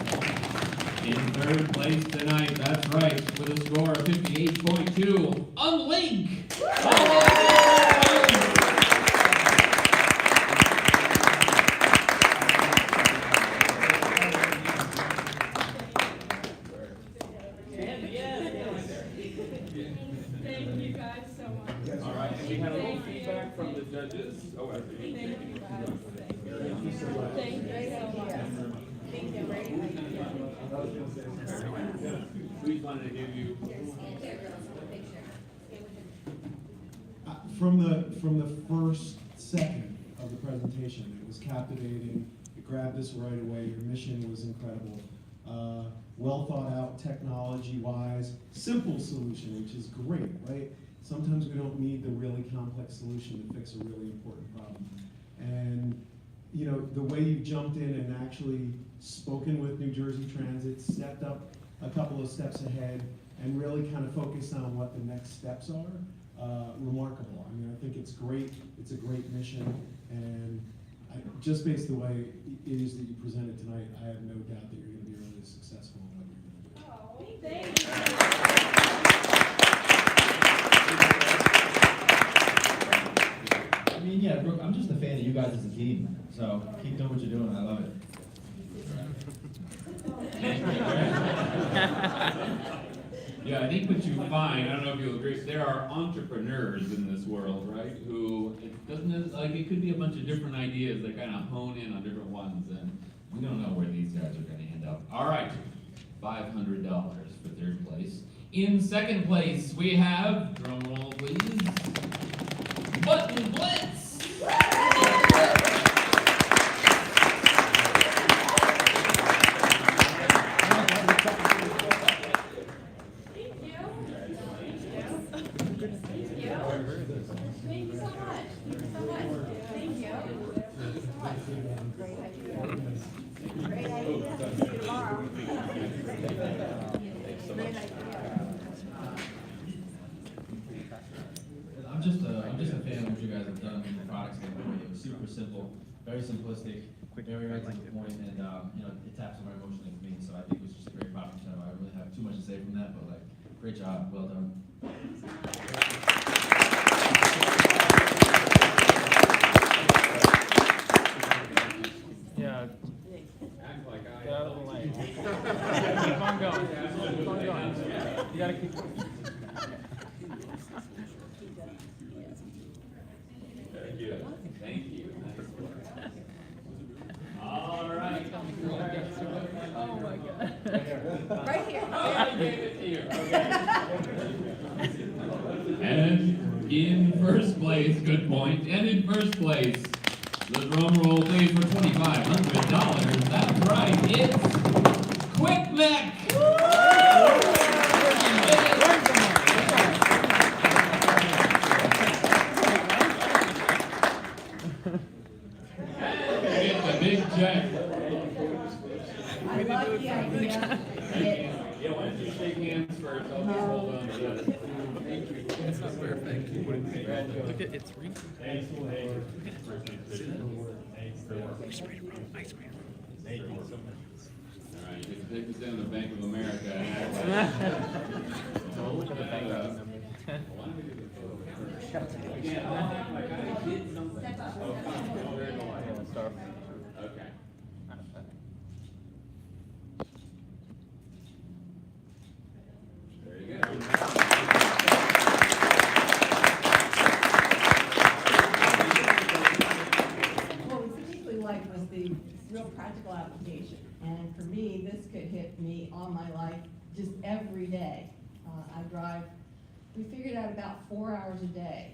In third place tonight, that's right, with a score of 58.2, Unlink. Thank you guys so much. All right, and we had a little feedback from the judges. Oh, I Thank you guys. Thank you so much. Thank you so much. Thank you. We wanted to give you. From the first second of the presentation, it was captivating. It grabbed us right away. Your mission was incredible. Well thought out technology-wise, simple solution, which is great, right? Sometimes we don't need the really complex solution to fix a really important problem. And you know, the way you've jumped in and actually spoken with New Jersey Transit, stepped up a couple of steps ahead, and really kind of focused on what the next steps are, remarkable. I mean, I think it's great. It's a great mission, and just based the way it is that you presented tonight, I have no doubt that you're going to be really successful in what you're going to do. Oh, thank you. I mean, yeah, Brooke, I'm just a fan of you guys as a team, so keep doing what you're doing, I love it. Yeah, I think what you find, I don't know if you'll agree, there are entrepreneurs in this world, right? Who, it doesn't, like, it could be a bunch of different ideas that kind of hone in on different ones, and we don't know where these guys are gonna end up. All right, $500 for third place. In second place, we have, drum roll please, Button Blitz. Thank you so much. Thank you. Great idea. Great idea. See you tomorrow. Great idea. I'm just a fan of what you guys have done in the product standpoint. It was super simple, very simplistic, very right to the point, and you know, it taps on my emotionally for me. So I think it was just a great product. So I don't really have too much to say from that, but like, great job, well done. Yeah. Act like I Get out of the lane. Keep on going. Keep on going. You gotta keep. Very good. Thank you. Nice work. All right. Oh my God. Right here. Oh, I gave it to you. Okay. And in first place, good point. And in first place, the drum roll please for $2,500. That's right, it's QuickMech. Get the big check. I love the idea. Yeah, why don't you shake hands first? I'll just hold on to this. Thank you. It's not perfect. Look at it's ring. Thanks. Ice cream. Thank you so much. All right, you can take this down to Bank of America. Look at the bank number. Again, I'll act like I did something. Okay. Very good. What we particularly liked was the real practical application. And for me, this could hit me on my life just every day. I drive, we figured out about 4 hours a day.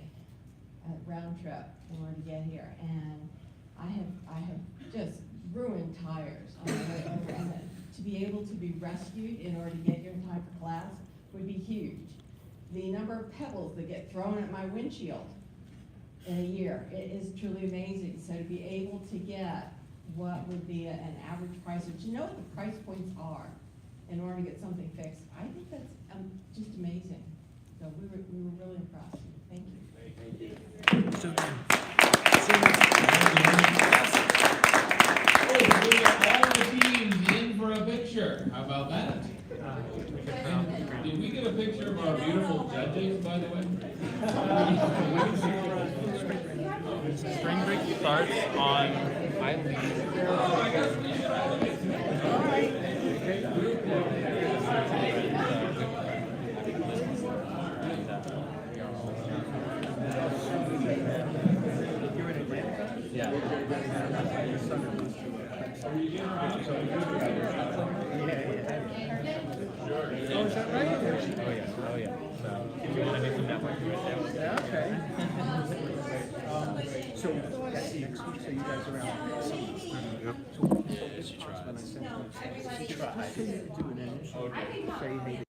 round trip in order to get here, and I have just ruined tires on the way over, and to be able to be rescued in order to get here in time for class would be huge. The number of pebbles that get thrown at my windshield in a year, it is truly amazing. So to be able to get what would be an average price, but you know what the price points are in order to get something fixed, I think that's just amazing. So we were really impressed. Thank you. We got all the teams in for a picture. How about that? Did we get a picture of our beautiful judges, by the way? Spring break starts on Oh, is that right? Oh yeah. So if you want to make some networking right there. Okay. So that's next week, so you guys are out. Yep. So she tried. When I sent her, she tried to do an initial. Say maybe.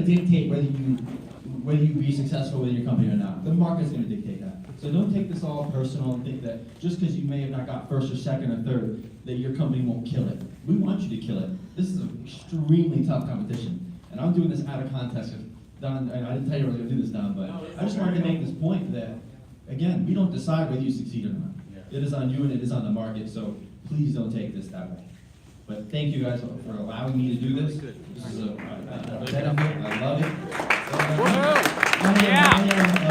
Dictate whether you be successful with your company or not. The market's going to dictate that. So don't take this all personal and think that just because you may have not got first or second or third, that your company won't kill it. We want you to kill it. This is an extremely tough competition, and I'm doing this out of context. Don, I didn't tell you I was going to do this, Don, but I just wanted to make this point that, again, we don't decide whether you succeed or not. It is on you and it is on the market. So please don't take this that way. But thank you guys for allowing me to do this. This is a benefit. I love it. Woohoo! Yeah.